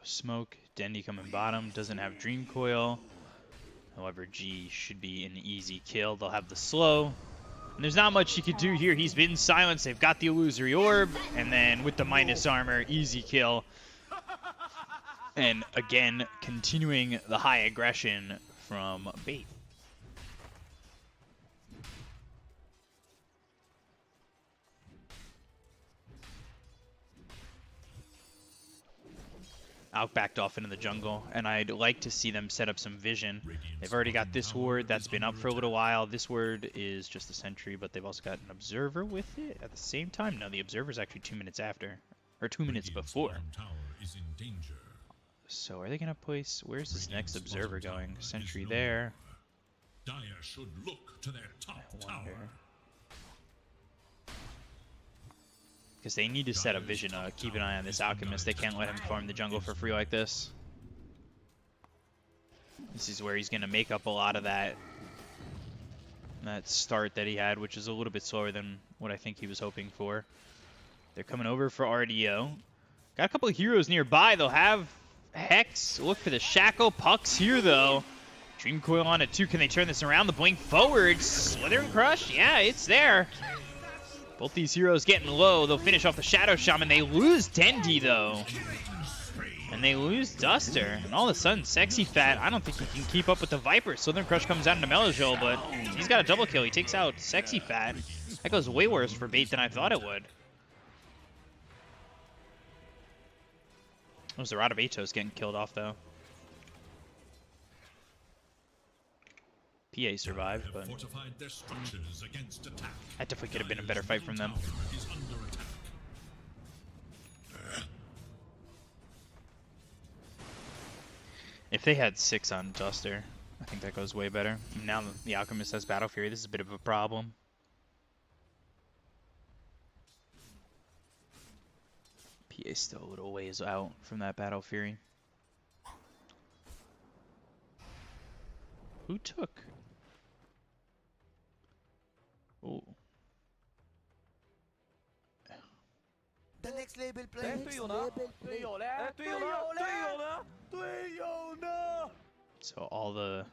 smoke. Dendy coming bottom. Doesn't have Dream Coil. However, G should be an easy kill. They'll have the slow. And there's not much he could do here. He's been silenced. They've got the illusory orb. And then with the minus armor, easy kill. And again, continuing the high aggression from Bait. Out backed off into the jungle, and I'd like to see them set up some vision. They've already got this ward that's been up for a little while. This ward is just a sentry, but they've also got an observer with it at the same time. No, the observer's actually 2 minutes after, or 2 minutes before. So are they gonna place? Where's this next observer going? Sentry there. Dire should look to their top tower. Because they need to set up vision. Keep an eye on this alchemist. They can't let him farm the jungle for free like this. This is where he's going to make up a lot of that start that he had, which is a little bit slower than what I think he was hoping for. They're coming over for RDO. Got a couple of heroes nearby. They'll have Hex. Look for the Shackle. Puck's here, though. Dream Coil on it, too. Can they turn this around? The blink forward. Slither and Crush. Yeah, it's there. Both these heroes getting low. They'll finish off the Shadow Shaman. They lose Dendy, though. And they lose Duster. And all of a sudden, Sexy Fat, I don't think he can keep up with the Viper. Southern Crush comes out into Melojol, but he's got a double kill. He takes out Sexy Fat. That goes way worse for Bait than I thought it would. It was the Radabatos getting killed off, though. PA survived, but that definitely could have been a better fight from them. If they had 6 on Duster, I think that goes way better. Now the Alchemist has Battle Fury. This is a bit of a problem. PA's still a little ways out from that Battle Fury. Who took? Oh. The next label player. So all the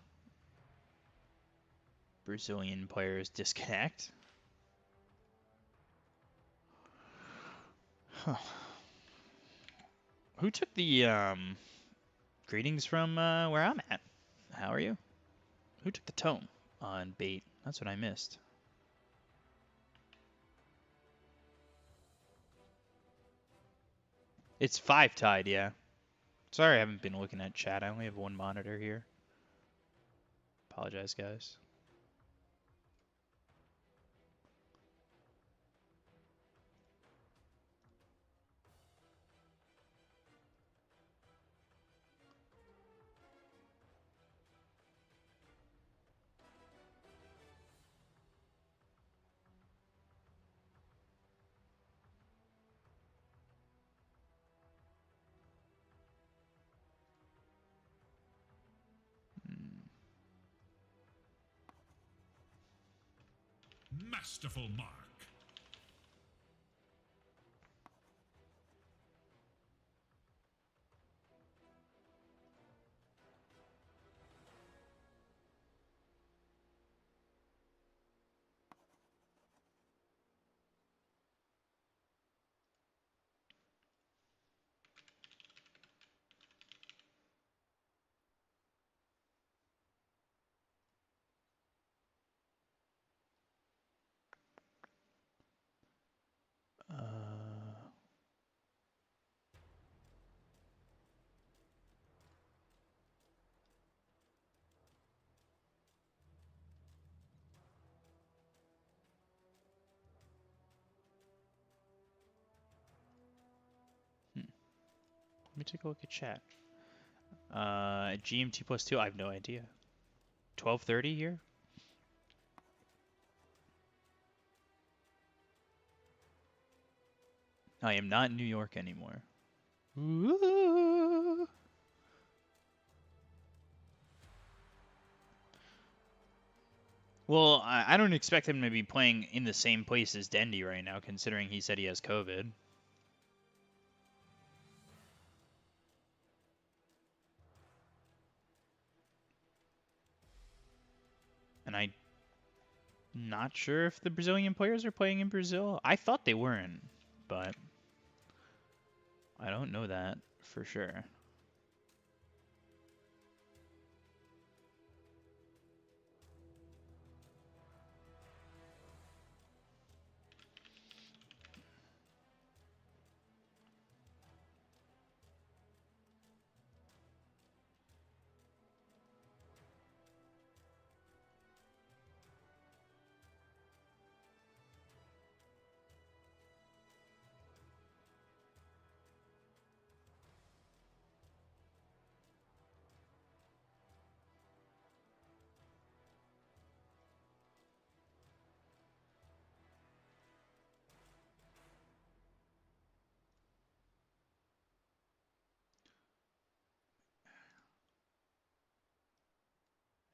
Brazilian players disconnect. Huh. Who took the greetings from where I'm at? How are you? Who took the tome on Bait? That's what I missed. It's 5 tied, yeah. Sorry I haven't been looking at chat. I only have one monitor here. Apologize, guys. Masterful mark. Let me take a look at chat. GMT +2, I have no idea. 12:30 here? I am not in New York anymore. Ooh. Well, I don't expect him to be playing in the same place as Dendy right now, considering he said he has COVID. And I'm not sure if the Brazilian players are playing in Brazil. I thought they weren't, but I don't know that for sure.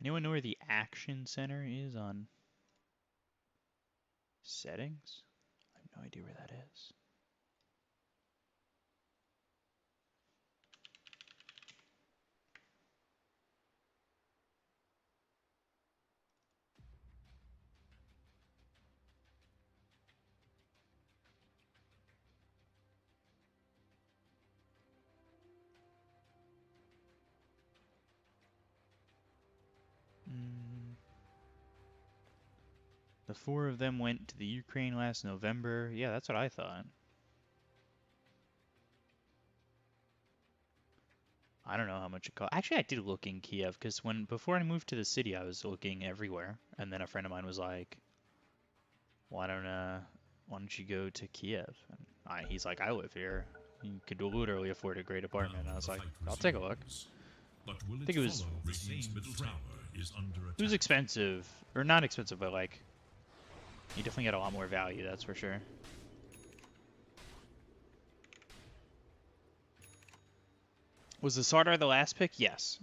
Anyone know where the action center is on settings? I have no idea where that is. The 4 of them went to the Ukraine last November. Yeah, that's what I thought. I don't know how much it cost. Actually, I did look in Kiev because before I moved to the city, I was looking everywhere, and then a friend of mine was like, "Why don't you go to Kiev?" And he's like, "I live here. You could literally afford a great apartment." And I was like, "I'll take a look." But will I think it was Radiant's middle tower is under attack. It was expensive, or not expensive, but like you definitely get a lot more value. That's for sure. Was the Sardar the last pick? Yes.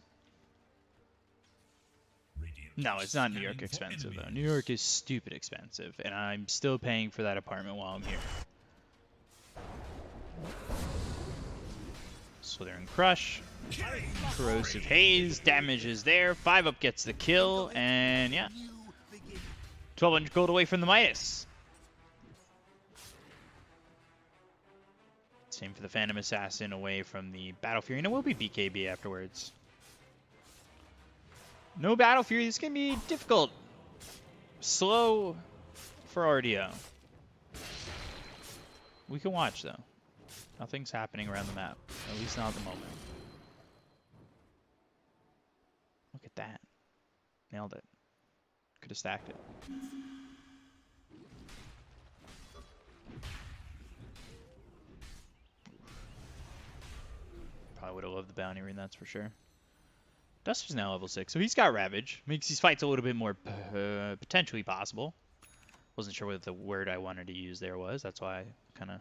No, it's not New York expensive, though. New York is stupid expensive, and I'm still paying for that apartment while I'm here. Slithering Crush. Corrosive Haze. Damage is there. 5-up gets the kill, and yeah. 1200 gold away from the Midas. Same for the Phantom Assassin away from the Battle Fury, and it will be BKB afterwards. No Battle Fury, this is going to be difficult. Slow for RDO. We can watch, though. Nothing's happening around the map, at least not at the moment. Look at that. Nailed it. Could have stacked it. Probably would have loved the bounty ring, that's for sure. Duster's now level 6, so he's got Ravage. Makes these fights a little bit more potentially possible. Wasn't sure what the word I wanted to use there was. That's why I kind of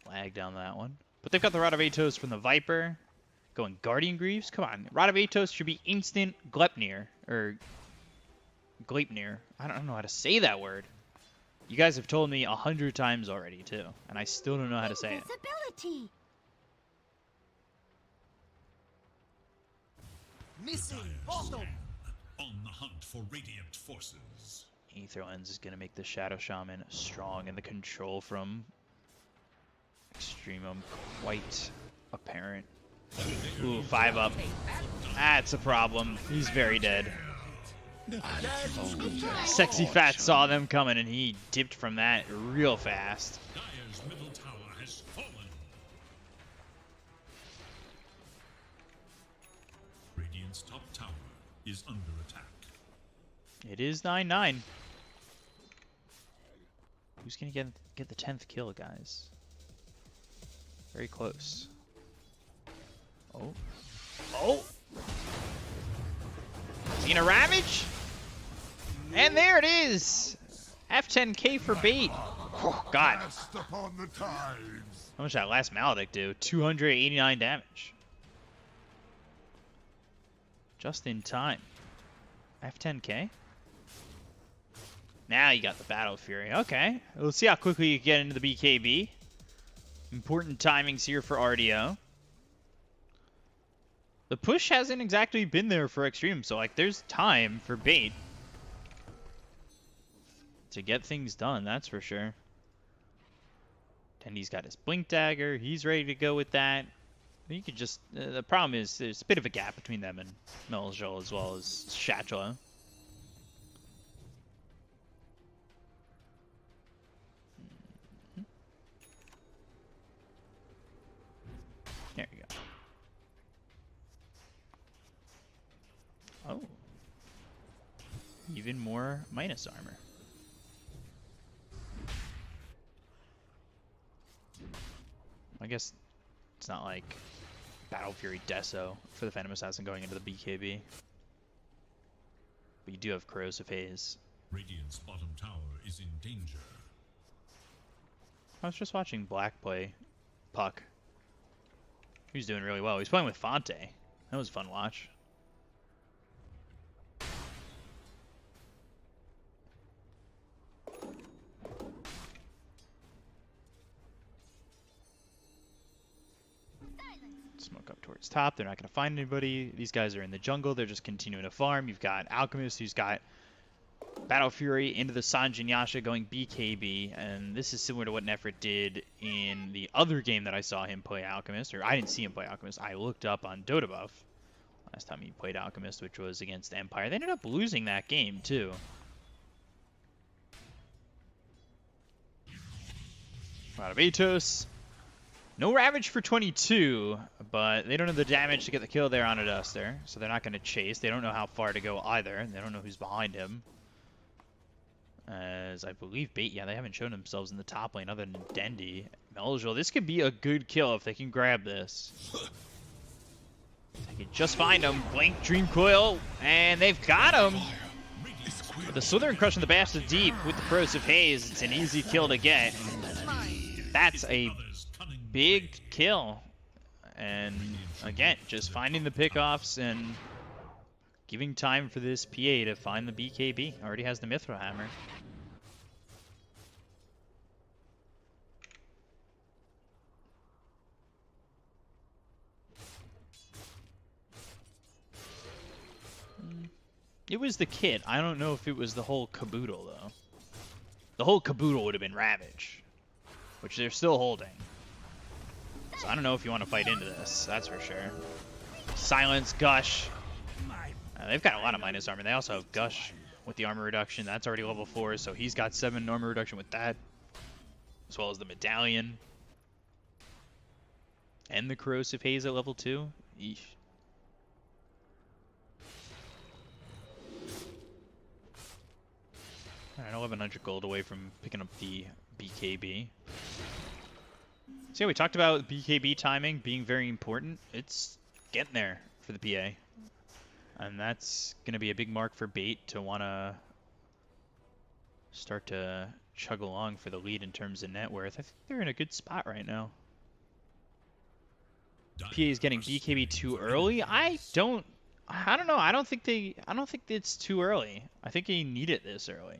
lagged down that one. But they've got the Rod of Atos from the Viper. Going Guardian Greaves? Come on. Rod of Atos should be instant Gleipnir. Or Gleipnir. I don't know how to say that word. You guys have told me 100 times already, too. And I still don't know how to say it. Missing bottom. On the hunt for radiant forces. Aether Lens is going to make the Shadow Shaman strong, and the control from EXTREMUM quite apparent. Ooh, 5-up. That's a problem. He's very dead. Sexy Fat saw them coming, and he dipped from that real fast. Dire's middle tower has fallen. Radiant's top tower is under attack. It is 9-9. Who's going to get the 10th kill, guys? Very close. Oh. Oh! Seen a Ravage? And there it is! F10k for bait. Oh, God. How much did that last Maledict do? 289 damage. Just in time. F10k? Now you got the Battle Fury. Okay. Let's see how quickly you get into the BKB. Important timings here for RDO. The push hasn't exactly been there for Extreme, so like there's time for Bait to get things done, that's for sure. Tendy's got his Blink Dagger, he's ready to go with that. You could just, the problem is there's a bit of a gap between them and Meljol as well as Shatla. There you go. Oh. Even more minus armor. I guess it's not like Battle Fury Deso for the Phantom Assassin going into the BKB. But you do have Corrosive Haze. Radiant's bottom tower is in danger. I was just watching Black play Puck. He was doing really well. He's playing with Fonte. That was a fun watch. Smoke up towards top. They're not going to find anybody. These guys are in the jungle. They're just continuing to farm. You've got Alchemist, who's got Battle Fury into the Sanjin Yasha going BKB. And this is similar to what Nefrit did in the other game that I saw him play Alchemist. Or I didn't see him play Alchemist. I looked up on Dota Buff last time he played Alchemist, which was against Empire. They ended up losing that game, too. Out of Atos. No Ravage for 22, but they don't have the damage to get the kill there on a Duster, so they're not going to chase. They don't know how far to go either. They don't know who's behind him. As I believe Bait, yeah, they haven't shown themselves in the top lane other than Dendi. Meljol, this could be a good kill if they can grab this. They can just find him. Blink, Dream Coil, and they've got him. With the Slithering Crush in the Bastard Deep with the Corrosive Haze, it's an easy kill to get. That's a big kill. And again, just finding the pickoffs and giving time for this PA to find the BKB. Already has the Mithril Hammer. It was the kit. I don't know if it was the whole caboodle, though. The whole caboodle would have been Ravage, which they're still holding. So I don't know if you want to fight into this, that's for sure. Silence, Gush. They've got a lot of minus armor. They also have Gush with the armor reduction. That's already level 4, so he's got 7 armor reduction with that. As well as the Medallion. And the Corrosive Haze at level 2. Eesh. Alright, 1100 gold away from picking up the BKB. So yeah, we talked about BKB timing being very important. It's getting there for the PA. And that's going to be a big mark for Bait to want to start to chug along for the lead in terms of net worth. I think they're in a good spot right now. PA is getting BKB too early. I don't know. I don't think it's too early. I think they need it this early.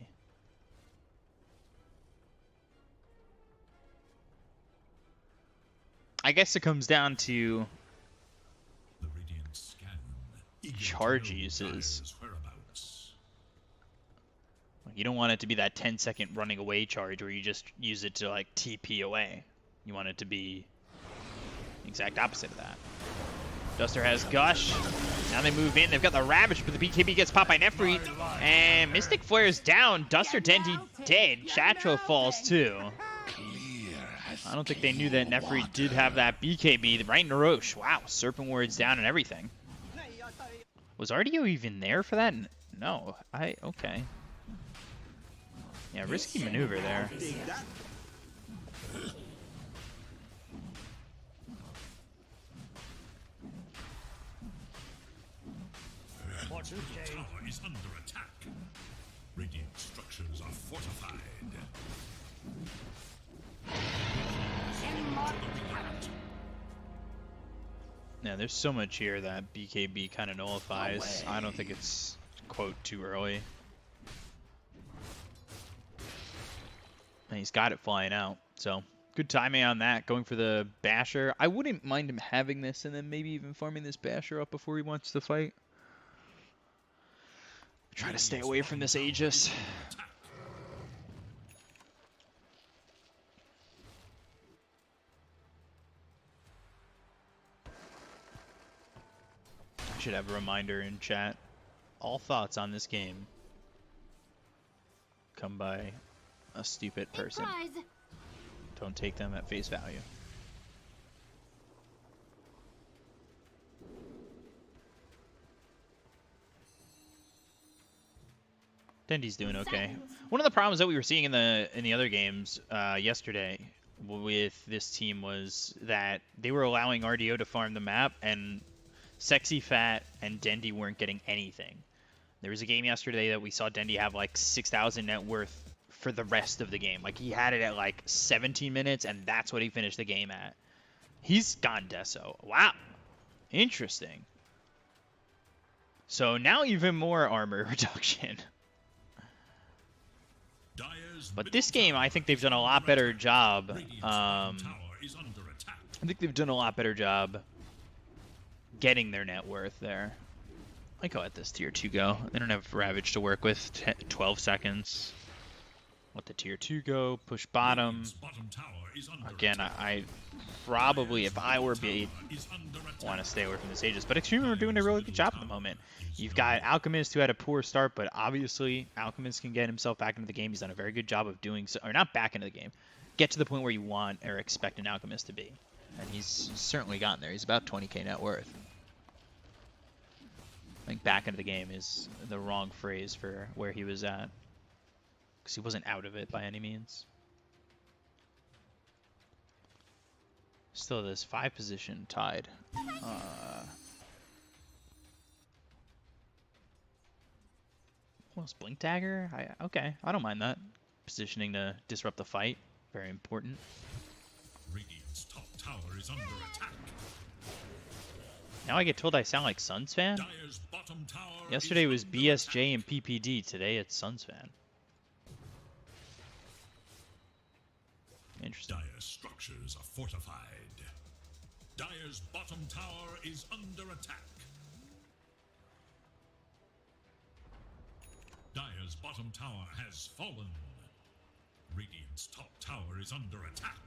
I guess it comes down to charge uses. You don't want it to be that 10-second running away charge where you just use it to like TP away. You want it to be the exact opposite of that. Duster has Gush. Now they move in. They've got the Ravage, but the BKB gets popped by Nefrit. And Mystic Flare's down. Duster Dendi dead. Chatro falls too. I don't think they knew that Nefrit did have that BKB right in Roche. Wow, Serpent Ward's down and everything. Was RDO even there for that? No. Okay. Yeah, risky maneuver there. Tower is under attack. Radiant structures are fortified. Yeah, there's so much here that BKB kind of nullifies. I don't think it's, quote, too early. And he's got it flying out, so Good timing on that, going for the Basher. I wouldn't mind him having this and then maybe even farming this Basher up before he wants to fight. Try to stay away from this Aegis. I should have a reminder in chat. All thoughts on this game come by a stupid person. Don't take them at face value. Dendy's doing okay. One of the problems that we were seeing in the other games yesterday with this team was that they were allowing RDO to farm the map, and Sexy Fat and Dendy weren't getting anything. There was a game yesterday that we saw Dendy have like 6,000 net worth for the rest of the game. Like, he had it at like 17 minutes, and that's what he finished the game at. He's gone Deso. Wow. Interesting. So now even more armor reduction. But this game, I think they've done a lot better job. I think they've done a lot better job getting their net worth there. I go at this tier 2 go. They don't have Ravage to work with. 12 seconds. Let the tier 2 go. Push bottom. Again, I probably, if I were bait, want to stay away from this Aegis. But Extremum are doing a really good job at the moment. You've got Alchemist, who had a poor start, but obviously Alchemist can get himself back into the game. He's done a very good job of doing so. Or not back into the game. Get to the point where you want or expect an Alchemist to be. And he's certainly gotten there. He's about 20k net worth. I think back into the game is the wrong phrase for where he was at. Because he wasn't out of it by any means. Still this 5 position tied. Almost Blink Dagger? Okay, I don't mind that. Positioning to disrupt the fight. Very important. Radiant's top tower is under attack. Now I get told I sound like Suns fan? Dire's bottom tower Yesterday is was under BSJ attack. and PPD. Today it's Suns fan. Interesting. Dire's structures are fortified. Dire's bottom tower is under attack. Dire's bottom tower has fallen. Radiant's top tower is under attack.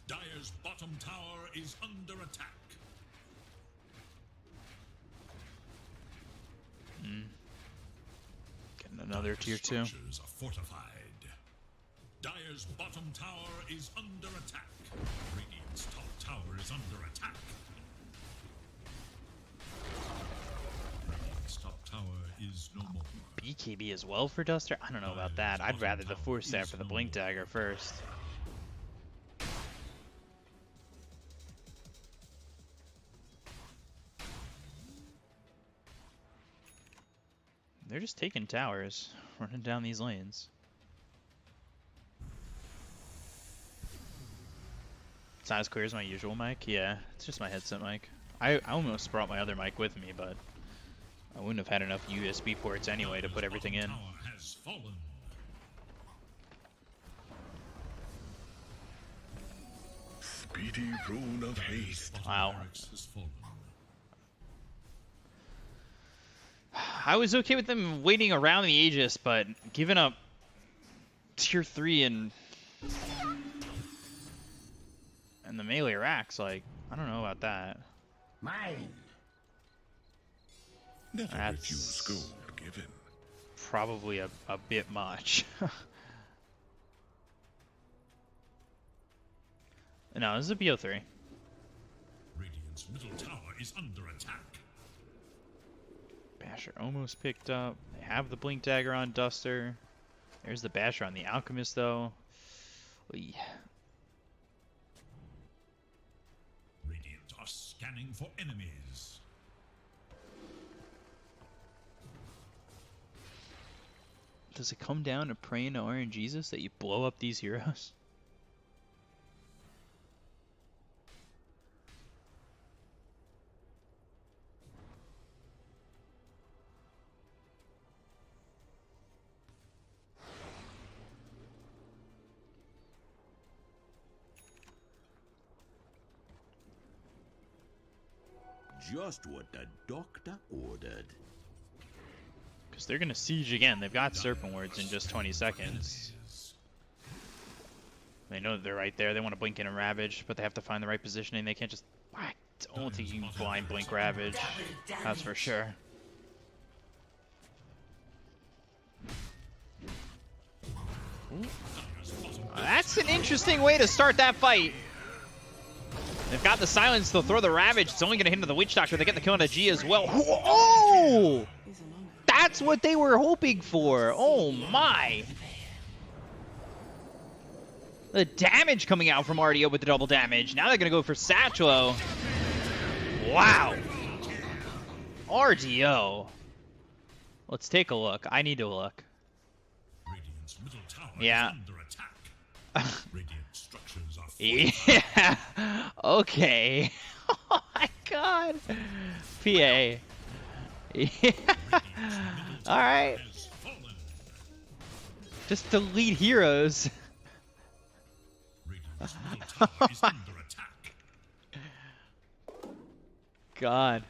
Dire's bottom tower is under attack. Getting another tier 2. Structures are fortified. Dire's bottom tower is under attack. Radiant's top tower is under attack. Radiant's top tower is no more. BKB as well for Duster? I don't know about that. I'd rather the 4-stat for the Blink Dagger first. They're just taking towers, running down these lanes. It's not as clear as my usual mic. Yeah, it's just my headset mic. I almost brought my other mic with me, but I wouldn't have had enough USB ports anyway to put everything in. Tower has fallen. Speedy rune of haste. Wow. Barracks has fallen. I was okay with them waiting around the Aegis, but giving up tier 3 and the melee racks, like, I don't know about that. Mine. Never That's refuse gold given. probably a bit much. No, this is a BO3. Radiant's middle tower is under attack. Basher almost picked up. They have the Blink Dagger on Duster. There's the Basher on the Alchemist, though. Oy. Radiant are scanning for enemies. Does it come down to praying to RNGesus that you blow up these heroes? just what the doctor ordered. Because they're going to siege again. They've got Serpent Words in just 20 seconds. They know that they're right there. They want to blink in and Ravage, but they have to find the right positioning. They can't just... I don't think you can blind blink Ravage. That's for sure. That's an interesting way to start that fight. They've got the silence. They'll throw the Ravage. It's only going to hit into the Witch Doctor. They get the kill on a G as well. Oh! That's what they were hoping for. Oh my. The damage coming out from RDO with the double damage. Now they're going to go for Satchelo. Wow. RDO. Let's take a look. I need to look. Radiant's middle tower Yeah. is under attack. Radiant structures are Yeah. Okay. Oh my god. PA. Yeah. Alright. has fallen. Just delete heroes. Radiant's middle tower is under attack. God.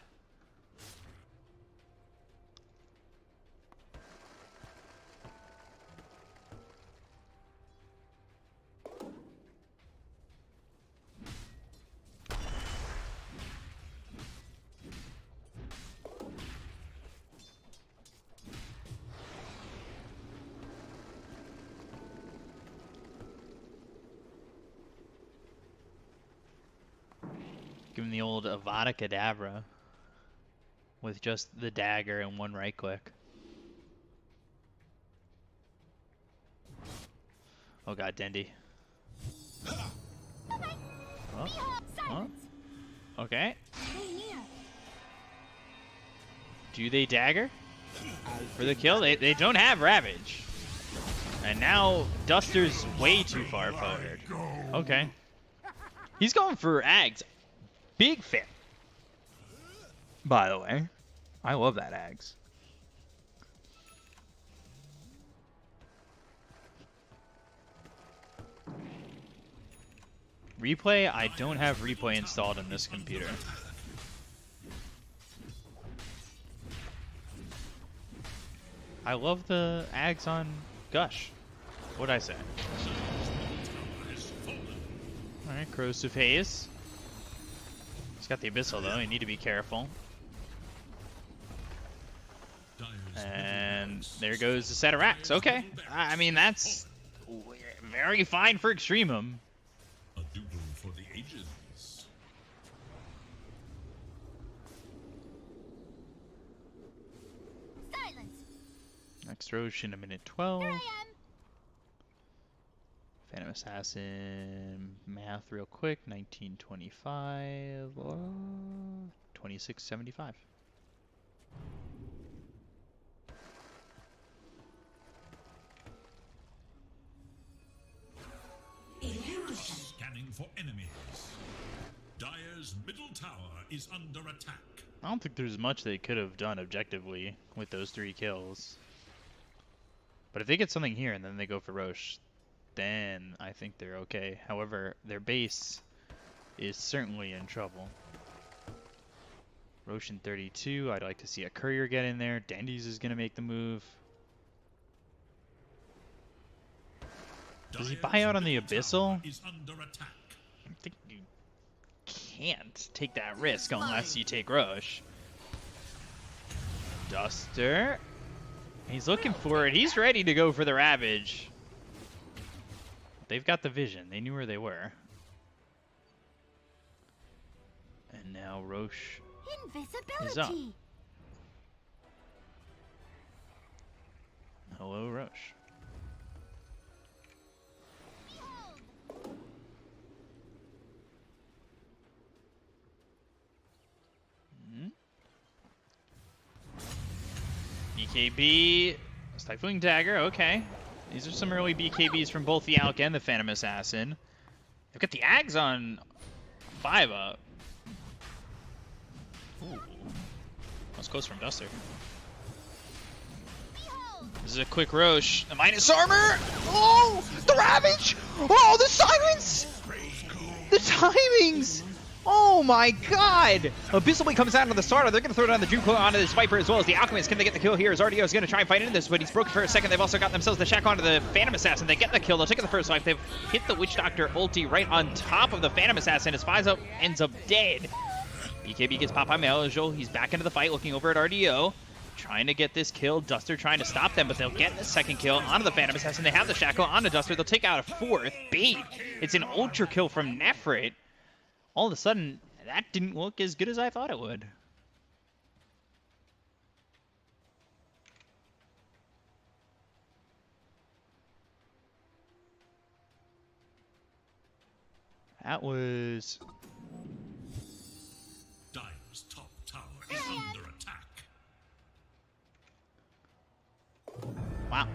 Give him the old Avada Kedavra with just the dagger and one right click. Oh god, Dendi. Oh. Okay. Do they dagger for the kill? They don't have Ravage. And now Duster's way too far forward. Okay. He's going for Ags. Big fan. By the way, I love that Ags. Replay? I don't have replay installed in this computer. I love the Ags on Gush. What'd I say? Alright, Corrosive Haze. He's got the Abyssal though, you need to be careful. And there goes the set of racks. Okay. I mean, that's very fine for Extremum. A doodle for the ages. Silence. Next Roche in a minute 12. Here I am. Phantom Assassin, math real quick, 1925, 2675. Scanning for enemies. Dire's middle tower is under attack. I don't think there's much they could have done objectively with those 3 kills. But if they get something here and then they go for Roche, then I think they're okay. However, their base is certainly in trouble. Roshan 32, I'd like to see a courier get in there. Dendi's is going to make the move. Does he buy out on the Abyssal? Is under attack. I think you can't take that risk unless you take Roche. Duster. He's looking for it. He's ready to go for the Ravage. They've got the vision. They knew where they were. And now Roche is up. Invisibility. Hello, Roche. BKB, Stifling Dagger, okay. These are some early BKBs from both the Alk and the Phantom Assassin. They've got the Ags on 5-up. Ooh. That's close from Duster. This is a quick Roche. The minus armor! Oh! The Ravage! Oh, the Sirens! The timings! Oh my god! Abyssal comes down to the starter. They're going to throw down the Juco onto this Viper as well as the Alchemist. Can they get the kill here? As RDO is going to try and fight into this, but he's broken for a second. They've also got themselves the Shack onto the Phantom Assassin. They get the kill. They'll take the first life. They've hit the Witch Doctor ulti right on top of the Phantom Assassin. As Fizo ends up dead. BKB gets popped by Meljo. He's back into the fight, looking over at RDO. Trying to get this kill. Duster trying to stop them, but they'll get the second kill onto the Phantom Assassin. They have the Shackle onto Duster. They'll take out a fourth. Bait. It's an ultra kill from Nefrit. All of a sudden, that didn't look as good as I thought it would. That was... Dire's top tower is under attack. Wow.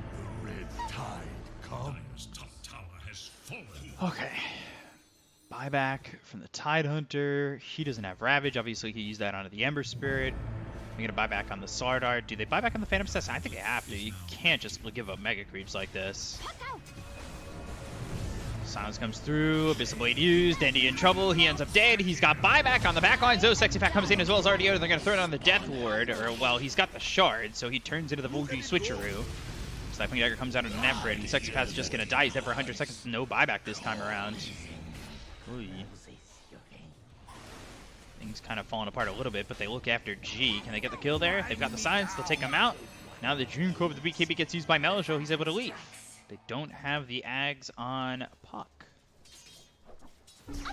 Red tide come. Dire's top tower has fallen. Okay. Buyback from the Tide Hunter. He doesn't have Ravage. Obviously, he used that onto the Ember Spirit. I'm going to buy back on the Slardar. Do they buy back on the Phantom Assassin? I think they have to. You can't just give up Mega Creeps like this. Silence comes through. Abyssal Blade used. Dendy in trouble. He ends up dead. He's got buyback on the back line. Zo Sexy Pack comes in as well as RDO. They're going to throw it on the Death Ward. Or, well, he's got the Shard, so he turns into the Volgi Switcheroo. Stifling Dagger comes out of the Nefrit, and Sexy Pack's just going to die. He's dead for 100 seconds. No buyback this time around. Ooh. Things kind of falling apart a little bit, but they look after G. Can they get the kill there? They've got the Silence. They'll take him out. Now the Dream Core of the BKB gets used by Meljo. He's able to leave. They don't have the Ags on Puck. Double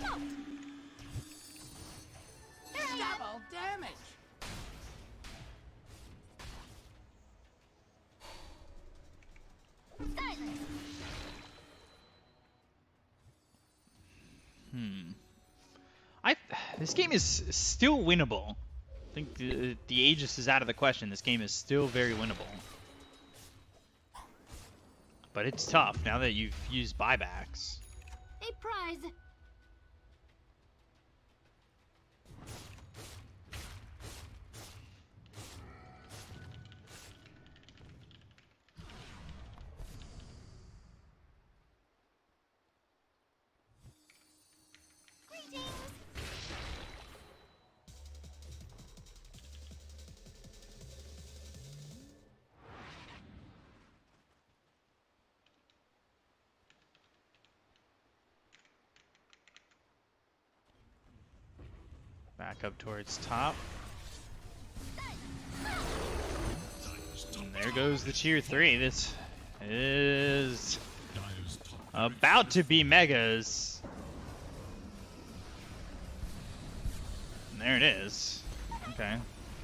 damage. This game is still winnable. I think the Aegis is out of the question. This game is still very winnable. But it's tough now that you've used buybacks. A prize. Back up towards top. And there goes the tier 3. This is about to be Megas. And there it is. Okay.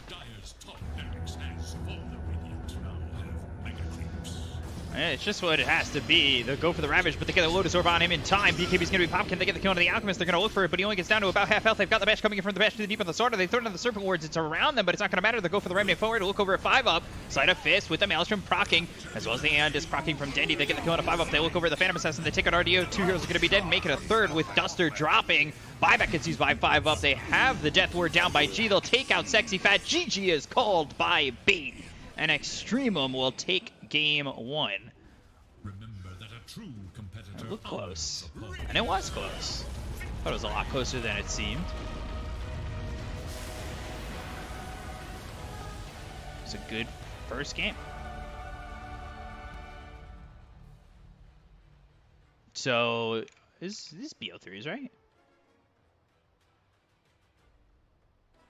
Dire's top barracks has fallen. Radiant now have Mega Creeps. It's just what it has to be. They'll go for the Ravage, but they get a Lotus Orb on him in time. BKB's going to be popped. Can they get the kill on the Alchemist? They're going to look for it, but he only gets down to about half health. They've got the Bash coming in from the Bash to the deep on the starter. They throw down the Serpent Wards. It's around them, but it's not going to matter. They'll go for the Remnant forward. Look over at 5-up. Side of Fist with the Maelstrom proccing, as well as the Aeon Disc proccing from Dendy. They get the kill on a 5-up. They look over at the Phantom Assassin. They take out RDO. 2 heroes are going to be dead. Make it a third with Duster dropping. Buyback gets used by 5-up. They have the Death Ward down by G. They'll take out Sexy Fat. GG is called by Bait. And Extremum will take game 1. Remember that a true competitor It looked close. And it was close. Thought it was a lot closer than it seemed. It's a good first game. So, this BO3s, right?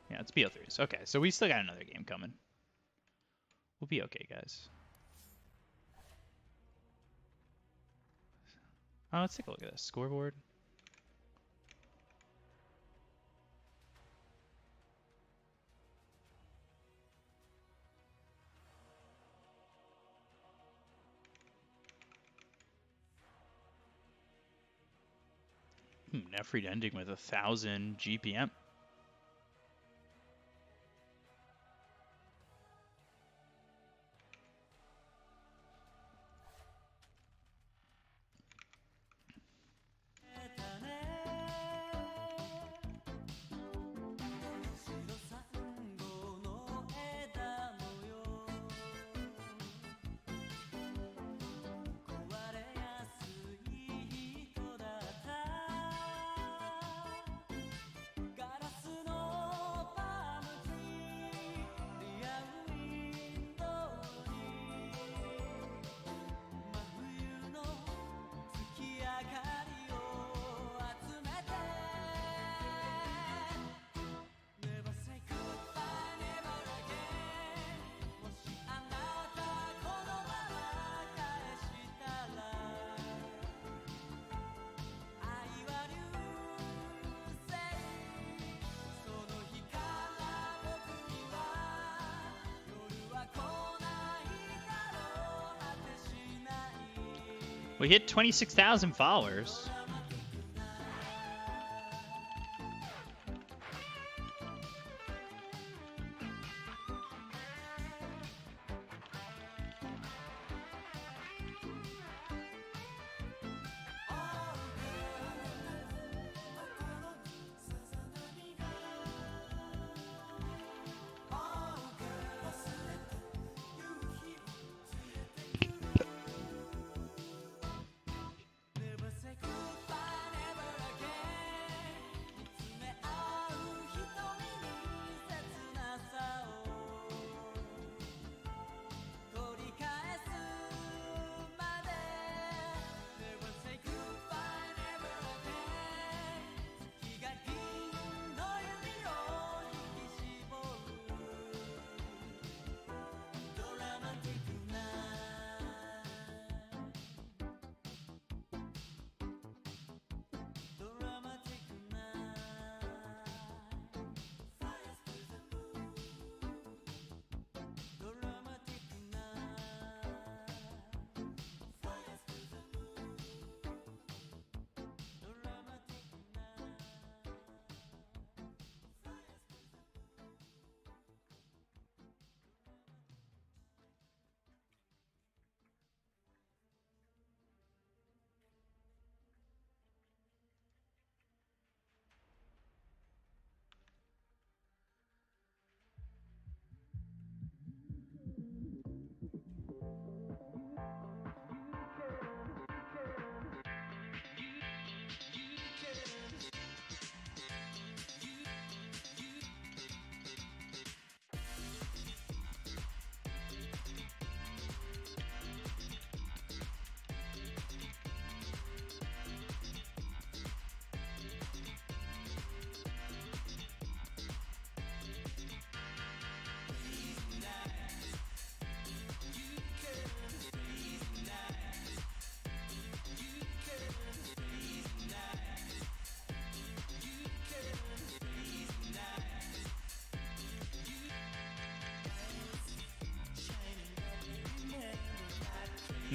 Yeah, it's BO3s. Okay, so we still got another game coming. We'll be okay, guys. Let's take a look at this scoreboard. Nefrit ending with 1,000 GPM. We hit 26,000 followers.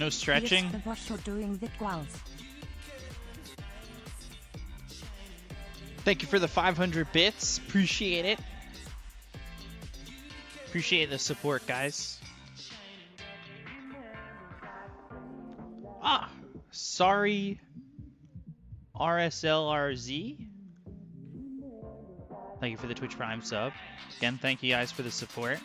No stretching. Yes, what you're doing with Gwals. Thank you for the 500 bits. Appreciate it. Appreciate the support, guys. Ah, sorry, RSLRZ. Thank you for the Twitch Prime sub. Again, thank you guys for the support.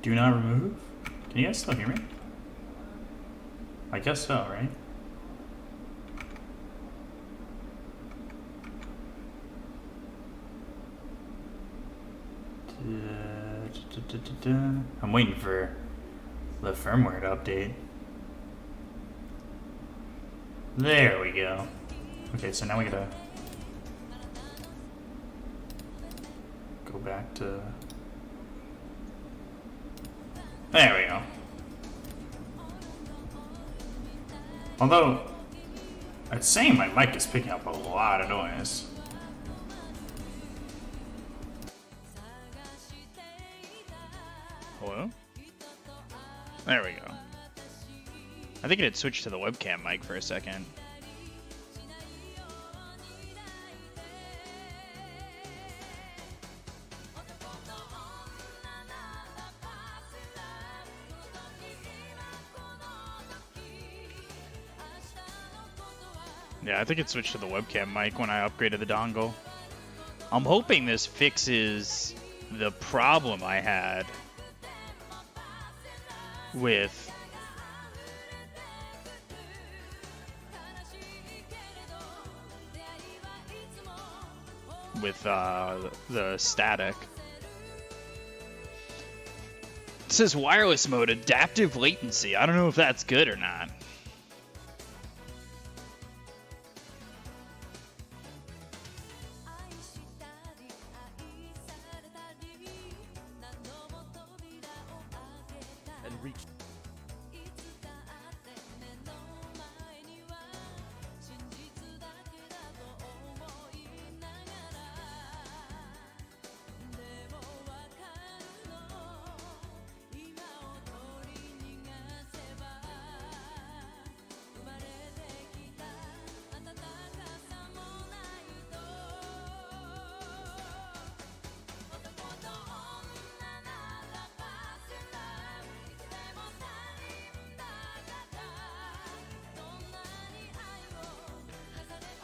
Do not remove? Can you guys still hear me? I guess so, right? I'm waiting for the firmware to update. There we go. Okay, so now we gotta go back to... There we go. Although, it's saying my mic is picking up a lot of noise. There we go. I think it had switched to the webcam mic for a second. Yeah, I think it switched to the webcam mic when I upgraded the dongle. I'm hoping this fixes the problem I had with the static. It says wireless mode, adaptive latency. I don't know if that's good or not.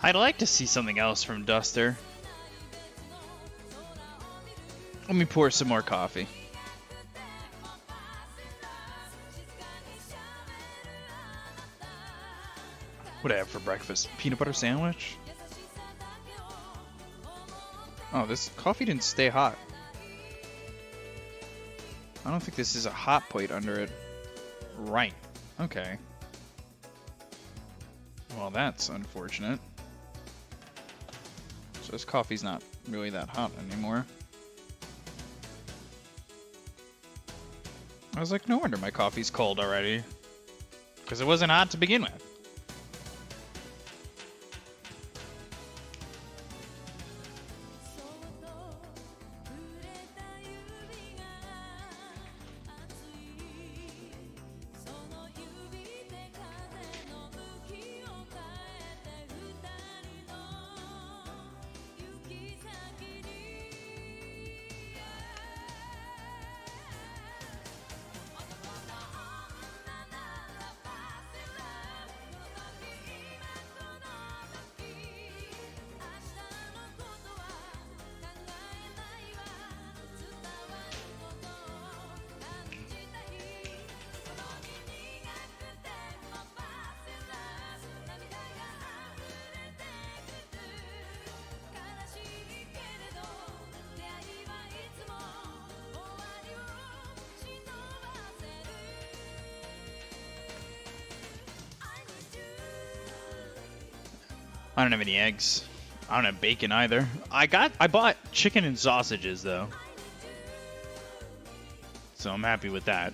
I'd like to see something else from Duster. Let me pour some more coffee. What do I have for breakfast? Peanut butter sandwich? Oh, this coffee didn't stay hot. I don't think this is a hot plate under it. Right. Okay. Well, that's unfortunate. So this coffee's not really that hot anymore. I was like, no wonder my coffee's cold already. Because it wasn't hot to begin with. I don't have any eggs. I don't have bacon either. I bought chicken and sausages though. So I'm happy with that.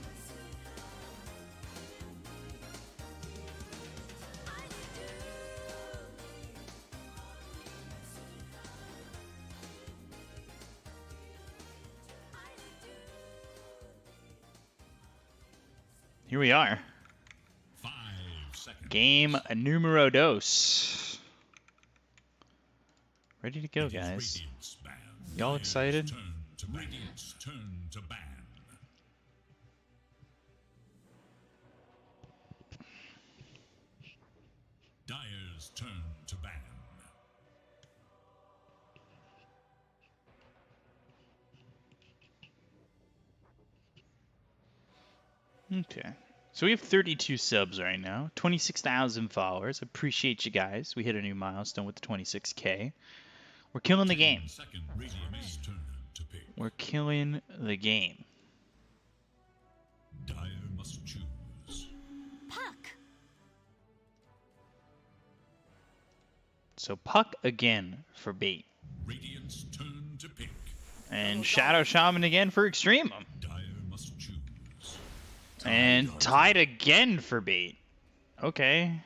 Here we are. 5 seconds. Game numero dos. Ready to go, guys. Y'all excited? Radiant's turn to ban. Dire's turn to ban. Okay. So we have 32 subs right now, 26,000 followers. Appreciate you guys. We hit a new milestone with the 26K. We're killing the game. Radiant's turn to pick. We're killing the game. Dire must choose. Puck. So Puck again for bait. Radiant's turn to pick. And Shadow Shaman again for Extremum. Dire must choose. And Tide again for bait. Okay.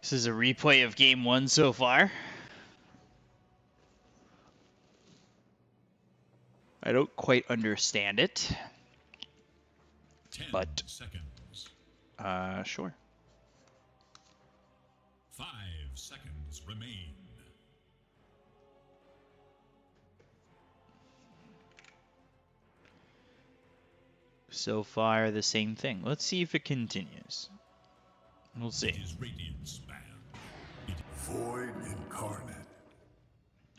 This is a replay of game 1 so far. I don't quite understand it. 10 But seconds. sure. 5 seconds remain. So far, the same thing. Let's see if it continues. We'll see. It is Radiant's ban. Void incarnate.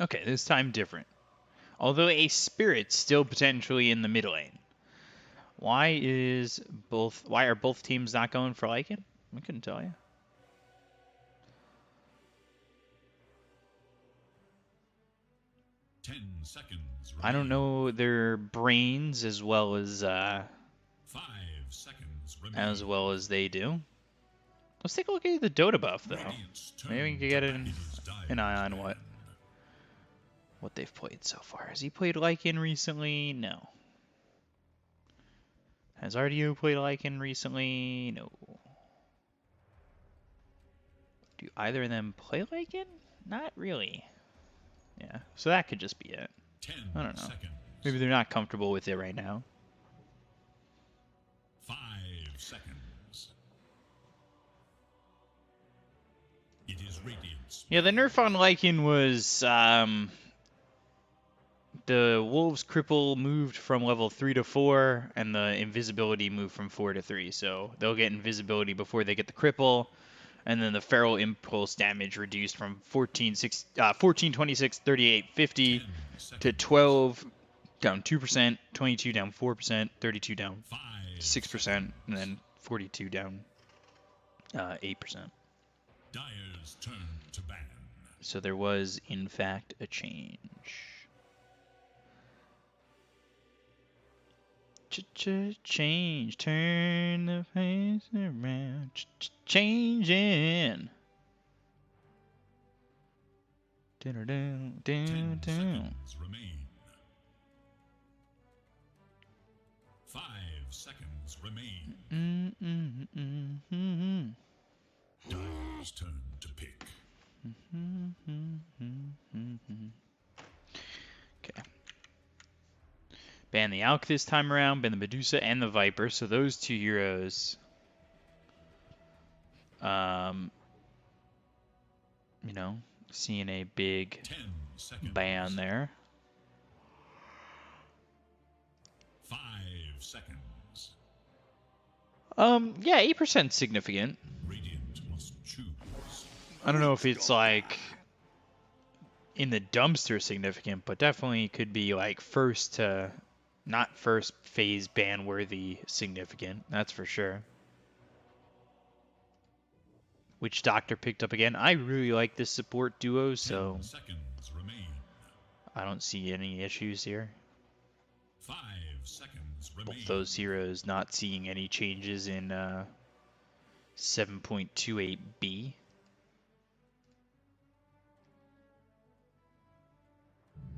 Okay, this time different. Although a spirit's still potentially in the mid lane. Why are both teams not going for Lycan? I couldn't tell you. Seconds I don't know their brains as well as 5 seconds remain. they do. Let's take a look at the Dota buff though. Maybe we can get an eye on what they've played so far. Has he played Lycan recently? No. Has RDO played Lycan recently? No. Do either of them play Lycan? Not really. Yeah, so that could just be it. 10 I don't know. seconds. Maybe they're not comfortable with it right now. 5 seconds. It is Radiant's. Yeah, the nerf on Lycan was the Wolves Cripple moved from level 3 to 4, and the Invisibility moved from 4 to 3. So they'll get Invisibility before they get the Cripple, and then the Feral Impulse damage reduced from 14, 26, 38, 50 to 12 down 2%, 22 down 4%, 32 down 6%, and then 42 down 8%. Dyer's turn to ban. So there was, in fact, a change. Change, turn the face around, changing. 10 seconds remain. 5 seconds remain. Dyer's turn to pick. Okay. Ban the Alk this time around, ban the Medusa and the Viper, so those two heroes, you know, seeing a big 10 seconds. ban there. 5 seconds. Yeah, 8% significant. Radiant must choose. I don't know if it's like in the dumpster significant, but definitely could be like first to not first phase ban worthy significant. That's for sure. Witch Doctor picked up again. I really like this support duo, so 10 seconds remain. I don't see any issues here. 5 seconds remain. Both those heroes not seeing any changes in 7.28B.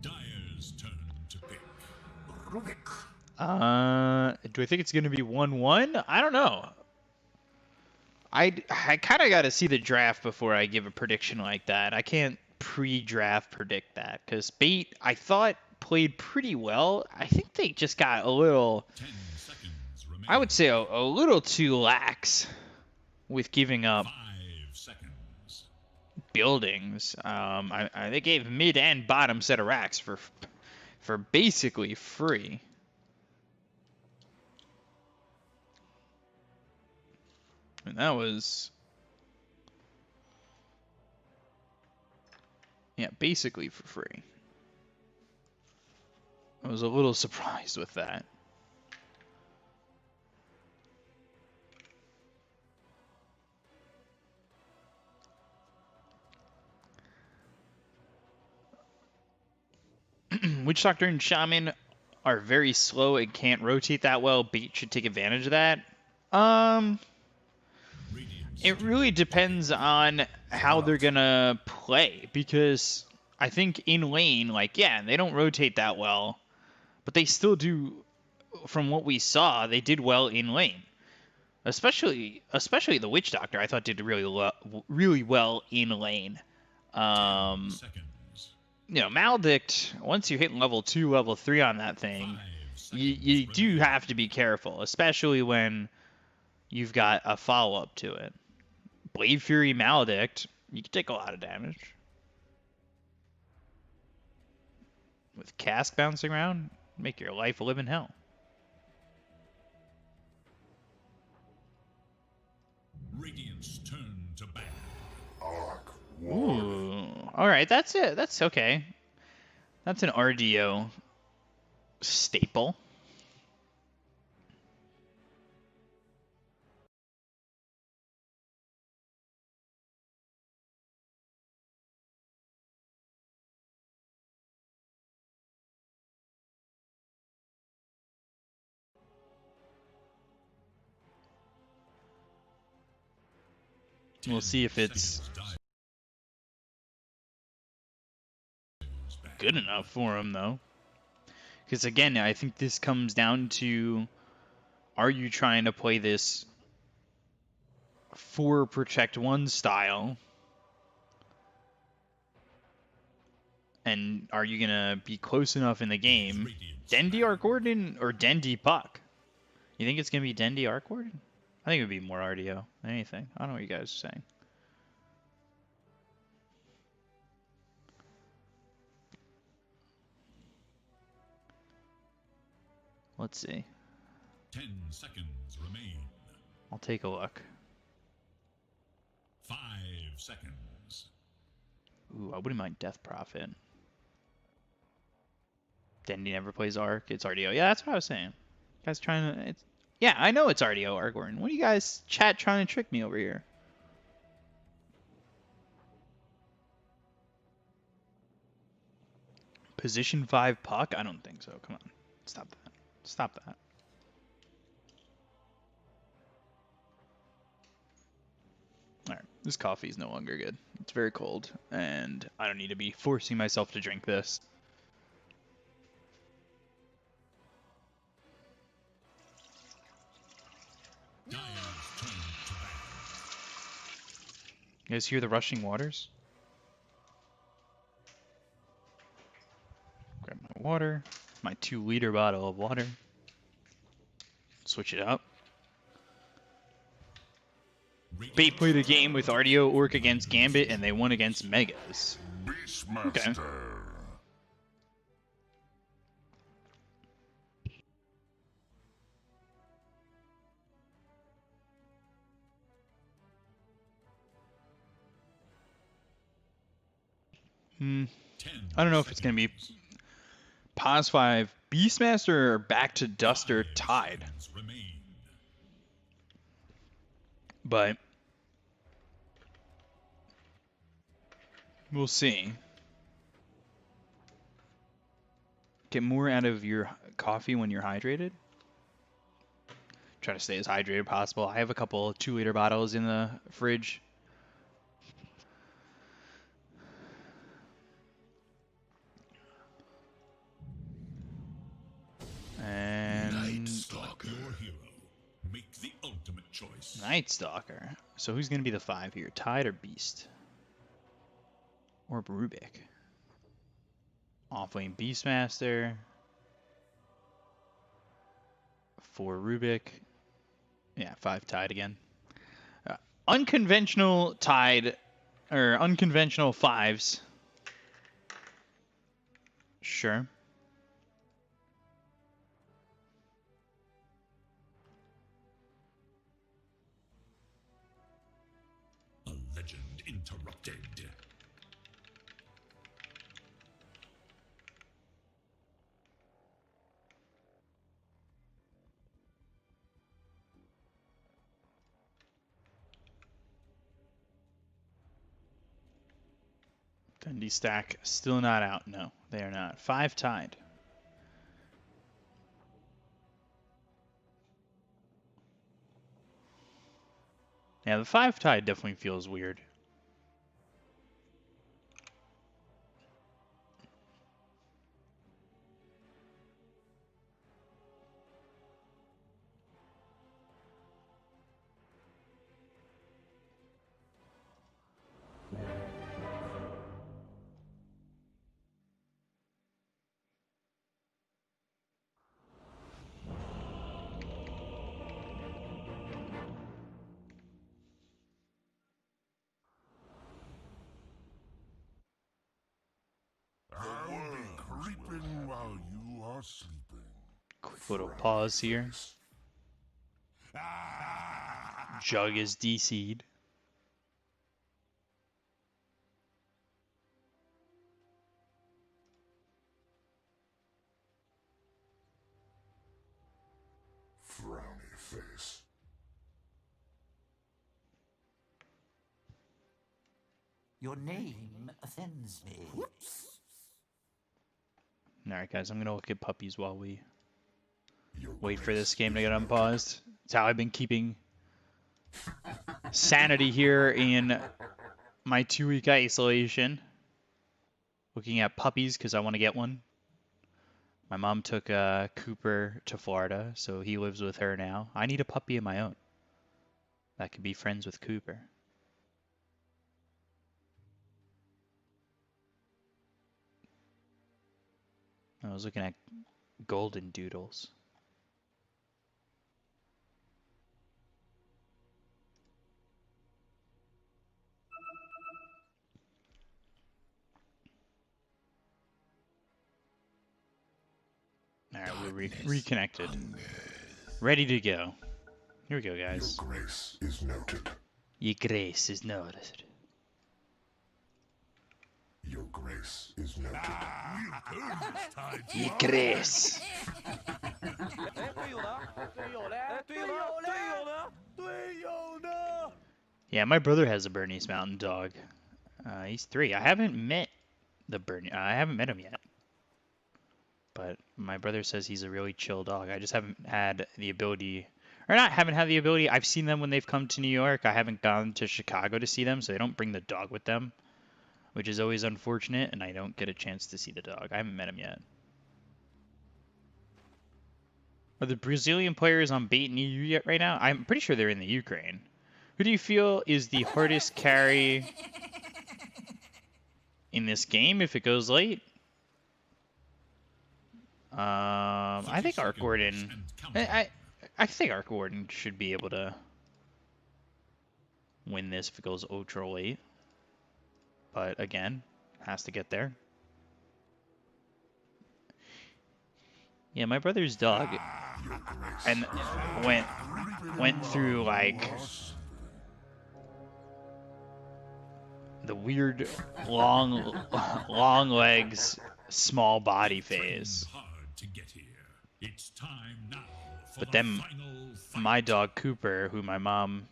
Dyer's turn to pick. Do I think it's going to be 1-1? I don't know. I kind of got to see the draft before I give a prediction like that. I can't pre-draft predict that because Bait, I thought, played pretty well. I think they just got a little, 10 seconds remain. I would say a little too lax with giving up 5 seconds. buildings. They gave mid and bottom set of racks for basically free. And that was, yeah, basically for free. I was a little surprised with that. Witch Doctor and Shaman are very slow and can't rotate that well. Bait should take advantage of that. It really depends on how they're gonna play, because I think in lane, like, yeah, they don't rotate that well, but they still do. From what we saw, they did well in lane. Especially the Witch Doctor, I thought did really well in lane. 10 seconds. You know, Maledict, once you hit level 2, level 3 on that thing, 5 you do have to be careful, especially when you've got a follow-up to it. Blade Fury Maledict, you can take a lot of damage. With Cask bouncing around, make your life a living hell. Radiant's turn to battle. Arc Ooh. Alright, that's it. That's okay. That's an RDO staple. We'll see if it's good enough for him, though. Because, again, I think this comes down to, are you trying to play this 4 Protect 1 style? And are you going to be close enough in the game? Dendi Arc Warden or Dendi Puck? You think it's going to be Dendi Arc Warden? I think it would be more RDO than anything. I don't know what you guys are saying. Let's see. 10 seconds remain. I'll take a look. 5 seconds. Ooh, I wouldn't mind Death Prophet. Dendi never plays Arc. It's RDO. Yeah, that's what I was saying. You guys trying to... Yeah, I know it's RDO Arc Warden. What are you guys chat trying to trick me over here? Position 5 Puck? I don't think so. Come on. Stop that. Stop that. Alright, this coffee is no longer good. It's very cold, and I don't need to be forcing myself to drink this. Dire's turn to battle. You guys hear the rushing waters? Grab my water, my 2-liter bottle of water. Switch it up. Bait played a game with RDO Orc against Gambit, and they won against Megas. Beastmaster. Okay. I don't know if it's going to be Pos 5 Beastmaster or back to Duster Tide. But we'll see. Get more out of your coffee when you're hydrated. Try to stay as hydrated as possible. I have a couple 2-liter bottles in the fridge. And Night Stalker. Your hero. Make the ultimate choice. Night Stalker. So who's going to be the 5 here? Tide or Beast? Or Rubik? Offlane Beastmaster. 4 Rubik. Yeah, 5 Tide again. Unconventional Tide, or unconventional 5s. Sure. A legend interrupted. Dundee stack still not out. No, they are not. 5 Tide. Yeah, the 5 Tide definitely feels weird. are sleeping. Quick little pause here. Jug is DC'd. Frowny face. Your name offends me. Alright guys, I'm gonna look at puppies while we Your wait for grace this game to is get noted. unpaused. It's how I've been keeping sanity here in my 2-week isolation. Looking at puppies because I want to get one. My mom took Cooper to Florida, so he lives with her now. I need a puppy of my own that could be friends with Cooper. I was looking at golden doodles. Alright, we're reconnected. Ready to go. Here we go, Your guys. grace is noted. Your grace is noted. Your grace is noted. Your grace. Yeah, my brother has a Bernese Mountain Dog. He's 3. I haven't met I haven't met him yet. But my brother says he's a really chill dog. I just haven't had the ability, or not haven't had the ability. I've seen them when they've come to New York. I haven't gone to Chicago to see them, so they don't bring the dog with them, which is always unfortunate, and I don't get a chance to see the dog. I haven't met him yet. Are the Brazilian players on bait in EU yet right now? I'm pretty sure they're in the Ukraine. Who do you feel is the hardest carry in this game if it goes late? I think Arc Warden. I think Arc Warden should be able to win this if it goes ultra late. But again, has to get there. Yeah, my brother's dog and went through like the weird long legs, small body phase. To get here. It's time now for But the then final fight. my dog Cooper, who my mom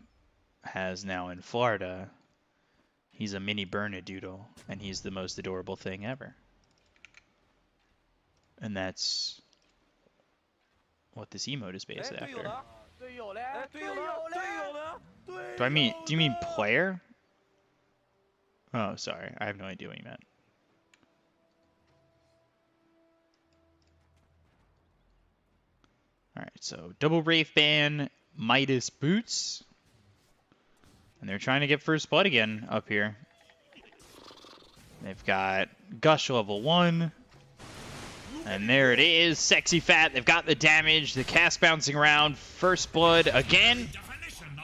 has now in Florida, he's a mini Bernedoodle, and he's the most adorable thing ever. And that's what this emote is based after. Do you mean player? Oh, sorry. I have no idea what you meant. Alright, so double Wraith Band, Midas Boots. And they're trying to get first blood again up here. They've got Gush level 1. And there it is, Sexy Fat. They've got the damage, the cast bouncing around. First blood again.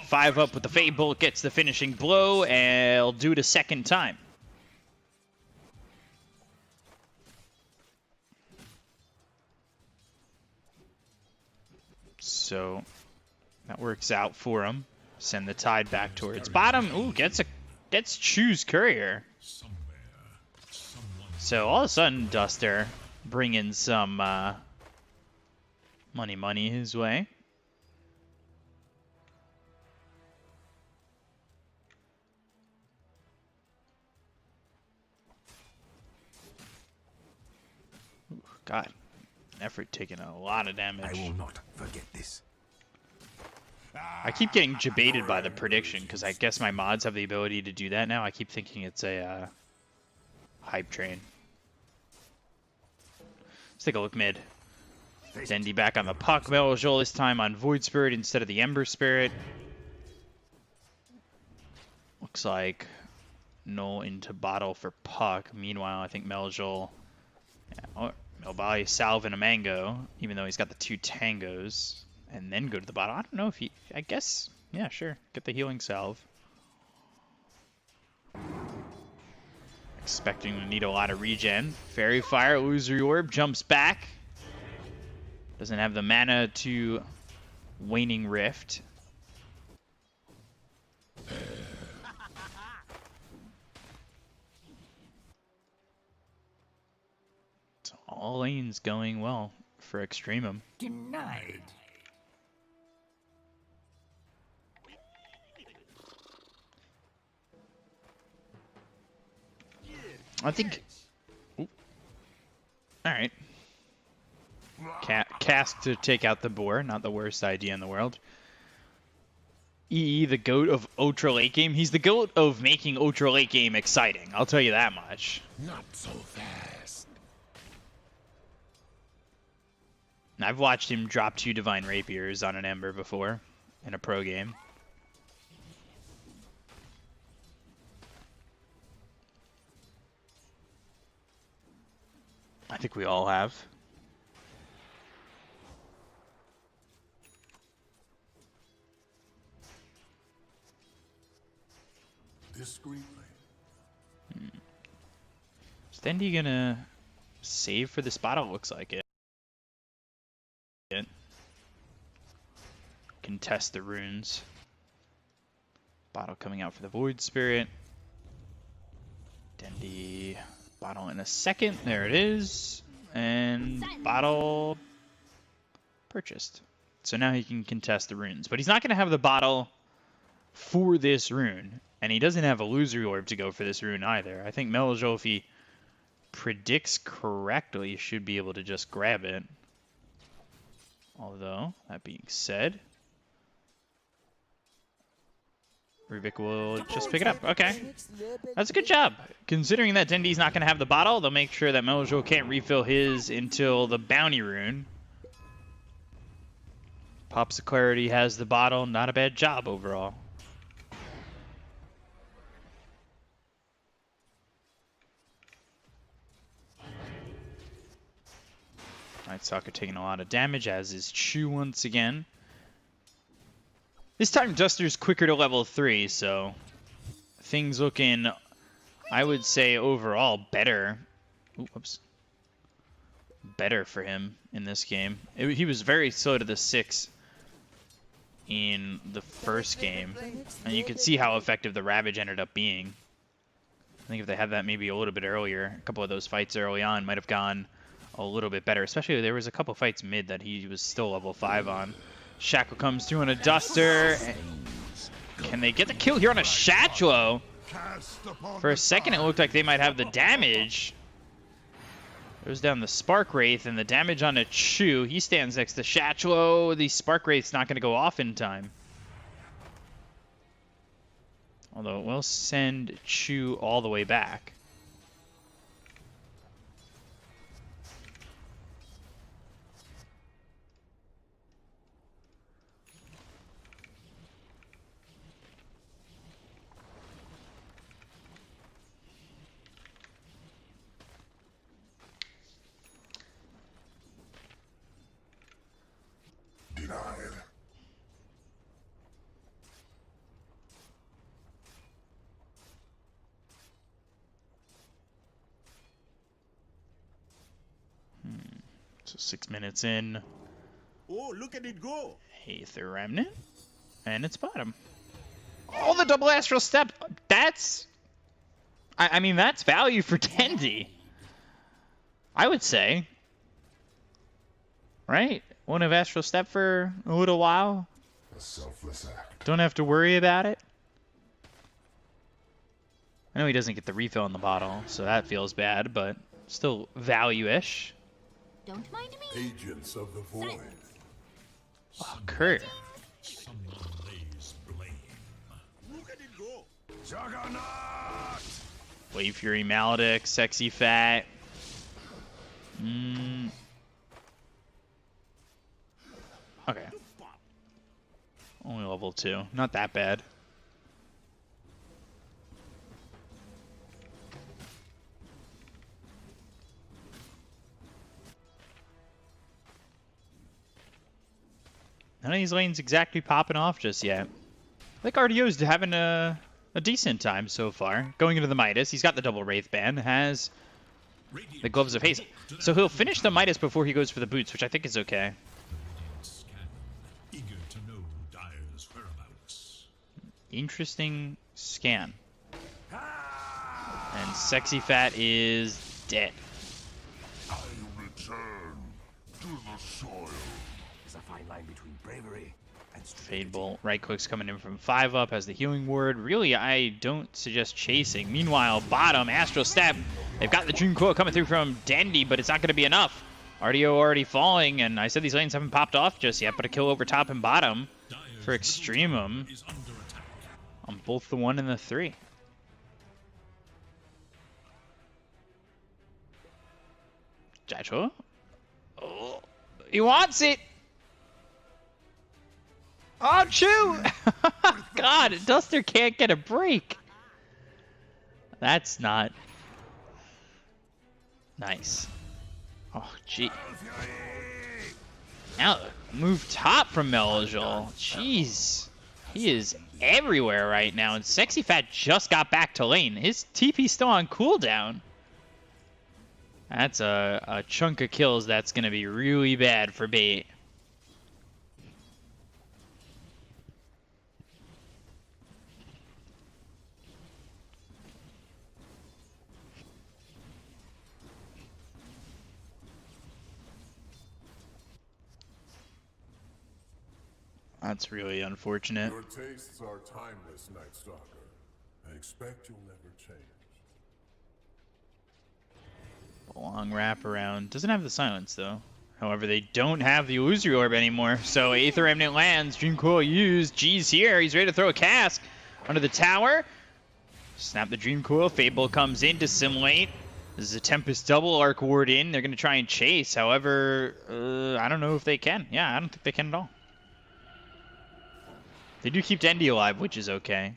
5 up with the Fade Bolt, gets the finishing blow, and he'll do it a second time. So that works out for him. Send the tide back towards bottom. Ooh, gets Choose Courier. So all of a sudden, Duster bringing some money his way. Ooh, God, Effort taking a lot of damage. I will not forget this. I keep getting debated by the prediction because I guess my mods have the ability to do that now. I keep thinking it's a hype train. Let's take a look mid. Dendi back on the puck. Meljol this time on Void Spirit instead of the Ember Spirit. Looks like Null into bottle for puck. Meanwhile, I think Meljol... Yeah, Melbali salve and a mango, even though he's got the 2 tangos. And then go to the bottom. I don't know if he... I guess... Yeah, sure. Get the healing salve. Expecting to need a lot of regen. Fairy Fire, Illusory Orb, jumps back. Doesn't have the mana to Waning Rift. So all lanes going well for EXTREMUM. Denied. I think... Ooh. All right. Cast to take out the boar, not the worst idea in the world. EE, the goat of ultra late game. He's the goat of making ultra late game exciting. I'll tell you that much. Not so fast. I've watched him drop 2 Divine Rapiers on an Ember before in a pro game. I think we all have. Discreetly. Is Dendi gonna save for this bottle? Looks like it. Contest the runes. Bottle coming out for the Void Spirit. Dendi bottle in a second. There it is. And bottle purchased. So now he can contest the runes. But he's not going to have the bottle for this rune. And he doesn't have a loser orb to go for this rune either. I think Meljo, if he predicts correctly, should be able to just grab it. Although, that being said, Rubik will just pick it up. Okay. That's a good job. Considering that Dendi's not going to have the bottle, they'll make sure that Meljo can't refill his until the bounty rune. Pops of Clarity has the bottle. Not a bad job overall. Night Stalker taking a lot of damage, as is Chu once again. This time Duster's quicker to level 3, so things looking, I would say, overall better. Ooh, whoops. Better for him in this game. He was very slow to the 6 in the first game, and you can see how effective the Ravage ended up being. I think if they had that maybe a little bit earlier, a couple of those fights early on might have gone a little bit better, especially there was a couple fights mid that he was still level 5 on. Shackle comes through on a Duster. Can they get the kill here on a Shatchlo? For a second it looked like they might have the damage. Goes down the Spark Wraith, and the damage on a Chu. He stands next to Shatchlo. The Spark Wraith's not going to go off in time. Although it will send Chu all the way back. Denied. So 6 minutes in. Oh, look at it go. Aether Remnant. And it's bottom. Oh, the double Astral Step. That's... I mean, that's value for Dendi. I would say. Right? Won't have Astral Step for a little while. A selfless act. Don't have to worry about it. I know he doesn't get the refill in the bottle, so that feels bad, but still value-ish. Don't mind me. Agents of the void. Oh, Kurt. Someone lays blame. Look at it go. Juggernaut! Wave Fury Maledict, Sexy Fat. Okay. Only level 2. Not that bad. None of these lanes exactly popping off just yet. I think RDO's having a decent time so far. Going into the Midas, he's got the double Wraith Band, has the gloves of haste. So he'll finish the Midas before he goes for the boots, which I think is okay. Eager to know Dire's whereabouts. Interesting scan. And Sexy Fat is dead. I return to the soil. There's a fine line between bravery and Fade Bolt. Right click's coming in from 5 up, has the healing word. Really, I don't suggest chasing. Meanwhile, bottom, Astral Step. They've got the Dream Coil coming through from Dandy, but it's not going to be enough. RDO already falling, and I said these lanes haven't popped off just yet, but a kill over top and bottom for Extremum on both the 1 and the 3. Jaicho? Oh, he wants it! Oh, shoot! God, Duster can't get a break. That's not nice. Oh, gee. Now, move top from Melajol. Jeez. He is everywhere right now, and Sexy Fat just got back to lane. His TP's still on cooldown. That's a chunk of kills that's going to be really bad for Bait. That's really unfortunate. Your tastes are timeless, Night Stalker. I expect you'll never change. Long wraparound. Doesn't have the silence, though. However, they don't have the Illusory Orb anymore. So Aether Remnant lands. Dream Coil used. G's here. He's ready to throw a cask under the tower. Snap the Dream Coil. Fable comes in to simulate. This is a Tempest double arc ward in. They're going to try and chase. However, I don't know if they can. Yeah, I don't think they can at all. They do keep Dandy alive, which is okay.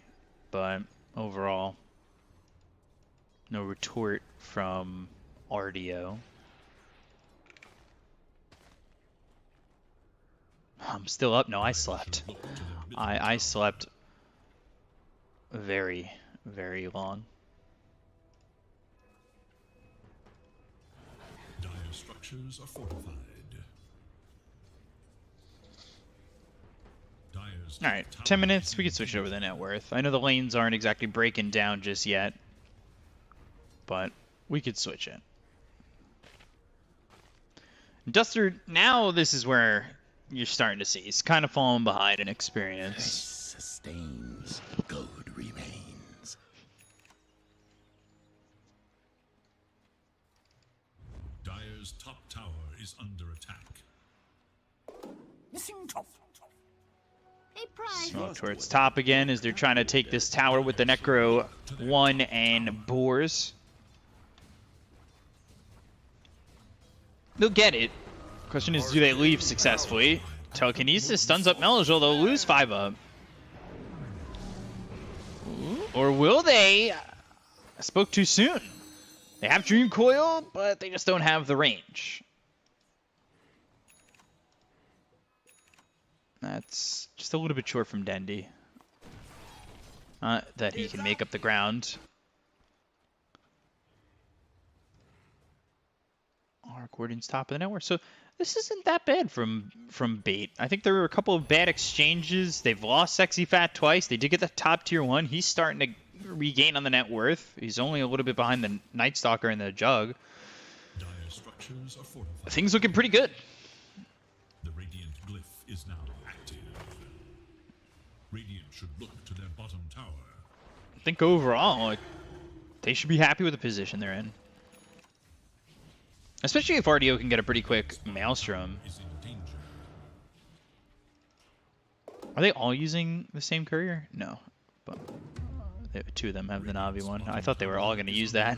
But overall, no retort from RDO. I'm still up. No, I slept. I slept very, very long. Dire structures are fortified. Dire's All right, 10 minutes. We can switch over to net worth. I know the lanes aren't exactly breaking down just yet, but we could switch it. Duster, now this is where you're starting to see. He's kind of falling behind in experience. Sustains, gold remains. Dire's top tower is under attack. missing top. A prize. Smoke towards top again as they're trying to take this tower with the Necro 1 and Boars. They'll get it. Question is, do they leave successfully? Telekinesis stuns up Melajol. They'll lose 5 up. Or will they? I spoke too soon. They have Dream Coil, but they just don't have the range. That's just a little bit short from Dandy. Not that he can make up the ground. Arc Warden's top of the network. So this isn't that bad from Bait. I think there were a couple of bad exchanges. They've lost Sexy Fat twice. They did get the top tier 1. He's starting to regain on the net worth. He's only a little bit behind the Night Stalker and the Jug. Dire structures are fortified. Things looking pretty good. The Radiant Glyph is now active. Radiant should look to their bottom tower. I think overall, like, they should be happy with the position they're in. Especially if RDO can get a pretty quick Maelstrom. Is in danger. Are they all using the same courier? No. But two of them have the Navi one. I thought they were all going to use that.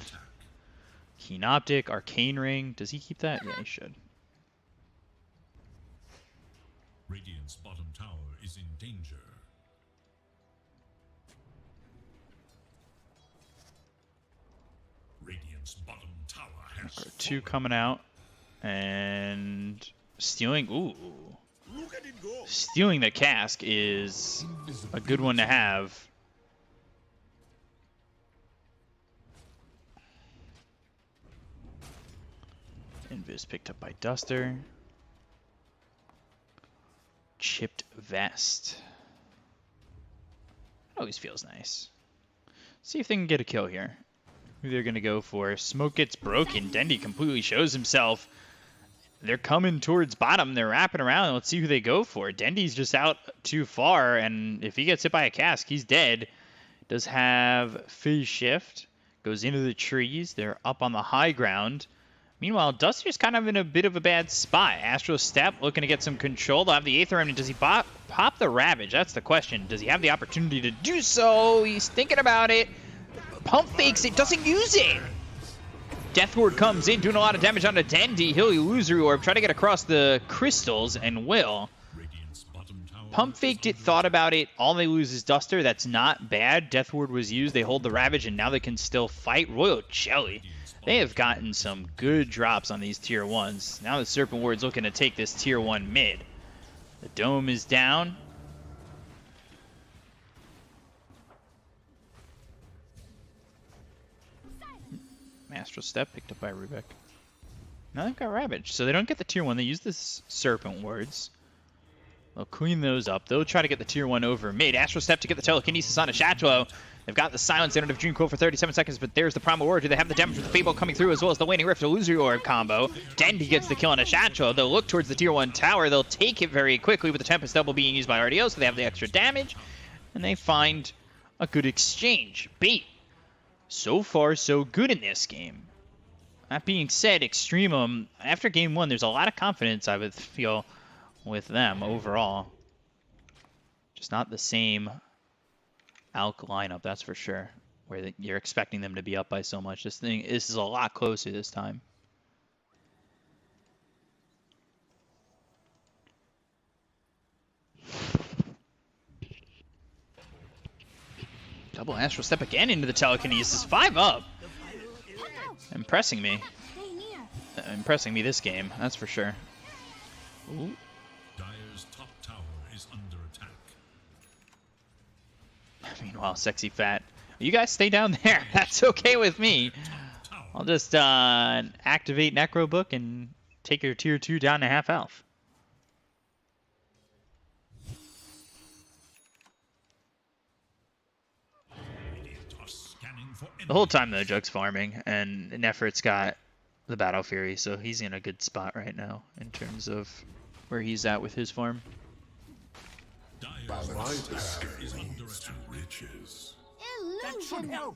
Keen Optic, Arcane Ring. Does he keep that? Yeah, he should. Radiant's bottom tower is in danger. Radiant's bottom tower has 2 coming out. And stealing. Ooh. Look at it go. Stealing the cask is a good one to have. Invis picked up by Duster. Chipped Vest. Always feels nice. See if they can get a kill here. Who they're going to go for. Smoke gets broken. Dendy completely shows himself. They're coming towards bottom. They're wrapping around. Let's see who they go for. Dendy's just out too far, and if he gets hit by a cask, he's dead. Does have phase shift. Goes into the trees. They're up on the high ground. Meanwhile, Duster's kind of in a bit of a bad spot. Astro Step looking to get some control. They'll have the Aether Remnant. Does he pop the Ravage? That's the question. Does he have the opportunity to do so? He's thinking about it. Pump fakes it. Doesn't use it. Death Ward comes in, doing a lot of damage onto Dendy. He'll Illusory Orb. Try to get across the crystals, and will. Pump faked it, thought about it. All they lose is Duster. That's not bad. Death Ward was used. They hold the Ravage, and now they can still fight. Royal Jelly. They have gotten some good drops on these tier 1s. Now the Serpent Ward's looking to take this tier 1 mid. The dome is down. Astral Step picked up by Rubik. Now they've got Ravage, so they don't get the tier 1. They use the Serpent Wards. They'll clean those up. They'll try to get the tier 1 over mid. Astral Step to get the Telekinesis on a Chatlo. They've got the Silence End of Dream Coil for 37 seconds, but there's the Primal Orb. Do they have the damage with the Fable coming through, as well as the Waning Rift Illusory Orb combo? Dendy gets the kill on a Chatlo. They'll look towards the tier 1 tower. They'll take it very quickly with the Tempest Double being used by RDO, so they have the extra damage. And they find a good exchange. Bait. So far, so good in this game. That being said, Extremum, after game 1, there's a lot of confidence, I would feel, with them overall. Just not the same Alk lineup, that's for sure, where you're expecting them to be up by so much. This is a lot closer this time. Double Astral Step again into the Telekinesis. 5 up. Impressing me. Impressing me this game, that's for sure. Ooh. Dire's top tower is under attack. Meanwhile, Sexy Fat. You guys stay down there. That's okay with me. I'll just activate Necro Book and take your tier 2 down to half health. The whole time, though, Jug's farming, and Nefert's got the Battle Fury, so he's in a good spot right now in terms of where he's at with his farm. Balance the scales to riches. Illusion.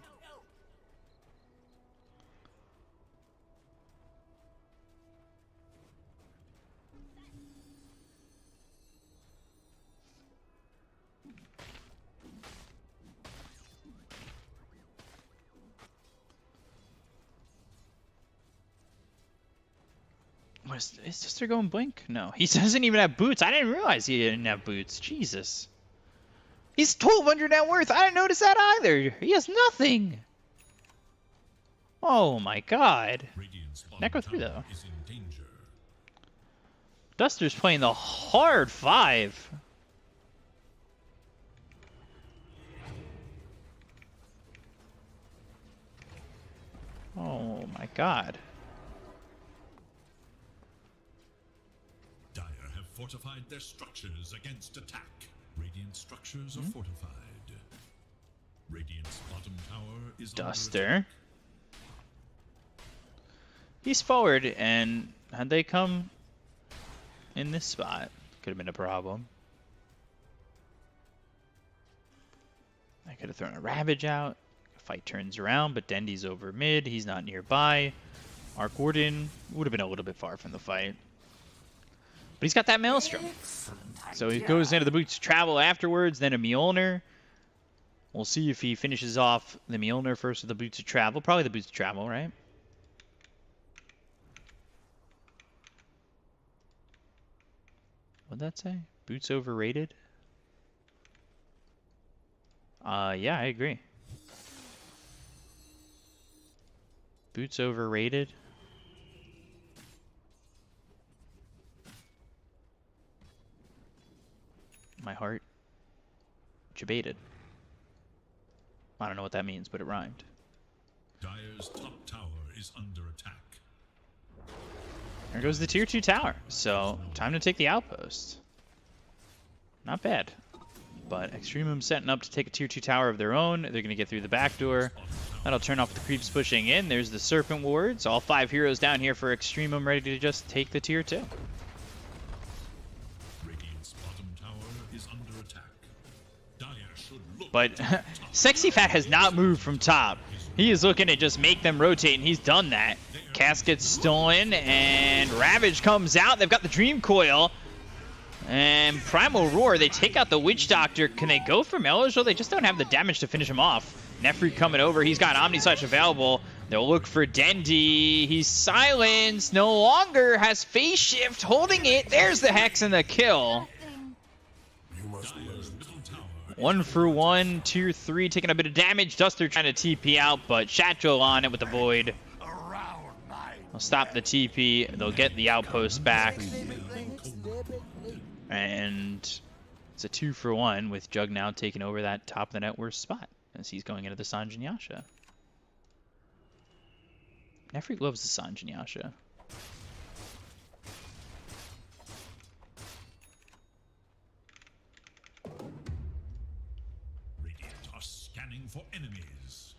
Is Sister going blink? No, he doesn't even have boots. I didn't realize he didn't have boots. Jesus. He's 1,200 net worth. I didn't notice that either. He has nothing. Oh my god. Necro 3 though. Duster's playing the hard 5. Oh my god. Fortified their structures against attack. Radiant structures are fortified. Radiant's bottom tower is Duster. He's forward, and had they come in this spot, could have been a problem. I could have thrown a Ravage out. Fight turns around, but Dendy's over mid. He's not nearby. Arc Warden would have been a little bit far from the fight. But he's got that Maelstrom. So he goes into the Boots of Travel afterwards, then a Mjolnir. We'll see if he finishes off the Mjolnir first with the Boots of Travel. Probably the Boots of Travel, right? What'd that say? Boots overrated? Yeah, I agree. Boots overrated. My heart debated. I don't know what that means, but it rhymed. Dire's top tower is under attack. There goes the tier 2 tower. So, time to take the outpost. Not bad. But Extremum setting up to take a tier 2 tower of their own. They're going to get through the back door. That'll turn off the creeps pushing in. There's the Serpent Wards. All 5 heroes down here for Extremum, ready to just take the tier 2. Radiant's bottom tower is under attack. Dire should look But Sexy Fat has not moved from top. He is looking to just make them rotate, and he's done that. Casket's stolen, and Ravage comes out. They've got the Dream Coil. And Primal Roar, they take out the Witch Doctor. Can they go for Melojil? They just don't have the damage to finish him off. Nefri coming over. He's got Omni Slash available. They'll look for Dendi. He's silenced. No longer has Phase Shift holding it. There's the Hex and the kill. You must learn. 1 for 1. Tier 3 taking a bit of damage. Duster trying to TP out, but Chatcho on it with the Void. They'll stop the TP. They'll get the outpost back. And it's a 2 for 1 with Jug now taking over that top of the net worth spot as he's going into the Sanjin Yasha. Nefri loves the Sanjin Yasha. Radiant are scanning for enemies.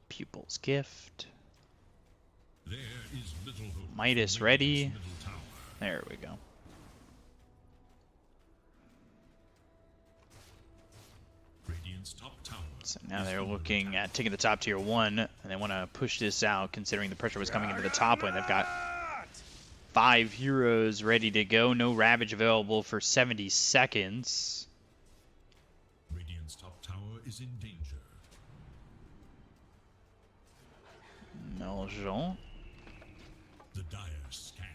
Pupil's Gift. There is little hope. Midas for ready. Radiant's middle tower. There we go. Radiant's top tower. So now they're looking at taking the top tier 1, and they want to push this out considering the pressure was coming into the top lane. They've got 5 heroes ready to go. No Ravage available for 70 seconds. Radiant's top tower is in danger. Meljon. The dire scan.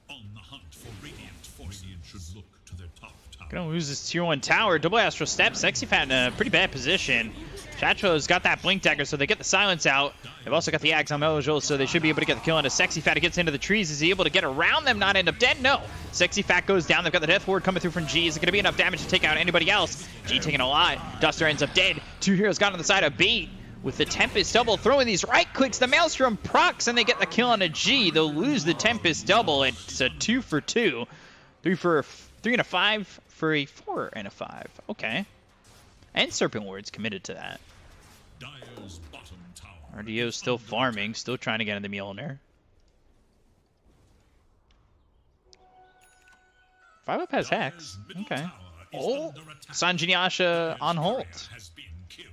On the hunt for Radiant forces. Radiant should look to their top tower. Gonna lose this tier 1 tower. Double Astral Step. Sexy Fat in a pretty bad position. Chacho's got that Blink Dagger, so they get the silence out. They've also got the Axe on Melojil, so they should be able to get the kill on a Sexy Fat. It gets into the trees. Is he able to get around them, not end up dead? No. Sexy Fat goes down. They've got the Death Ward coming through from G. Is it gonna be enough damage to take out anybody else? G taking a lot. Duster ends up dead. 2 heroes got on the side of Bait. With the Tempest double, throwing these right clicks, the Maelstrom procs, and they get the kill on a G. They'll lose the Tempest double. It's a 2 for 2. 3 and a 5 for a 4 and a 5. Okay. And Serpent Ward's committed to that. Dire's bottom tower. RDO's still farming, still trying to get into the Mjolnir. 5-up has Hex. Okay. Oh, Sanjin Yasha on hold. Has been killed.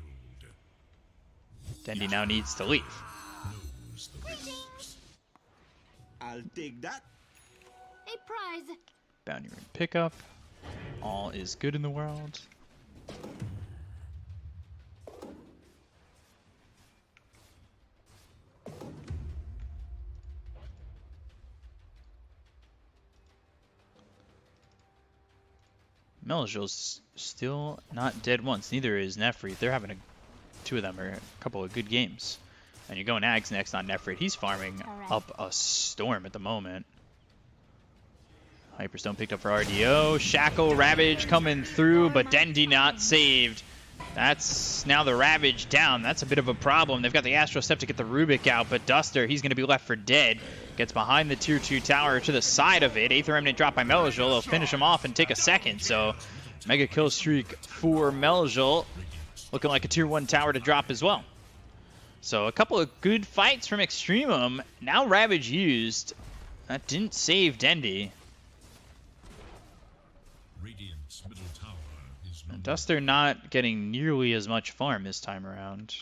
Dendi now needs to leave. Knows the risks. I'll take that. A prize. Bounty Rune pickup. All is good in the world. Melojil's still not dead once. Neither is Nefri. They're having two of them are a couple of good games. And you're going Ags next on Nefrit. He's farming up a storm at the moment. Hyperstone picked up for RDO. Shackle, Ravage coming through, but Dendi not saved. That's now the Ravage down. That's a bit of a problem. They've got the Astral Step to get the Rubik out, but Duster, he's going to be left for dead. Gets behind the tier 2 tower to the side of it. Aether Remnant dropped by Melojil. They'll finish him off and take a second. So mega kill streak for Melojil. Looking like a tier 1 tower to drop as well. So a couple of good fights from Extremum. Now Ravage used. That didn't save Dendi. Radiant's middle tower is And Duster not getting nearly as much farm this time around.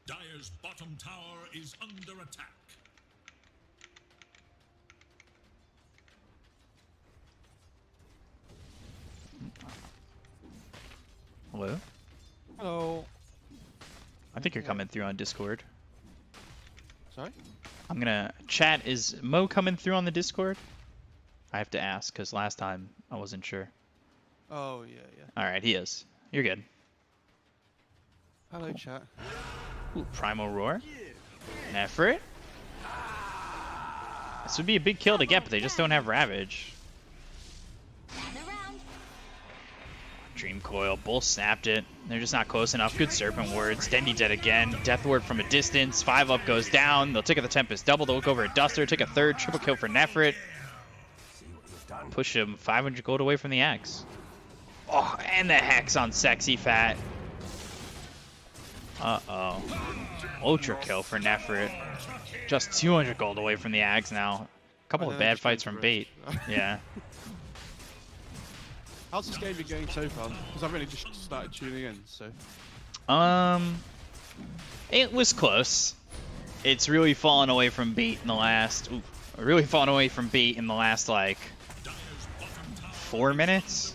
Dire's bottom tower is under attack. Hello? Hello. I think you're coming through on Discord. Sorry? I'm gonna chat. Is Mo coming through on the Discord? I have to ask because last time I wasn't sure. Oh, yeah, yeah. Alright, he is. You're good. Hello, chat. Ooh, Primal Roar. Nefrit. This would be a big kill to get, but they just don't have Ravage. Dream Coil, both snapped it. They're just not close enough. Good Serpent Wards. Dendy dead again. Death Ward from a distance. 5 up goes down. They'll take out the Tempest double. They'll look over at Duster. Take a third. Triple kill for Nefrit. Push him 500 gold away from the Axe. Oh, and the Hex on Sexy Fat. Uh-oh. Ultra kill for Nefrit. Just 200 gold away from the Axe now. A couple of bad fights from Bait. Yeah. How's this game been going so far? Because I've really just started tuning in, so. It was close. It's really fallen away from Bait in the last. Really fallen away from Bait in the last like 4 minutes.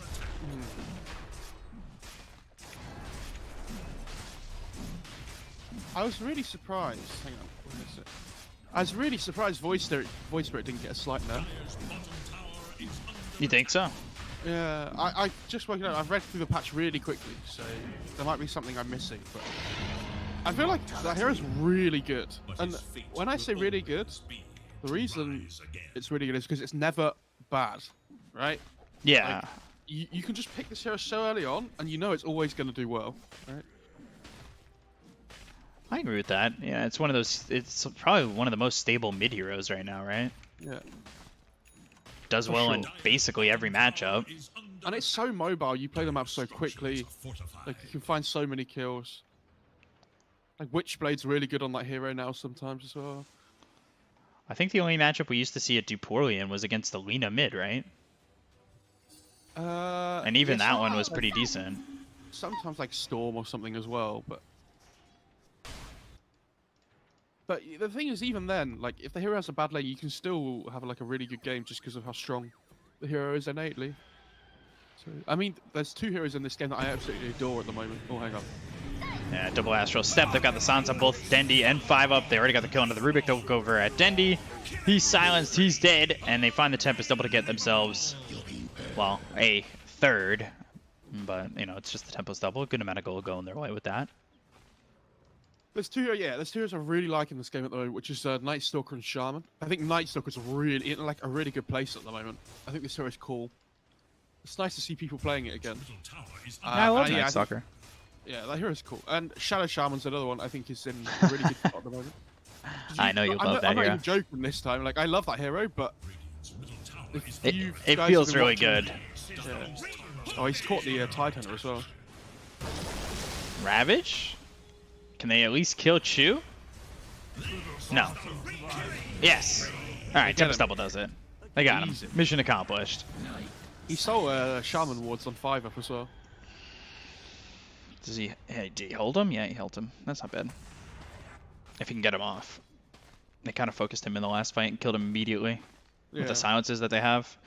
I was really surprised. Hang on, what is it? I was really surprised Voice Spirit didn't get a slight nerf. You think so? Yeah, I just working out. I've read through the patch really quickly, so there might be something I'm missing. But I feel like that hero's really good, and when I say really good, the reason it's really good is because it's never bad, right? Yeah. Like, you can just pick this hero so early on, and you know it's always going to do well, right? I agree with that. Yeah, it's one of those. It's probably one of the most stable mid heroes right now, right? Yeah. Does For well sure. in basically every matchup. And it's so mobile. You play the map so quickly. Like you can find so many kills. Like Witchblade's really good on that hero now sometimes as well. I think the only matchup we used to see it do poorly in was against the Lina mid, right? And even yeah, that one was pretty decent. Sometimes like Storm or something as well, but the thing is, even then, like if the hero has a bad lane, you can still have like a really good game just because of how strong the hero is innately. So I mean, there's 2 heroes in this game that I absolutely adore at the moment. Oh, hang on. Yeah, double Astral Step. They've got the Sans on both Dendy and 5 up. They already got the kill into the Rubik. They'll look over at Dendy. He's silenced. He's dead. And they find the Tempest double to get themselves, well, a third. But, you know, it's just the Tempest double. A good amount of gold going their way with that. There's 2 heroes I really like in this game at the moment, which is Night Stalker and Shaman. I think Night Stalker's really in like a really good place at the moment. I think this hero is cool. It's nice to see people playing it again. I love yeah, Night Stalker. Yeah, that hero's cool. And Shadow Shaman's another one I think is in a really good spot at the moment. I know you love that I'm not hero. even joking this time. Like, I love that hero, but It feels really good. Yeah. Oh, he's caught the Tide Hunter as well. Ravage? Can they at least kill Chu? No. Yes. Alright, Tempest double does it. They got him. Easy. Mission accomplished. He stole Shaman wards on 5 up as well. Did he hold him? Yeah, he held him. That's not bad. If he can get him off. They kind of focused him in the last fight and killed him immediately. With the silences that they have.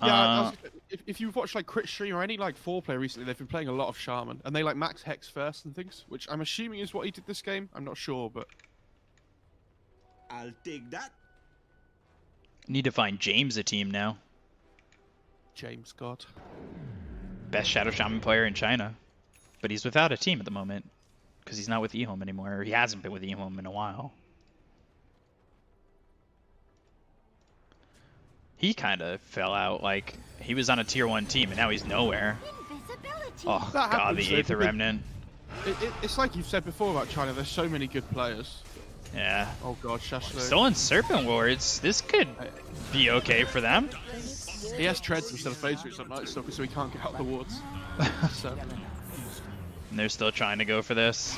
Yeah, if you've watched like Crit Stream or any like 4-player recently, they've been playing a lot of Shaman, and they like max Hex first and things, which I'm assuming is what he did this game. I'm not sure, but I'll take that. Need to find James a team now. James God. Best Shadow Shaman player in China. But he's without a team at the moment. Because he's not with eHome anymore. Or he hasn't been with eHome in a while. He kind of fell out. Like, he was on a tier 1 team and now he's nowhere. Oh, That God, happens, the though, 8th Remnant. It's like you've said before about China. There's so many good players. Yeah. Oh God, Shashlo. Still in Serpent Wards. This could be okay for them. He has treads instead of phase roots on Night Stalker, so he can't get out the wards. So. And they're still trying to go for this.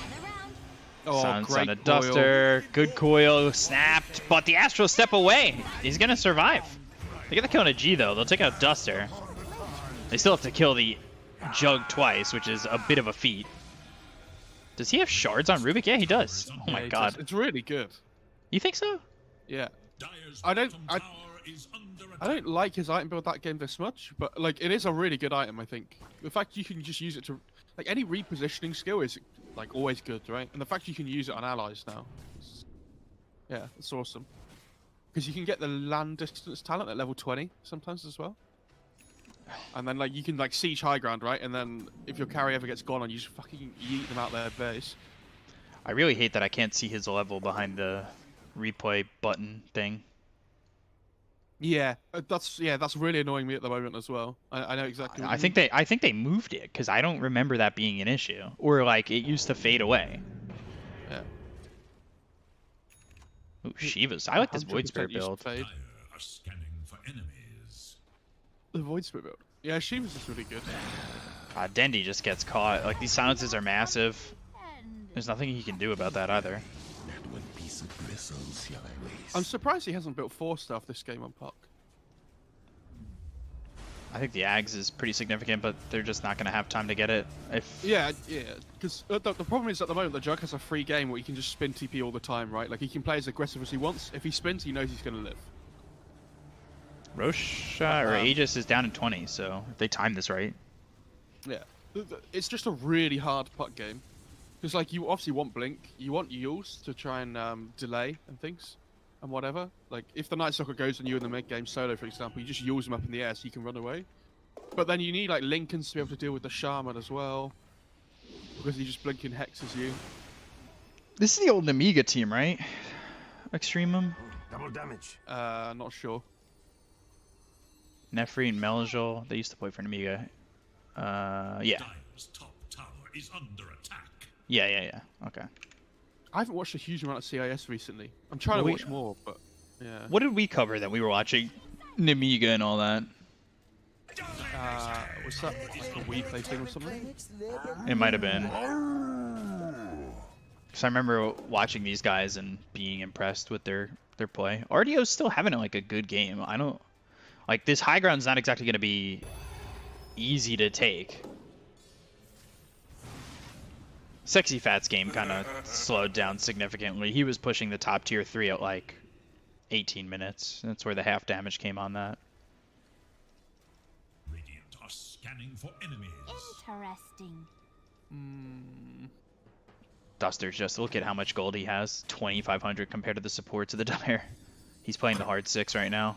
Oh, Sans great on a coil. Duster. Good coil. Snapped. But the Astral step away. He's going to survive. They get the kill on a G, though. They'll take out Duster. They still have to kill the Jug twice, which is a bit of a feat. Does he have shards on Rubik? Yeah, he does. Oh my Yeah, God. it's really good. You think so? Yeah. I don't like his item build that game this much, but like it is a really good item. I think the fact you can just use it to like any repositioning skill is like always good, right? And the fact you can use it on allies now, yeah, it's awesome. Because you can get the land distance talent at level 20 sometimes as well. And then like you can like siege high ground, right? And then if your carry ever gets gone on, you just fucking yeet them out their base. I really hate that I can't see his level behind the replay button thing. Yeah, that's really annoying me at the moment as well. I know exactly. What I you think mean. I think they moved it because I don't remember that being an issue, or like it used to fade away. Yeah. Ooh, Shivas. I like this 100% Void Spirit used to build. fade. Dire are scanning for enemies. The Void Spirit build. Yeah, she was just really good. Dendy just gets caught. Like these silences are massive. And There's nothing he can do about that either. Not one piece of bristles shall I waste. I'm surprised he hasn't built 4 stuff this game on Puck. I think the Ags is pretty significant, but they're just not going to have time to get it. Yeah, because the problem is at the moment the Jug has a free game where he can just spin TP all the time, right? Like he can play as aggressive as he wants. If he spins, he knows he's going to live. Roche or Aegis is down in 20, so if they time this right. Yeah, it's just a really hard Puck game. Because like you obviously want Blink, you want Yules to try and delay and things, and whatever. Like if the Night Stalker goes on you in the mid game solo, for example, you just Yules him up in the air so you can run away. But then you need like Lincolns to be able to deal with the Shaman as well, because he just blinking hexes you. This is the old Amiga team, right? Extremum? Double damage. Not sure. Nefri and Meljol, they used to play for an Amiga. Yeah. Dire's top tower is under attack. Yeah. Okay. I haven't watched a huge amount of CIS recently. I'm trying to watch more, but yeah. What did we cover that we were watching? Namiga and all that. Was that like a Wii Play thing or something? It might have been. Because I remember watching these guys and being impressed with their play. RDO's still having like a good game. I don't like this high ground's not exactly going to be easy to take. Sexy Fat's game kind of slowed down significantly. He was pushing the top tier 3 at like 18 minutes. That's where the half damage came on that. Radiant are scanning for enemies. interesting. Duster's just look at how much gold he has. 2,500 compared to the supports of the Dire. He's playing the hard 6 right now.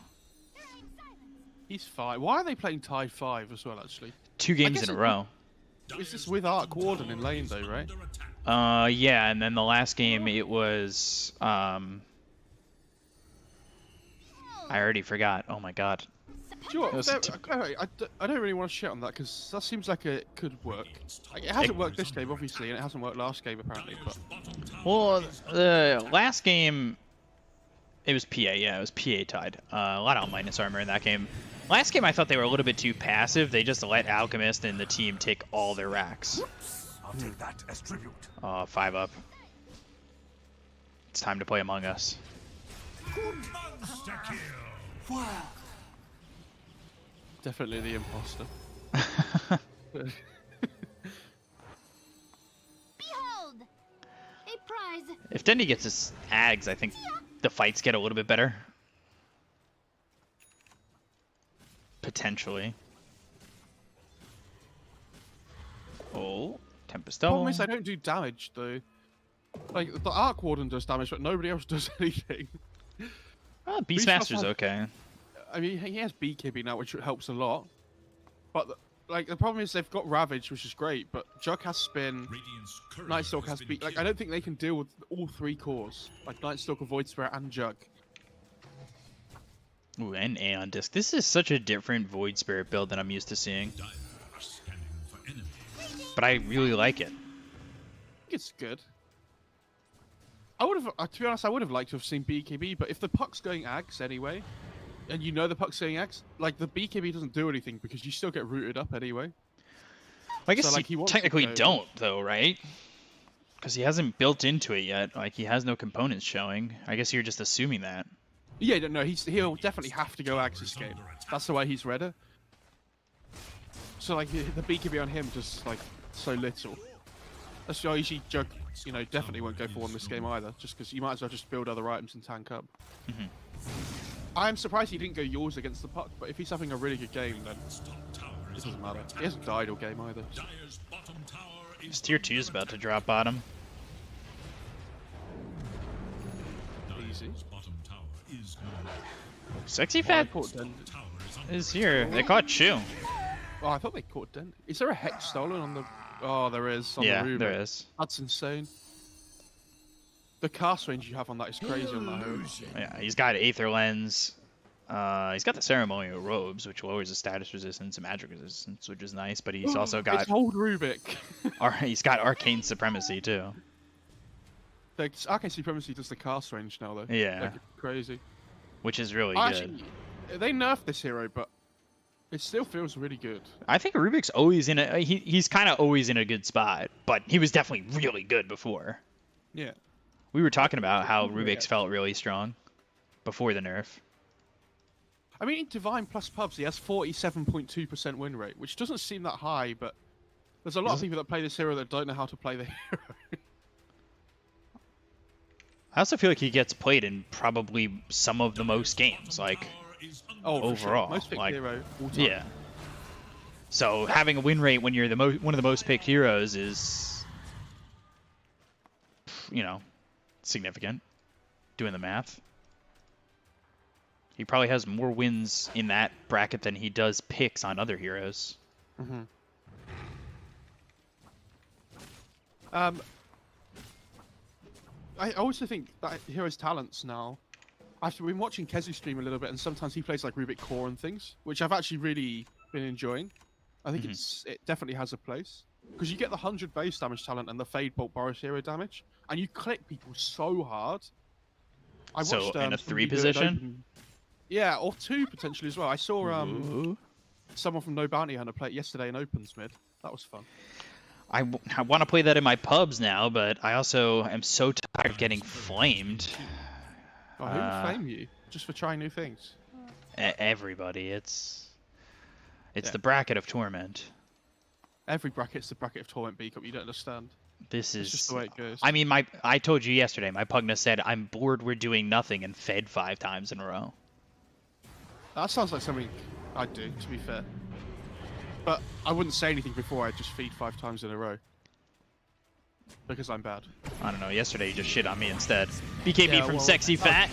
He's 5. Why are they playing Tide 5 as well, actually? 2 games in a row. Is this with Arc Warden in lane though, right? Yeah, and then the last game it was I already forgot. Oh my god. Do you know It was what? I don't really want to shit on that because that seems like it could work. Like, it hasn't worked this game, obviously, and it hasn't worked last game, apparently. But Well, the last game it was PA. Yeah, it was PA tied. A lot of minus armor in that game. Last game I thought they were a little bit too passive. They just let Alchemist and the team take all their racks. I'll take that as tribute. 5 up. It's time to play Among Us. Monster kill. definitely the imposter. Behold! A prize! If Dendy gets his Ags, I think the fights get a little bit better. Potentially. Oh, Tempest The double. problem is I don't do damage though. Like the Arc Warden does damage, but nobody else does anything. Beastmaster's okay. I mean, he has BKB now, which helps a lot. But like the problem is they've got Ravage, which is great, but Jug has Spin, Radiant's courier Night Stalker has been beat. Like I killed. don't think they can deal with all 3 cores, like Night Stalker, Void Spirit, and Jug. Ooh, and Aeon Disc. This is such a different Void Spirit build than I'm used to seeing. Dire are scanning for enemies. But I really like it. I think it's good. I would have, to be honest, I would have liked to have seen BKB, but if the puck's going Ags anyway, and you know the puck's going Ags, like the BKB doesn't do anything because you still get rooted up anyway. I guess So, like, he you wants to technically go- don't, though, right? Because he hasn't built into it yet. Like, he has no components showing. I guess you're just assuming that. Yeah, no, he'll definitely have to go Ags this game. That's the way he's read it. So like the BKB on him just like so little. That's why usually Jug, you know, definitely won't go for one this game either, just because you might as well just build other items and tank up. I'm surprised he didn't go yours against the puck, but if he's having a really good game, then Top tower it is doesn't under matter. attack. He hasn't died all game either. Dire's bottom tower is His tier 2 is about to drop bottom. Easy. Dire's bottom tower is no more. Sexy I Fat caught Den. Tower is under is here. They caught Chu. Oh, I thought they caught Den. Is there a hex stolen on the? Oh, there is. On Yeah, the there is. That's insane. The cast range you have on that is crazy on that home. Yeah, he's got Aether Lens. He's got the ceremonial robes, which lowers his status resistance and magic resistance, which is nice. But he's also got It's old Rubik. he's got arcane supremacy too. Like, Arcane Supremacy does the cast range now, though. Yeah. Like, it's crazy. Which is really good. Actually, they nerfed this hero, but it still feels really good. I think Rubik's always in a he's kind of always in a good spot, but he was definitely really good before. Yeah. We were talking about how Rubik's felt really strong before the nerf. I mean, in Divine plus pubs, he has 47.2% win rate, which doesn't seem that high, but there's a lot of people that play this hero that don't know how to play the hero. I also feel like he gets played in probably some of the most games, like for sure. overall. Most picked like, hero all time. yeah. So having a win rate when you're one of the most picked heroes is, you know, significant. Doing the math. He probably has more wins in that bracket than he does picks on other heroes. Mm-hmm. I also think that hero's talents now. I've been watching Kezu stream a little bit, and sometimes he plays like Rubik Core and things, which I've actually really been enjoying. I think it definitely has a place because you get the 100 base damage talent and the Fade Bolt Boros hero damage, and you click people so hard. I watched, in a 3 somebody do it position? Yeah, or 2 potentially as well. I saw someone from No Bounty Hunter play it yesterday in Opens mid. That was fun. I want to play that in my pubs now, but I also am so tired of getting flamed. Oh, who would flame you? Just for trying new things? Everybody. It's the bracket of torment. Every bracket's the bracket of torment B cup. You don't understand. This is just the way it goes. I mean, I told you yesterday, my Pugna said, I'm bored we're doing nothing and fed 5 times in a row. That sounds like something I'd do, to be fair. But I wouldn't say anything before I just feed 5 times in a row. Because I'm bad. I don't know, yesterday you just shit on me instead. BKB Yeah, from well, Sexy Fat.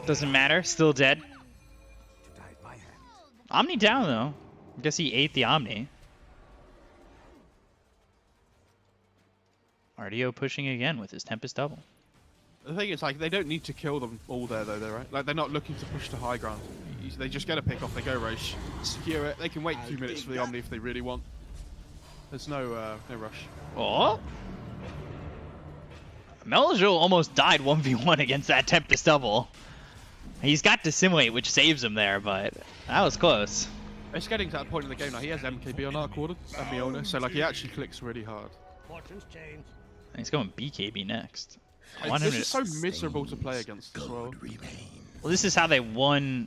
Doesn't matter, still dead. Omni down though. I guess he ate the Omni. RDO pushing again with his Tempest double. The thing is, like, they don't need to kill them all there, though, right? Like, they're not looking to push to high ground. They just get a pick off, they go Roche, secure it. They can wait 2 minutes for the Omni if they really want. There's no rush. Oh! Melajul almost died 1v1 against that Tempest double. He's got Dissimulate, which saves him there, but that was close. It's getting to that point in the game now. He has MKB on Arc Warden and Miona, so, like, he actually clicks really hard. He's going BKB next. This is so miserable to play against as well. Well, this is how they won,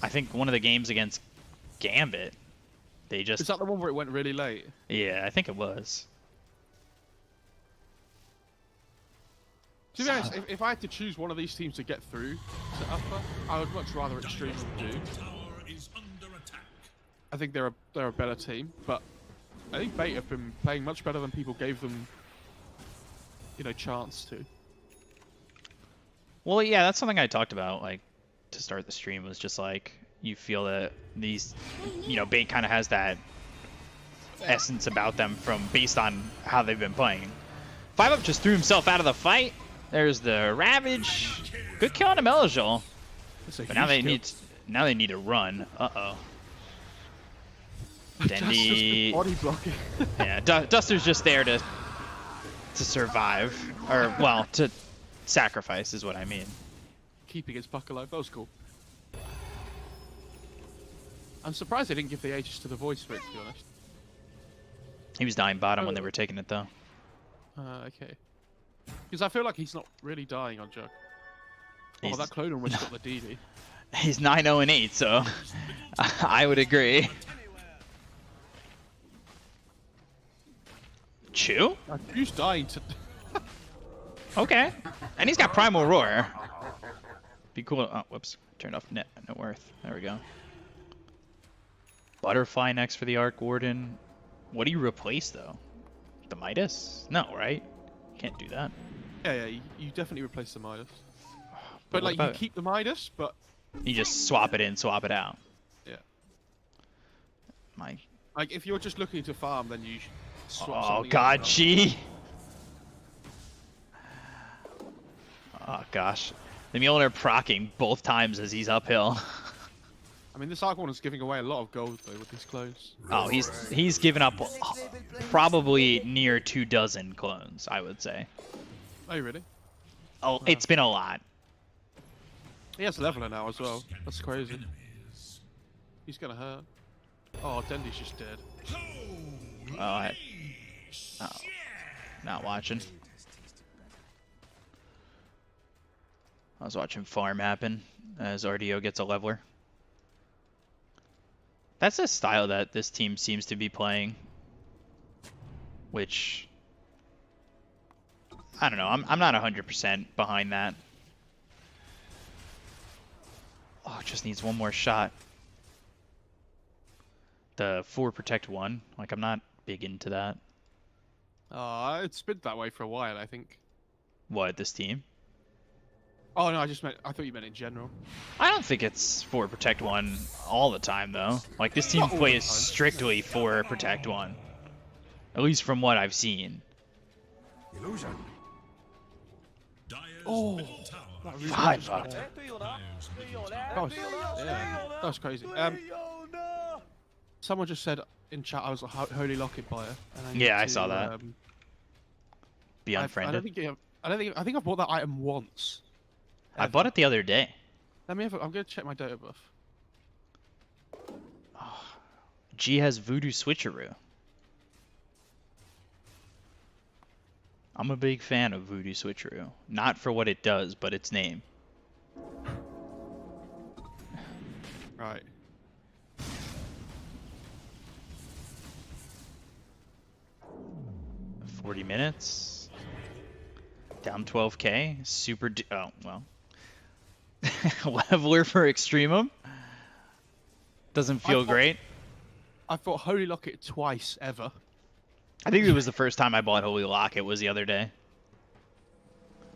I think, one of the games against Gambit. They just... Is that the one where it went really late? Yeah, I think it was. To be honest, if I had to choose one of these teams to get through to Upper, I would much rather Extremum do. I think they're a better team, but I think Bait have been playing much better than people gave them, you know, chance to. Well, yeah, that's something I talked about, like, to start the stream, was just, like, you feel that these, you know, Bait kind of has that essence about them based on how they've been playing. 5UP just threw himself out of the fight. There's the Ravage. Good kill on a Melajul. But now they need to run. Uh-oh. Dendi... body blocking. Yeah, Duster's just there to survive. Or, well, to sacrifice is what I mean. Keeping his puck alive. That was cool. I'm surprised they didn't give the Aegis to the voice for it, to be honest. He was dying bottom when they were taking it, though. Okay. Because I feel like he's not really dying on Jug. Oh, that clone almost got the DD. He's 9-0-8, so I would agree. Chew? Chew's dying to... Okay. And he's got Primal Roar. Be cool. Oh, whoops. Turned off net worth. There we go. Butterfly next for the Arc Warden. What do you replace, though? The Midas? No, right? Can't do that. Yeah, you definitely replace the Midas. But, like, you keep the Midas, but... You just swap it in, swap it out. Yeah. My... Like, if you're just looking to farm, then you swap Oh, God, G! Oh, gosh. The Mjolnir proccing both times as he's uphill. I mean, this Archon is giving away a lot of gold though with these clones. Oh, he's given up probably near 24 clones, I would say. Oh, really? Oh, it's been a lot. He has leveler now as well. That's crazy. He's gonna hurt. Oh, Dendy's just dead. Oh, not watching. I was watching farm happen as RDO gets a leveler. That's a style that this team seems to be playing, which I don't know. I'm not 100% behind that. Oh, it just needs one more shot. The 4 protect 1, like I'm not big into that. It's been that way for a while, I think. What, this team? Oh no, I thought you meant in general. I don't think it's 4 protect 1 all the time though. Like this team plays strictly 4 protect 1. At least from what I've seen. Illusion. Oh, 5 that was crazy. Someone just said in chat I was a holy locket buyer. And Yeah, I saw that. Be unfriended. I think I've bought that item once. I bought it the other day. Let me have I'm gonna check my data buff. Oh, G has Voodoo Switcheroo. I'm a big fan of Voodoo Switcheroo. Not for what it does, but its name. Right. $40 minutes. Down 12k. Super. Oh, well. Leveler for Extremum. Doesn't feel great. I bought Holy Locket twice ever. I think it was the first time I bought Holy Locket was the other day.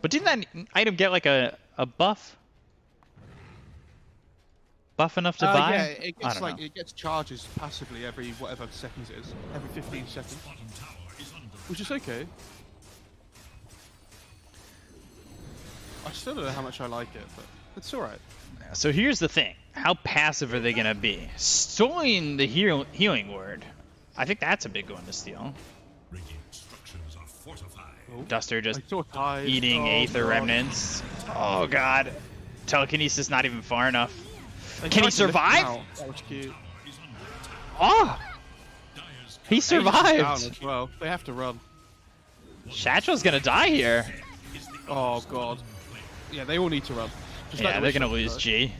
But didn't that item get like a buff? Buff enough to buy? Yeah, it gets I don't know. it gets charges passively every whatever seconds it is. Every 15 seconds. Which is okay. I still don't know how much I like it, but it's alright. So here's the thing. How passive are they going to be? Storing the healing word. I think that's a big one to steal. Radiant structures are fortified. Duster just I'm so tired. eating Aether God. Remnants. Oh god. Telekinesis not even far enough. They Can he tried to lift him survive? out. That was cute. Oh! He Down survived! as well. They have to run. Satchel's gonna die here. Oh god. Yeah, they all need to run. Just let Yeah, the they're gonna Witch lose go. G.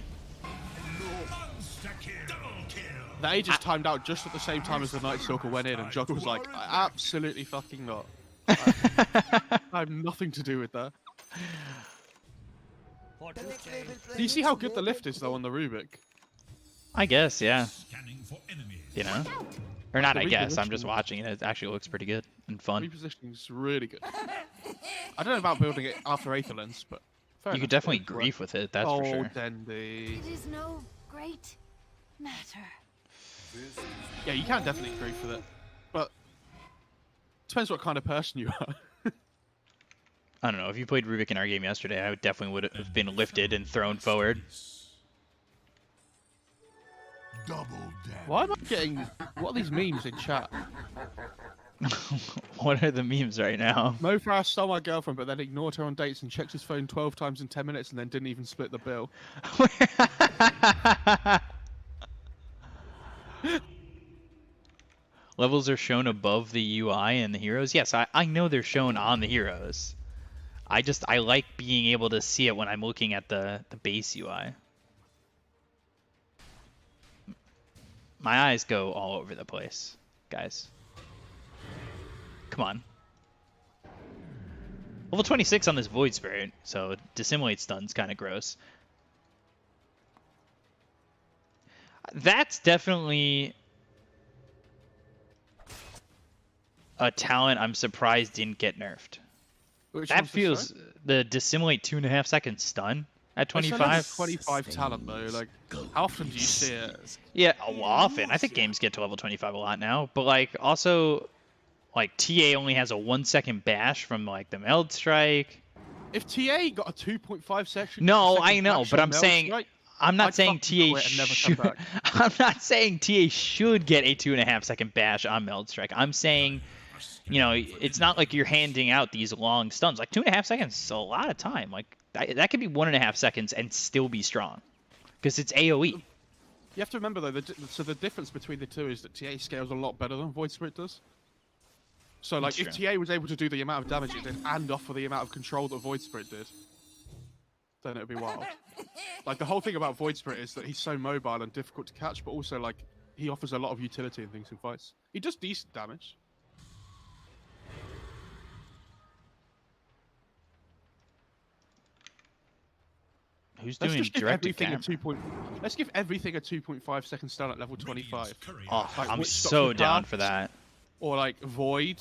The Aegis timed out just at the same time as the Night Stalker went in, and Jogger was like, absolutely fucking not. I have nothing to do with that. Do you see how good the lift is, though, on the Rubik? I guess, yeah. Scanning for enemies. You know? Or not, The I guess. I'm just repositioning. watching it. It actually looks pretty good and fun. Repositioning is really good. I don't know about building it after Aether Lens, but fair You enough. could definitely It'll work. grief with it, that's oh, for sure. Dendy. It is no great matter. Yeah, you can definitely grief with it, but depends what kind of person you are. I don't know. If you played Rubik in our game yesterday, I definitely would have been lifted and thrown forward. Double damage. Why am I getting... What are these memes in chat? What are the memes right now? Mofra stole my girlfriend, but then ignored her on dates and checked his phone 12 times in 10 minutes and then didn't even split the bill. Levels are shown above the UI and the heroes. Yes, I know they're shown on the heroes. I like being able to see it when I'm looking at the base UI. My eyes go all over the place, guys. Come on. Level 26 on this Void Spirit, so Dissimulate Stun's kind of gross. That's definitely a talent I'm surprised didn't get nerfed. Which That one's the feels start? the Dissimulate 2.5 second stun at It's only 25. 25 talent though. Like, how often do you see it? Yeah, often. I think games get to level 25 a lot now, but like also like TA only has a 1 second bash from like the Meld Strike. If TA got a 2.5 section. No, second I know, patch but on I'm Meld saying Strike, I'm not I'd saying fucking TA quit and never come should. back. I'm not saying TA should get a 2.5-second bash on Meld Strike. I'm saying, you know, it's not like you're handing out these long stuns. Like 2.5 seconds is a lot of time. Like that could be 1.5 seconds and still be strong, because it's AOE. You have to remember though, so the difference between the two is that TA scales a lot better than Void Spirit does. So like, That's if TA was able to do the amount of damage it did and offer the amount of control that Void Spirit did, then it would be wild. Like, the whole thing about Void Spirit is that he's so mobile and difficult to catch, but also like he offers a lot of utility and things in fights. He does decent damage. Who's Let's doing just give direct to everything camera? Let's give everything a 2.5 second stun at level 25. Oh, Like I'm Witch so Doctor down Dance, for that. Or like Void.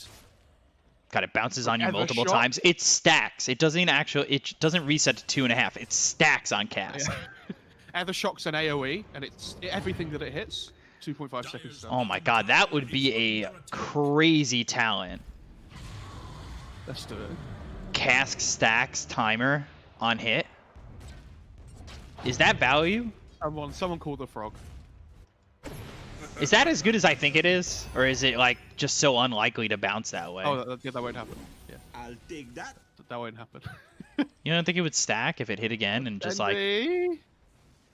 God, it bounces on you Forever multiple Shock. times. It stacks. It doesn't it doesn't reset to 2.5. It stacks on cast. Ether Shock's an AoE, and everything that it hits, 2.5 seconds stun. Oh my God, that would be a crazy talent. Let's do it. Cask stacks timer on hit. Is that value? Someone called the frog. Is that as good as I think it is? Or is it like just so unlikely to bounce that way? Oh, that won't happen. Yeah, I'll take that. that won't happen. You don't think it would stack if it hit again and just like... Envy.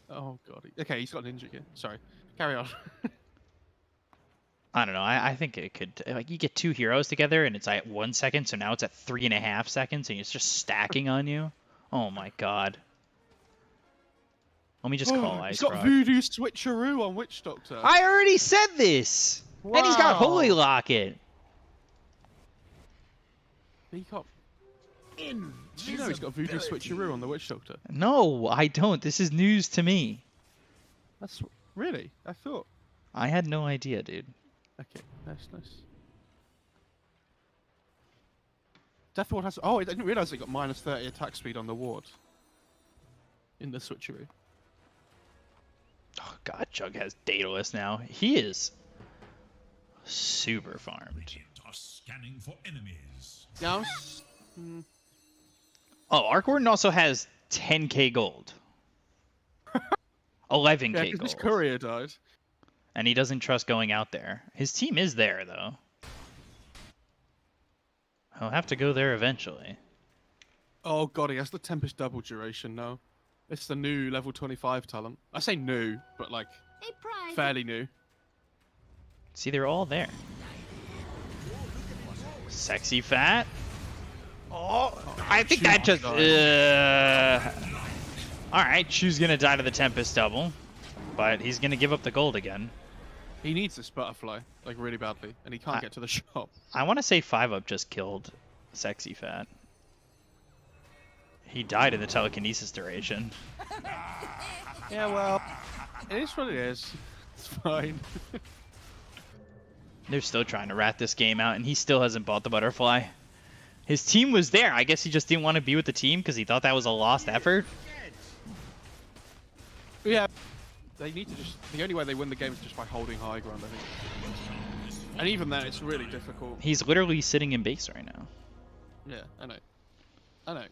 Oh god. Okay, he's got ninja again. Sorry. Carry on. I don't know. I think it could... Like, you get two heroes together and it's at 1 second, so now it's at 3.5 seconds and it's just stacking on you. Oh my God. Let me just call Ice He's got Frog. Voodoo Switcheroo on Witch Doctor. I already said this! And he's got Holy Locket. He got... Did you know he's got Voodoo Switcheroo on the Witch Doctor? No, I don't. This is news to me. That's... Really? I thought... I had no idea, dude. Okay, nice. Death Ward has... Oh, I didn't realise it got minus 30 attack speed on the ward. In the Switcheroo. Oh God, Chug has Daedalus now. He is super farmed. Radiant are scanning for enemies. Now... Oh, Arc Warden also has 10k gold. 11k Yeah, because his gold. courier died. And he doesn't trust going out there. His team is there, though. He'll have to go there eventually. Oh god, he has the Tempest double duration now. It's the new level 25 talent. I say new, but like, A prize. fairly new. See, they're all there. Sexy fat. Oh, I think that just... Alright, Chu's gonna die to the Tempest double. But he's gonna give up the gold again. He needs this butterfly, like really badly, and he can't get to the shop. I want to say 5-up just killed Sexy Fat. He died in the telekinesis duration. Yeah, well, it is what it is. It's fine. They're still trying to rat this game out, and he still hasn't bought the butterfly. His team was there. I guess he just didn't want to be with the team because he thought that was a lost effort. Yeah, they need to just... The only way they win the game is just by holding high ground, I think. And even then, it's really difficult. He's literally sitting in base right now. Yeah, I know.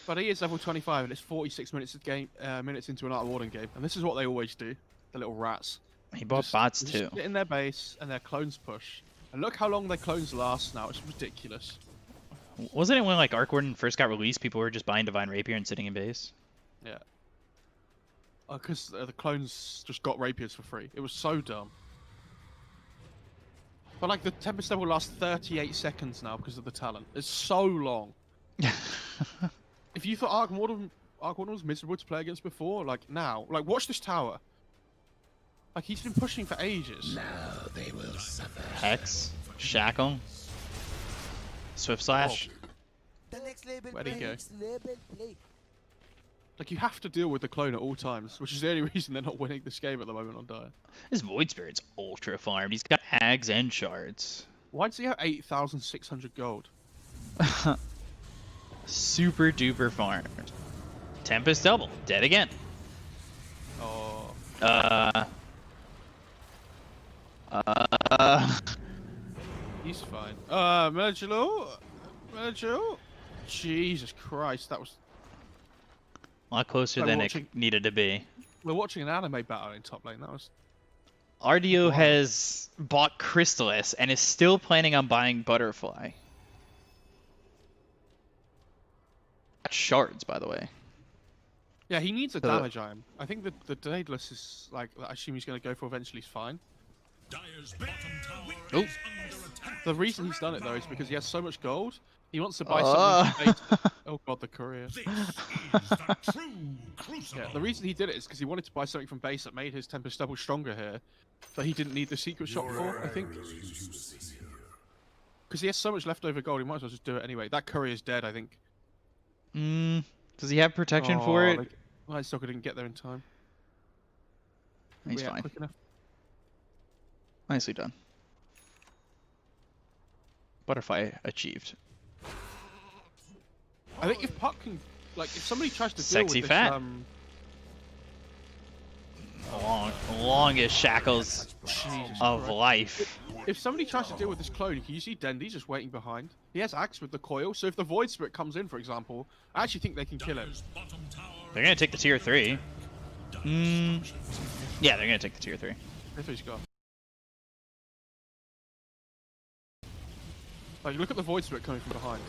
But he is level 25, and it's 46 minutes minutes into an Art of Warden game, and this is what they always do, the little rats. He bought bots Just too. get in their base, and their clones push. And look how long their clones last now, it's ridiculous. Wasn't it when like Arc Warden first got released, people were just buying Divine Rapier and sitting in base? Yeah. Because the clones just got rapiers for free. It was so dumb. But like the Tempest will last 38 seconds now because of the talent. It's so long. If you thought Arc Warden was miserable to play against before, like now, like watch this tower. Like he's been pushing for ages. Now they will suffer. Hex, Shackle, Swift Slash. Where'd he go? Like you have to deal with the clone at all times, which is the only reason they're not winning this game at the moment on Dire. This Void Spirit's ultra farmed. He's got Ags and Shards. Why does he have 8,600 gold? Super duper farmed. Tempest double, dead again. Oh. He's fine. Mergelo? Jesus Christ, that was... A lot closer Like than watching- it needed to be. We're watching an anime battle in top lane. That was... RDO Wow. has bought Crystallis and is still planning on buying Butterfly. That's shards, by the way. Yeah, he needs a So- damage item. I think the Daedalus is, like, I assume he's going to go for eventually is fine. Dire's bottom tower Oh. is under attack. The reason he's done it, though, is because he has so much gold. He wants to buy something from base. Oh god, the courier. This is the true crucible. Yeah, the reason he did it is because he wanted to buy something from base that made his Tempest double stronger here, but he didn't need the secret shop for, I think. Because he has so much leftover gold, he might as well just do it anyway. That courier's dead, I think. Does he have protection for it? Lightstocker didn't get there in time. He's React fine. quick enough. Nicely done. Butterfly achieved. I think if Puck can, like, if somebody tries to deal Sexy with fat. this, Longest shackles Jesus of Christ. life. If somebody tries to deal with this clone, you see Dendy just waiting behind. He has Axe with the coil, so if the Void Spirit comes in, for example, I actually think they can kill him. Dire's bottom tower They're gonna take the tier 3. is Yeah, they're gonna take the tier 3. If he's got. Like, look at the Void Spirit coming from behind.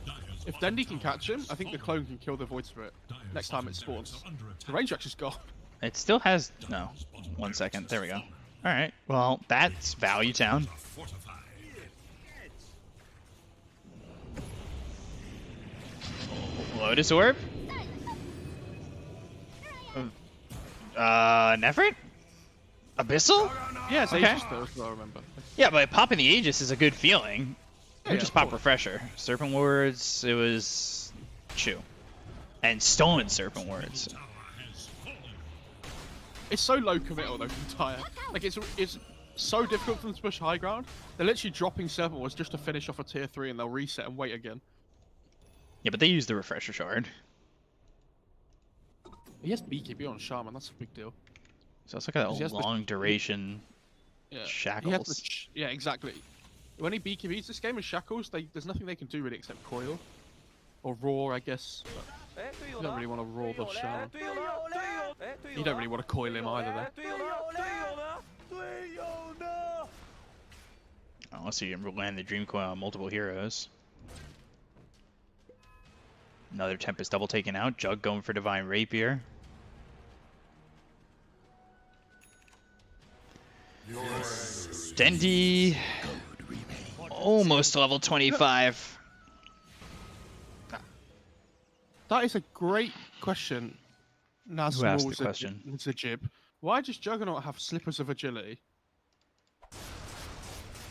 Dire's If bottom Dendy can tower catch him, has I think the fallen. clone can kill the Void Spirit Dire's next time it bottom barracks spawns. are under attack. The range is gone. It still has no. 1 second. There we go. All right. Well, that's Value Town. Fortified. Lotus Orb. Nefrit? Abyssal? Yeah, it's Okay. Aegis though, as well, I remember. Yeah, but popping the Aegis is a good feeling. Yeah, We just of pop course. Refresher. Serpent Words, it was Chew. And Stolen Serpent Words. Tower has fallen. It's so low committal though from Tyre. Like it's so difficult for them to push high ground. They're literally dropping Serpent Wars just to finish off a tier 3 and they'll reset and wait again. Yeah, but they use the Refresher Shard. He has BKB on Shaman, that's a big deal. So it's like He a has the- long duration Yeah. He has shackles. the yeah, exactly. When he BKBs this game with Shackles, there's nothing they can do really except coil. Or roar, I guess. But you don't really want to roar the Shaman. You don't really want to coil him either though. Unless you can land the Dream Coil on multiple heroes. Another Tempest double taken out. Jug going for Divine Rapier. Dendy almost level 25. That is a great question. Naz Who asked the question? It's a jib. Why does Juggernaut have slippers of agility?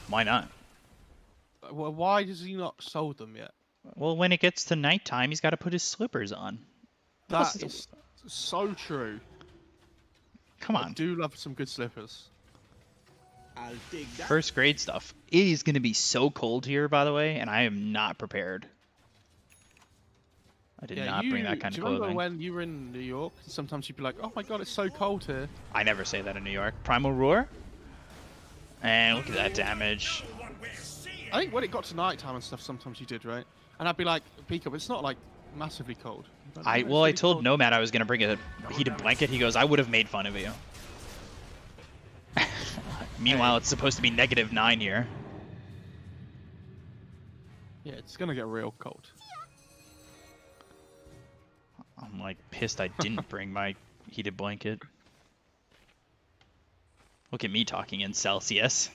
Why not? Well, why does he not sold them yet? Well, when it gets to nighttime, he's got to put his slippers on. What else That is- is so true. Come I on. do love some good slippers. I'll take that. First grade stuff. It is going to be so cold here, by the way, and I am not prepared. I did not bring that kind do of you remember clothing. when you were in New York? Sometimes you'd be like, "Oh my god, it's so cold here." I never say that in New York. Primal Roar. And look at that damage. I think when it got to nighttime and stuff, sometimes you did, right? And I'd be like, "Peek up, it's not like massively cold." But no, I it's well, I really told cold. Nomad I was gonna bring a heated blanket. He goes, I would have made fun of you. Meanwhile, it's supposed to be -9 here. Yeah, it's gonna get real cold. I'm like pissed I didn't bring my heated blanket. Look at me talking in Celsius.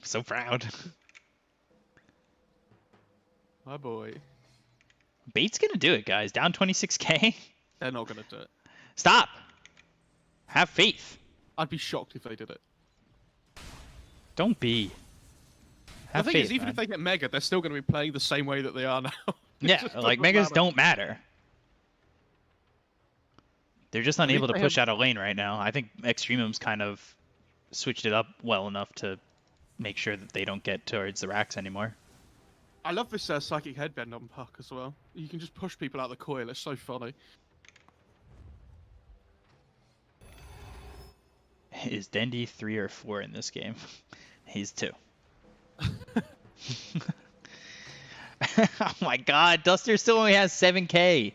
So proud. My boy. Bait's gonna do it, guys. Down 26k. They're not gonna do it. Stop. Have faith. I'd be shocked if they did it. Don't be. Have the thing faith, is, even man. if they get Mega, they're still going to be playing the same way that they are now. It Yeah, just like doesn't megas matter. don't matter. They're just unable to they push have- out a lane right now. I think Extremum's kind of switched it up well enough to make sure that they don't get towards the racks anymore. I love this psychic headband on Puck as well. You can just push people out the coil. It's so funny. Is Dendy 3 or 4 in this game? He's 2. Oh my god, Duster still only has 7k.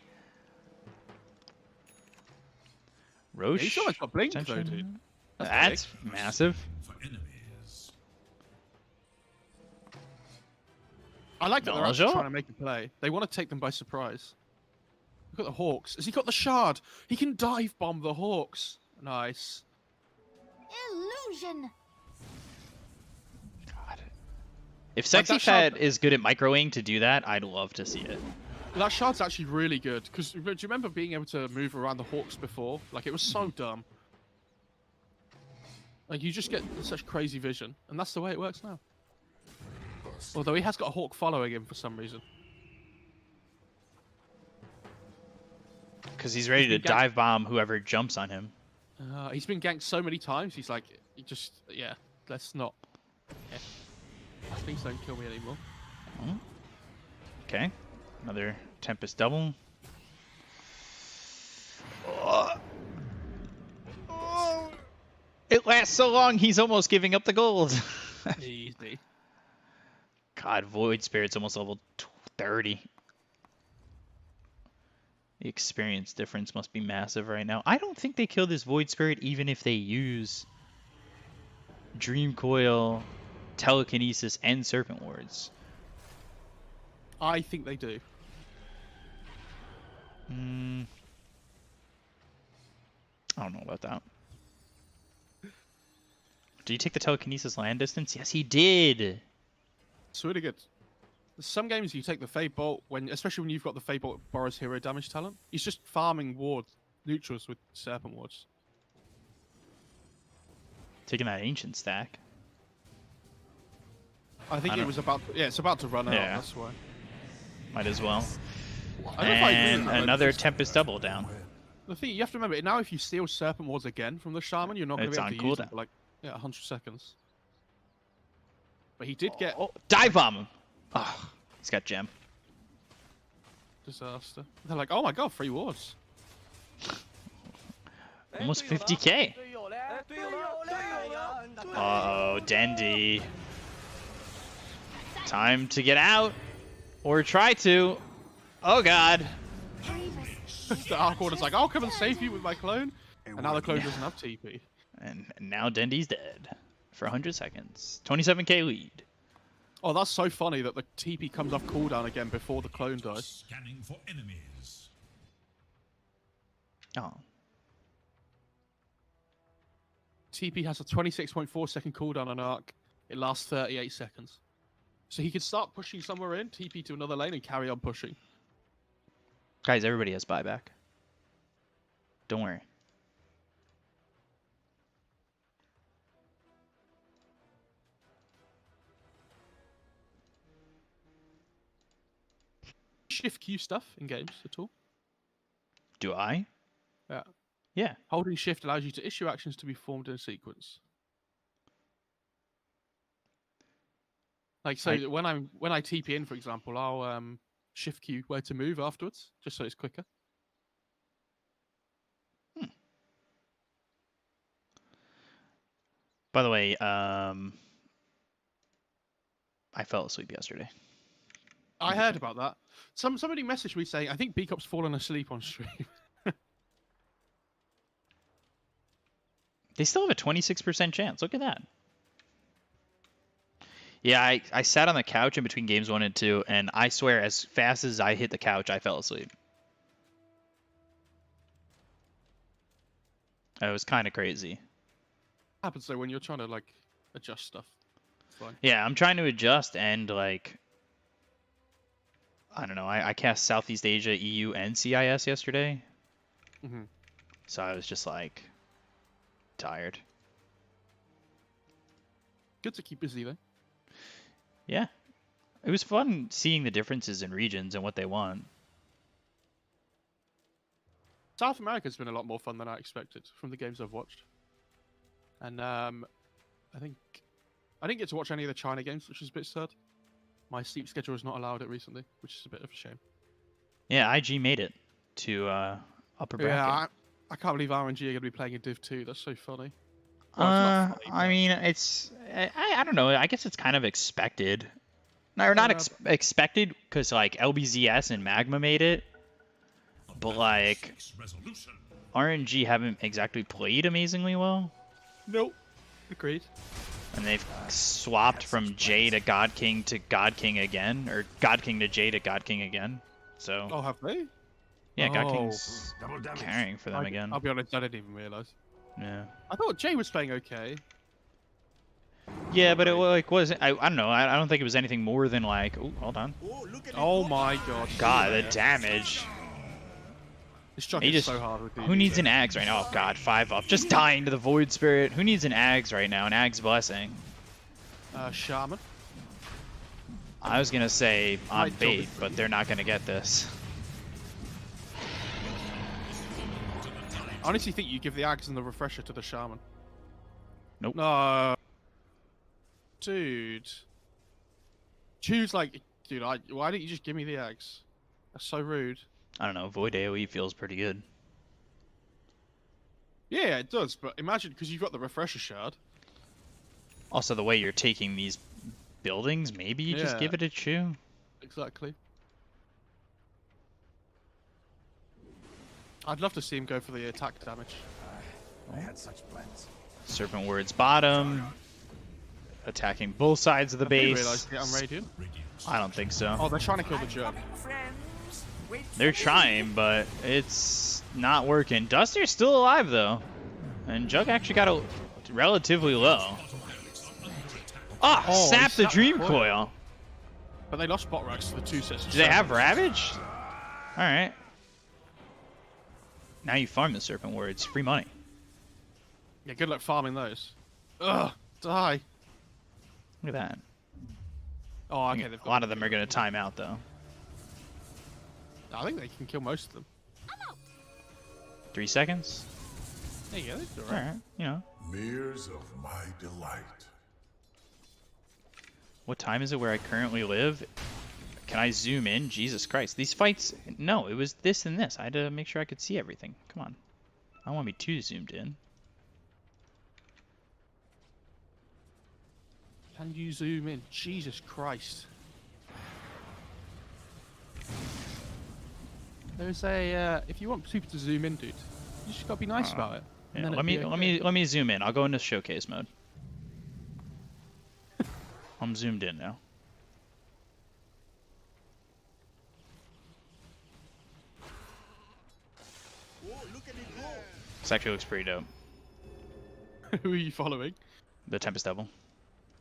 Roche. He's almost got blink though, attention. dude. That's massive. For enemies. I like that they're Nausea? actually trying to make a play. They want to take them by surprise. Look at the Hawks. Has he got the shard? He can dive bomb the Hawks. Nice. Illusion. God. If Like Sexy that shot- Fat is good at microwing to do that, I'd love to see it. That shard's actually really good. Because do you remember being able to move around the Hawks before? Like, it was so dumb. Like, you just get such crazy vision. And that's the way it works now. Although he has got a Hawk following him for some reason. Because he's ready to dive bomb whoever jumps on him. He's been ganked so many times, he's like, yeah, let's not. Yeah. Please don't kill me anymore. Okay. Another Tempest double. Oh. It lasts so long, he's almost giving up the gold. Easy. God, Void Spirit's almost level 30. The experience difference must be massive right now. I don't think they kill this Void Spirit even if they use Dream Coil, Telekinesis, and Serpent Wards. I think they do. I don't know about that. Did he take the Telekinesis land distance? Yes, he did. It's really good. Some games you take the Fade Bolt, especially when you've got the Fade Bolt borrows hero damage talent. He's just farming wards, neutrals with Serpent Wards. Taking that Ancient stack. I think it was about. Yeah, it's about to run out. Yeah. That's why. Might as well. I don't know if I agree with And that, like, another just- Tempest double down. The thing you have to remember now, if you steal Serpent Wards again from the Shaman, you're not going It's to be on able to use them cooldown. for like 100 seconds. But he did get Oh, dive bomb him. Oh, he's got gem. disaster. They're like, oh my god, 3 wards. Almost 50k. Uh-oh, Dendy. Time to get out. Or try to. Oh god. The Arc Warden's like, I'll come and save you with my clone. And now the clone doesn't have TP. And now Dendy's dead. For 100 seconds. 27k lead. Oh, that's so funny that the TP comes off cooldown again before the clone dies. Scanning for enemies. Oh. TP has a 26.4 second cooldown on Arc. It lasts 38 seconds. So he could start pushing somewhere in, TP to another lane, and carry on pushing. Guys, everybody has buyback. Don't worry. Shift Q stuff in games at all? Do I? Yeah. Yeah. Holding shift allows you to issue actions to be formed in a sequence. Like so, when I TP in, for example, I'll shift Q where to move afterwards, just so it's quicker. By the way, I fell asleep yesterday. I heard about that. Somebody messaged me saying, I think Beacop's fallen asleep on stream. They still have a 26% chance. Look at that. Yeah, I sat on the couch in between games 1 and 2, and I swear, as fast as I hit the couch, I fell asleep. It was kind of crazy. Happens though when you're trying to like adjust stuff. It's fine. Yeah, I'm trying to adjust and like, I don't know. I cast Southeast Asia, EU, and CIS yesterday, so I was just like tired. Good to keep busy though. Yeah, it was fun seeing the differences in regions and what they want. South America's been a lot more fun than I expected from the games I've watched. And I think I didn't get to watch any of the China games, which is a bit sad. My sleep schedule has not allowed it recently, which is a bit of a shame. Yeah, IG made it to upper bracket. Yeah, I can't believe RNG are going to be playing in Div 2. That's so funny. Well, it's not funny, I mean, it's I don't know. I guess it's kind of expected. No, not expected, because like LBZS and Magma made it, but like Resolution. RNG haven't exactly played amazingly well, Nope. Agreed. and they've swapped from J to God King again, or God King to J to God King again. So Oh, have they? yeah, God Oh. King's carrying for them again. I'll be honest, I didn't even realise. Yeah. I thought Jay was playing okay. Yeah, but it like wasn't. I don't know. I don't think it was anything more than like. Oh, hold on. Oh my god. God, the damage. This truck He is just. so hard with these. Who needs an Ags right now? Oh God, 5 up. Just dying to the Void Spirit. Who needs an Ags right now? An Ags Blessing. Shaman. I was gonna say on Might kill bait, me. but they're not gonna get this. I honestly think you give the Ags and the refresher to the Shaman. Nope. No. Dude. Choose like, dude, why didn't you just give me the Ags? That's so rude. I don't know. Void AoE feels pretty good. Yeah, it does, but imagine, because you've got the refresher shard. Also, the way you're taking these buildings, maybe you just Yeah. give it a chew. Exactly. I'd love to see him go for the attack damage. I had such plans. Serpent Word's bottom. Attacking both sides of the I base. realised I'm radiant. I don't think so. Oh, they're trying to kill the germ. They're trying, but it's not working. Duster's still alive, though. And Jug actually got a relatively low. Ah, Oh, snap he the snapped Dream the Coil. coil. But they lost bot racks to the 2 sets. Do they have Ravage? Alright. Now you farm the Serpent Word. It's free money. Yeah, good luck farming those. Ugh, die. Look at that. Oh, okay. They've A lot of them are going to time out, though. I think they can kill most of them. 3 seconds? There you go. They're all right. Alright, you know. Mirrors of my delight. What time is it where I currently live? Can I zoom in? Jesus Christ. These fights... No, it was this and this. I had to make sure I could see everything. Come on. I don't want to be too zoomed in. Can you zoom in? Jesus Christ. There's a if you want people to zoom in, dude, you just gotta be nice about it. And Yeah, then let it'd be okay. me zoom in. I'll go into showcase mode. I'm zoomed in now. This actually looks pretty dope. Who are you following? The Tempest Devil.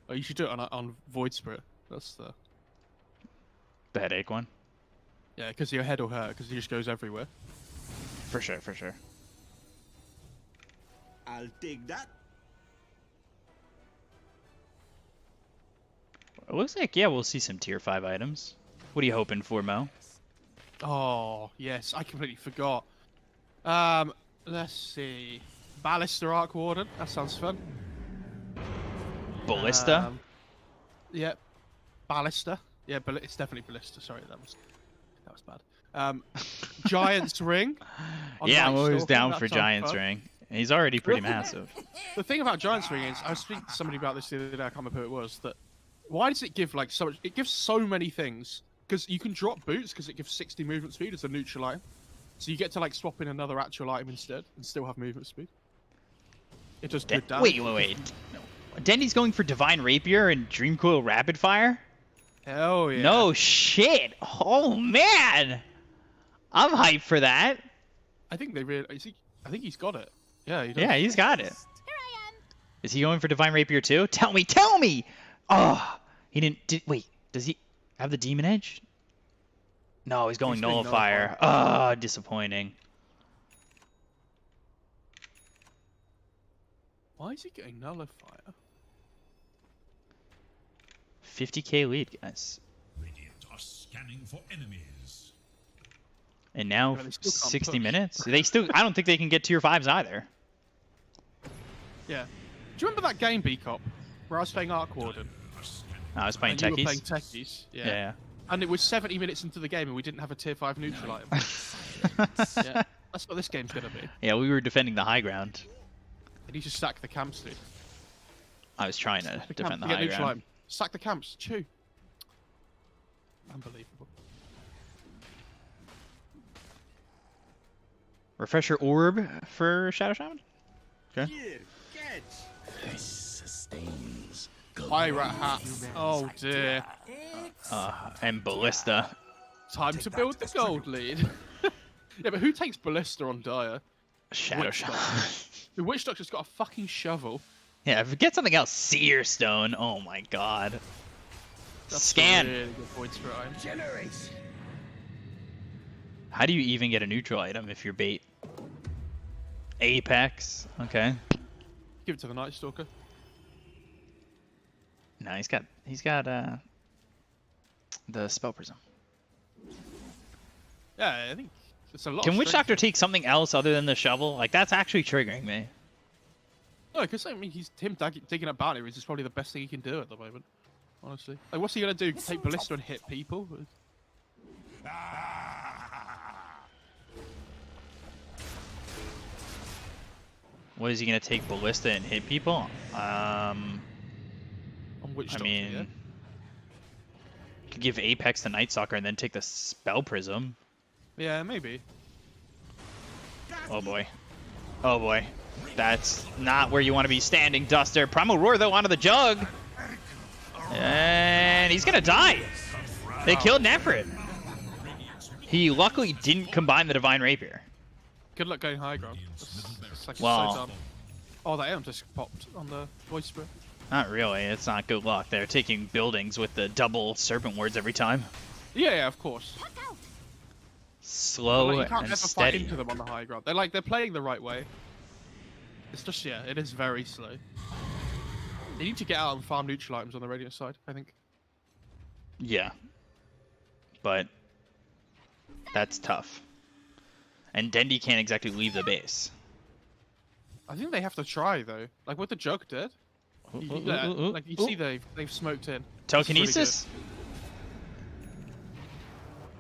Oh, you should do it on Void Spirit. That's The headache one. yeah, because your head will hurt because he just goes everywhere. For sure, for sure. I'll take that. It looks like, yeah, we'll see some tier 5 items. What are you hoping for, Mo? Oh yes, I completely forgot. Let's see. Ballista Arc Warden. That sounds fun. Ballista? Yeah. Ballista. Yeah, it's definitely Ballista. Sorry, that was bad. Giant's Ring. on Yeah, I'm Night always Stalker, down that for sounds Giant's fun. Ring. He's already pretty massive. The thing about Giant's Ring is, I was speaking to somebody about this the other day, I can't remember who it was, that why does it give like so much? It gives so many things. Because you can drop boots because it gives 60 movement speed as a neutral item. So you get to like swap in another actual item instead and still have movement speed. It does good damage. Wait. No. Dendy's going for Divine Rapier and Dream Coil Rapid Fire? Hell yeah. No shit. Oh man. I'm hyped for that. I think they really. I think he's got it. Yeah, he does. Yeah, he's got it. Here I am. Is he going for Divine Rapier too? Tell me! Oh, he didn't. Wait, does he have the Demon Edge? No, he's going He's going Nullifier. Ah, disappointing. Why is he getting Nullifier? 50k lead, guys. Radiant are scanning for enemies. And now Yeah, they still can't 60 push. minutes. They still. I don't think they can get tier 5s either. Yeah. Do you remember that game, B-Cop, where I was playing Arc Warden? I was playing And you were Techies. playing Techies. Yeah. Yeah. And it was 70 minutes into the game and we didn't have a tier 5 neutral item. Yeah. That's what this game's gonna be. Yeah, we were defending the high ground. You need to stack the camps, dude. I was trying to defend the Get high neutral ground. item. Stack the camps. Chew. Unbelievable. Refresher orb for Shadow Shaman? Okay. Here, catch. This sustains. Pirate hat. Oh dear. And Ballista. Time to build the gold lead. Yeah, but who takes Ballista on Dire? Shadow Witch Shaman. The Witch Doctor's got a fucking shovel. Yeah, if we get something else, Seer Stone. Oh my god. That's Scan. Really good points for Iron. Generation. How do you even get a neutral item if you're bait? Apex. Okay. Give it to the Night Stalker. No, he's got the Spell Prism. Yeah, I think it's a lot. Can of Witch strength. Doctor take something else other than the shovel? Like, that's actually triggering me. No, because I mean, digging up bounties is probably the best thing he can do at the moment. Honestly, like, what's he gonna do? Take Ballista and hit people? What is he gonna take Ballista and hit people? On Witch I Doctor, mean, yeah? could give Apex to Night Stalker and then take the Spell Prism. Yeah, maybe. Oh boy. Oh boy. That's not where you want to be standing, Duster. Primal Roar, though, onto the Jug. And he's gonna die. They killed Nefrit. He luckily didn't combine the Divine Rapier. Good luck going high ground. Like Wow. so dumb. Oh, that aim just popped on the voice spray. Not really. It's not good luck. They're taking buildings with the double Serpent Wards every time. Yeah, of course. Slow But, like, you can't and never fight steady. into them on the high ground. They're playing the right way. It's just it is very slow. They need to get out and farm neutral items on the Radiant side, I think. Yeah. But that's tough. And Dendi can't exactly leave the base. I think they have to try though. Like what the Jug did. Like you see they've smoked in. Telekinesis?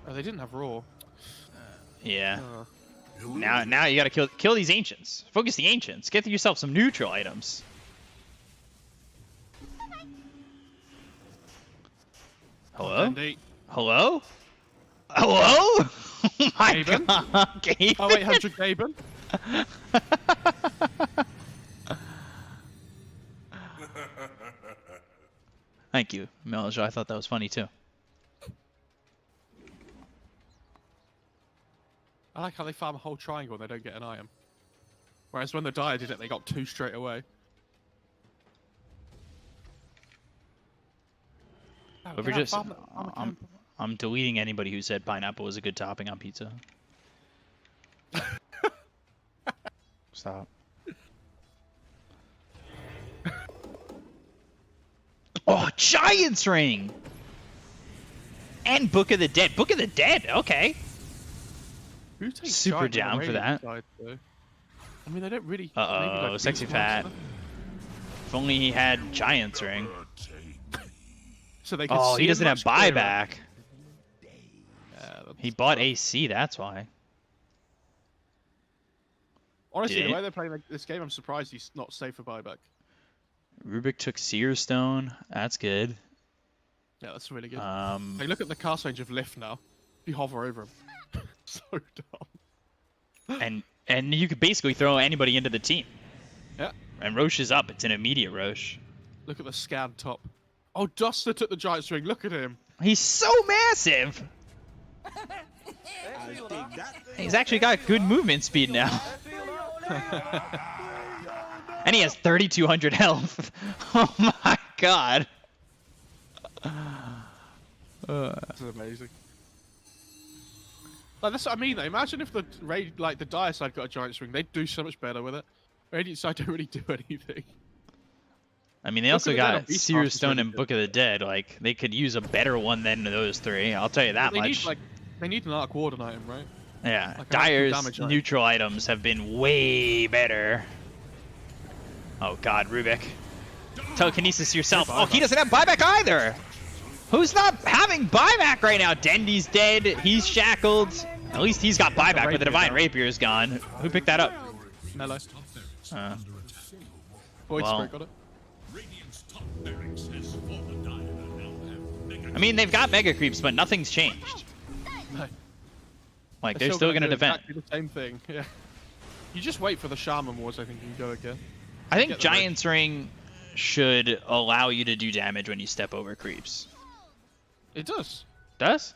Oh, they didn't have raw. Yeah. Oh. Now you gotta kill these ancients. Focus the ancients. Get yourself some neutral items. Hello? Dendi. Hello? Hello? Oh my Gaben? god. Gaben? Oh wait, 100 Gaben? Thank you, Melisha. I thought that was funny too. I like how they farm a whole triangle and they don't get an item. Whereas when the Dire did it, they got 2 straight away. Oh, But we're get out, just, farm the camp. I'm deleting anybody who said pineapple was a good topping on pizza. Stop. Oh, Giant's Ring! And Book of the Dead. Book of the Dead, okay. Who takes Super Giant on the down for Radiant that. side, though? I mean, they don't really. Uh-oh, maybe, like, Sexy beast Fat. monster. If only he had Giant's Ring. So they can Oh, see he him doesn't have much clearer. buyback. Yeah, that's He bought tough. AC, that's why. Honestly, Did the it? way they're playing this game, I'm surprised he's not safe for buyback. Rubik took Seer Stone. That's good. Yeah, that's really good. Um, Look at the cast range of Lift now. You hover over him. So dumb. and you could basically throw anybody into the team. Yeah. And Roche is up. It's an immediate Roche. Look at the scan top. Oh, Duster took the Giant Swing. Look at him. He's so massive. I'll take that. He's actually got good movement speed now. And he has 3,200 health. Oh my god. This is amazing. Like, that's what I mean, though. Imagine if the the Dire side got a Giant Swing. They'd do so much better with it. Radiant side don't really do anything. I mean, they Look also at that, got Beast Seer Pass is Stone really and good. Book of the Dead. Like, they could use a better one than those three. I'll tell you that They much. need they need an Arc Warden item, right? Yeah, like, Dire's damage item. neutral items have been way better. Oh god, Rubik. Telekinesis yourself. Oh, he doesn't have buyback either! Who's not having buyback right now? Dendi's dead, he's shackled. At least he's got buyback, but the Divine Rapier is gone. Who picked that up? Mellow. Uh, Void well. Spirit got it. Radiant's top barracks has fallen. Dire now have mega I mean, they've got mega creeps, but nothing's changed. No. Like, they're still gonna do defend. exactly the same thing. Yeah. You just wait for the Shaman Wars, I think, and go again. I think Get the Giant's Ring should allow you to do damage when you step over creeps. It does. Does?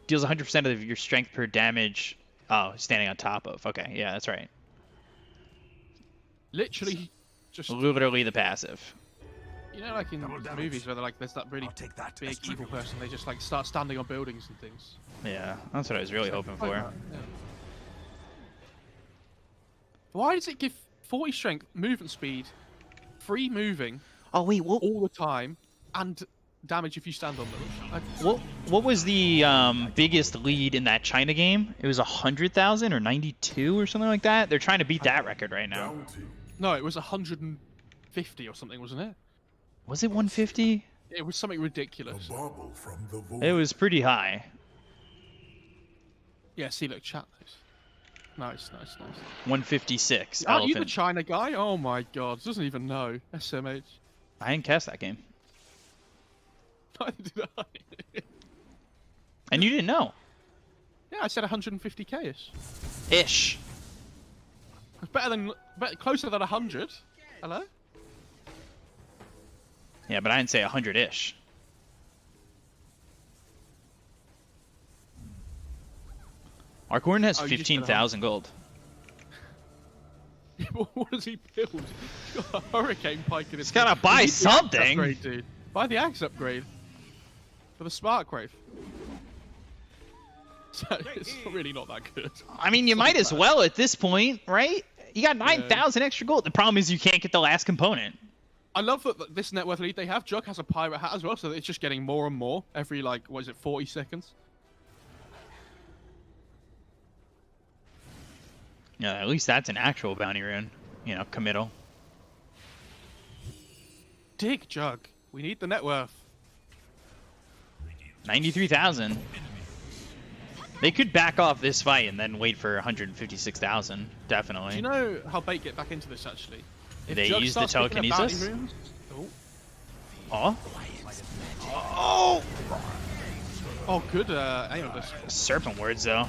Deals 100% of your strength per damage. Oh, standing on top of. Okay, yeah, that's right. Literally, just Literally the passive. you know, like in movies where they're like, there's that really big evil person. They just like start standing on buildings and things. Yeah, that's what I was really hoping Like for. that, yeah. Why does it give 40 strength, movement speed, free moving Oh wait, what? all the time, and damage if you stand on them? What was the biggest lead in that China game? It was 100,000 or 92 or something like that. They're trying to beat that record right now. Bounty. No, it was 150 or something, wasn't it? Was it 150? It was something A ridiculous. bubble from the void. It was pretty high. Yeah, see, look, chat those. Nice. 156. Aren't you the Elephant. China guy? Oh my god, doesn't even know. SMH. I didn't cast that game, Neither did I. and you didn't know. Yeah, I said 150k-ish. Ish. It's better, closer than 100. Hello? Yeah, but I didn't say 100-ish. Arcorn has Oh, you just said 15,000 gold. What does he build? He's got a hurricane pike in his He's gotta buy You need the axe something. Upgrade, dude. Buy the axe upgrade. For the Spark Wraith. So, it's really not that good. I mean, you might as well at this point, right? You got 9,000 extra gold. The problem is you can't get the last component. I love that this net worth lead they have. Jug has a pirate hat as well, so it's just getting more and more every, like, what is it, 40 seconds? Yeah, at least that's an actual bounty rune. You know, committal. Dig, Jug. We need the net worth. 93,000. They could back off this fight and then wait for 156,000. Definitely. Do you know how Bait get back into this, actually? If They Jug use the starts picking up bounty telekinesis? runes- Oh. Oh! Oh, good aim of this. Serpent words, though.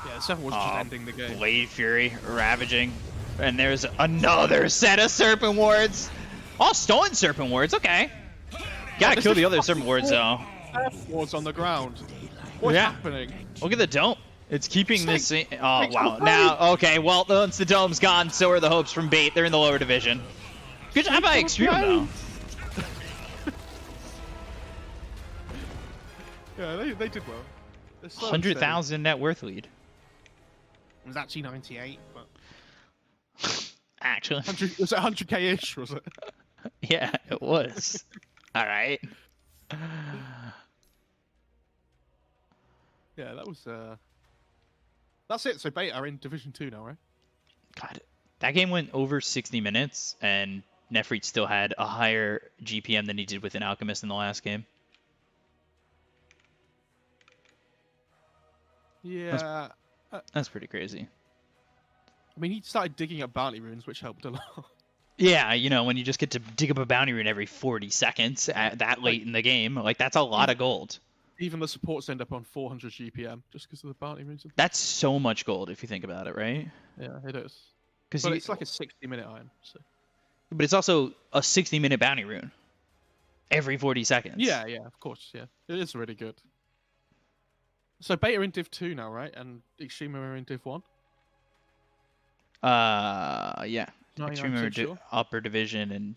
Yeah, the 7 was just Oh, ending the game. Blade Fury, Ravaging. And there's another set of Serpent Wards. Oh, stolen Serpent Wards, okay. Gotta kill the other Serpent Wards, though. Wards on the ground. What's Yeah. happening? Look at the dome. It's keeping this... Snake. Oh, Snake's wow. on Now, okay, well, once the dome's gone, so are the hopes from Bait. They're in the lower division. Good job by Extreme, though. Yeah, they did well. They're so 100,000 net worth lead. It was actually 98, but Actually. 100, was it 100k-ish, was it? Yeah, it was. All right. Yeah, that was that's it. So Bait are in Division 2 now, right? God, that game went over 60 minutes, and Nefrit still had a higher GPM than he did with an Alchemist in the last game. Yeah. That's pretty crazy. I mean, he started digging up bounty runes, which helped a lot. Yeah, you know, when you just get to dig up a bounty rune every 40 seconds at that late in the game, like, that's a lot of gold. Even the supports end up on 400 GPM just because of the bounty runes. That's so much gold if you think about it, right? Yeah, it is. Because But it's like a 60-minute item. So. But it's also a 60-minute bounty rune every 40 seconds. Yeah, of course, yeah. It is really good. So Beta in Div 2 now, right? And Extreme are in Div 1? Yeah. 99% Extreme are sure. upper division and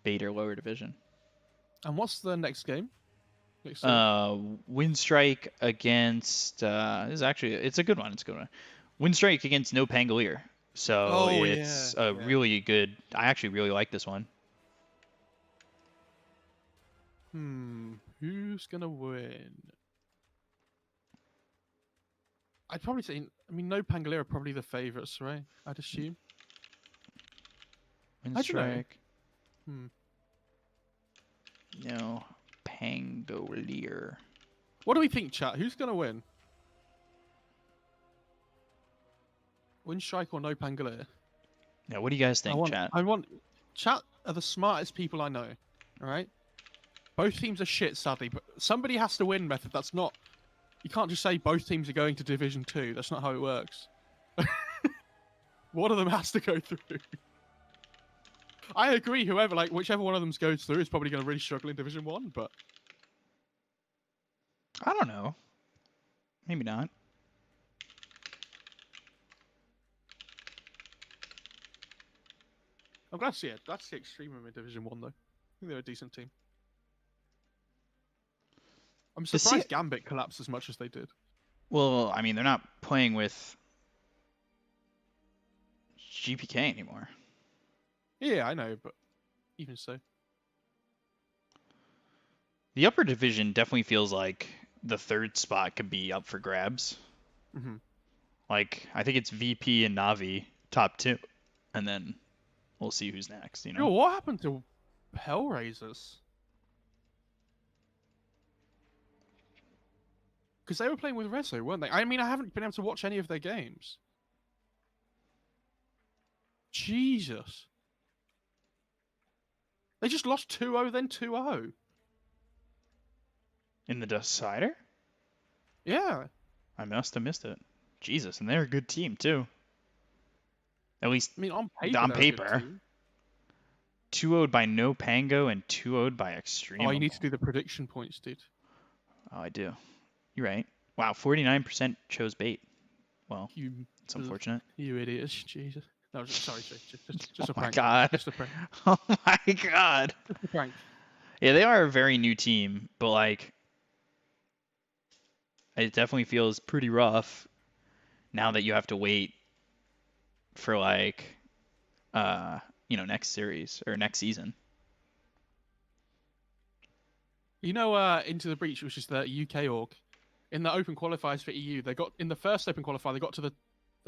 Beta lower division. And what's the next game? Windstrike against it's a good one. It's a good one. Windstrike against No Pangolier. So it's really good. I actually really like this one. Who's gonna win? I'd probably say, I mean, No Pangolier are probably the favourites, right? I'd assume. Windstrike. Hmm. No Pangolier. What do we think, chat? Who's gonna win? Windstrike or No Pangolier? Yeah, what do you guys think, chat? I want chat are the smartest people I know. All right. Both teams are shit, sadly, but somebody has to win. Method. That's not. You can't just say both teams are going to Division 2. That's not how it works. One of them has to go through. I agree. Whoever, like, whichever one of them goes through is probably going to really struggle in Division 1. But I don't know. Maybe not. I'm glad to see it. That's the Extremum in Division 1, though. I think they're a decent team. I'm surprised Gambit collapsed as much as they did. Well, I mean, they're not playing with GPK anymore. Yeah, I know, but even so. The upper division definitely feels like the third spot could be up for grabs. Mm-hmm. Like, I think it's VP and Navi top 2, and then we'll see who's next, you know? Yo, what happened to Hellraisers? Because they were playing with Rezo, weren't they? I mean, I haven't been able to watch any of their games. Jesus. They just lost 2-0, then 2-0. In the decider? Yeah. I must have missed it. Jesus, and they're a good team, too. At least I mean, on paper. on paper. 2-0'd by No Pango and 2-0'd by Extremum. Oh, you need to do the prediction points, dude. Oh, I do. You're right. Wow, 49% chose bait. Well, it's unfortunate. You idiots. Jesus. No, sorry. Just Oh a prank. my god. Just a prank. Oh my god. Just a prank. Yeah, they are a very new team, but like, it definitely feels pretty rough now that you have to wait for like, next series or next season. You know, Into the Breach, which is the UK org, in the open qualifiers for EU, they got in the first open qualifier, they got to the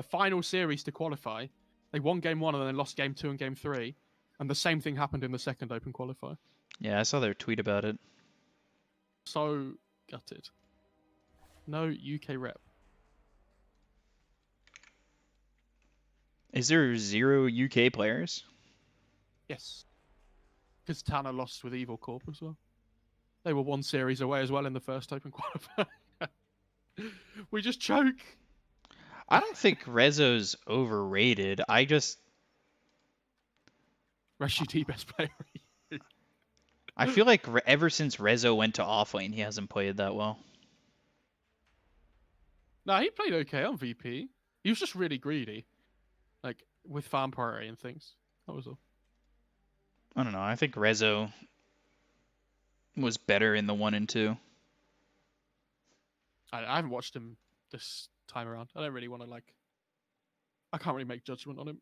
final series to qualify. They won game 1 and then lost game 2 and game 3, and the same thing happened in the second open qualifier. Yeah, I saw their tweet about it. So gutted. No UK rep. Is there 0 UK players? Yes. Because Tanner lost with Evil Corp as well. They were 1 series away as well in the first open qualifier. We just choke. I don't think Rezo's overrated. I just... ReshiT best player. I feel like ever since Rezo went to offlane, he hasn't played that well. No, he played okay on VP. He was just really greedy. Like, with farm priority and things. That was all. I don't know. I think Rezo was better in the 1 and 2. I haven't watched him this time around. I don't really want to, like... I can't really make judgment on him.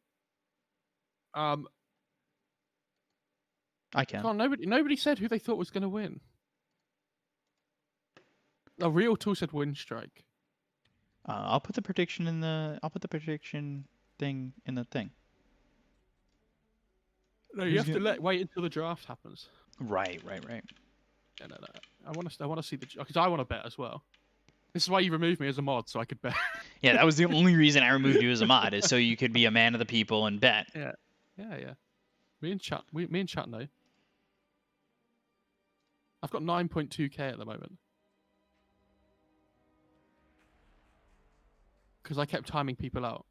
I can. God, nobody said who they thought was going to win. A Real Tool said Windstrike. I'll put the prediction in the... I'll put the prediction thing in the thing. No, you have to wait until the draft happens. Right. Yeah, no. I want to see the... Because I want to bet as well. This is why you removed me as a mod, so I could bet. Yeah, that was the only reason I removed you as a mod, is so you could be a man of the people and bet. Yeah. Me and chat know. I've got 9.2k at the moment. Because I kept timing people out.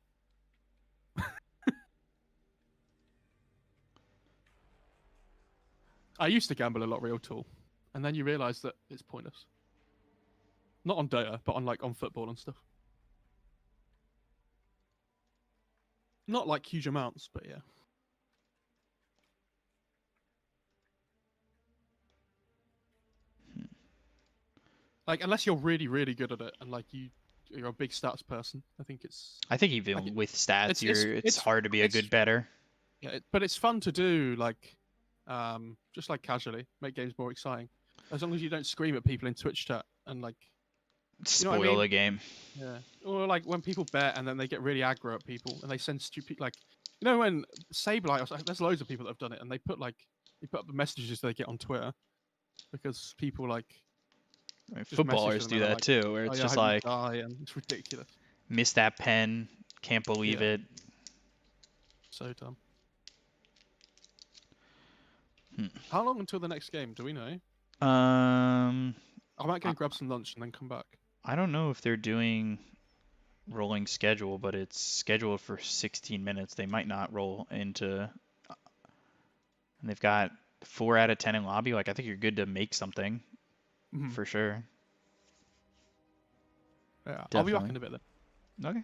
I used to gamble a lot Real Tool. And then you realise that it's pointless. Not on Dota, but on football and stuff. Not like huge amounts, but yeah. Like, unless you're really, really good at it, and like you're a big stats person, I think it's... I think even like with stats, it's hard to be a good bettor. Yeah, but it's fun to do, like, just like casually, make games more exciting. As long as you don't scream at people in Twitch chat and like... Spoil the game. Yeah. Or like when people bet and then they get really aggro at people and they send stupid, like... You know when Saberlight, there's loads of people that have done it, and they put up the messages they get on Twitter because people like... I mean, footballers do that too, where it's just like... and it's ridiculous. Miss that pen, can't believe it. So dumb. How long until the next game? Do we know? Um, I might go and grab some lunch and then come back. I don't know if they're doing rolling schedule, but it's scheduled for 16 minutes. They might not roll into, and they've got 4 out of 10 in lobby. Like, I think you're good to make something for sure. Yeah, I'll be back Definitely. in a bit then. Okay.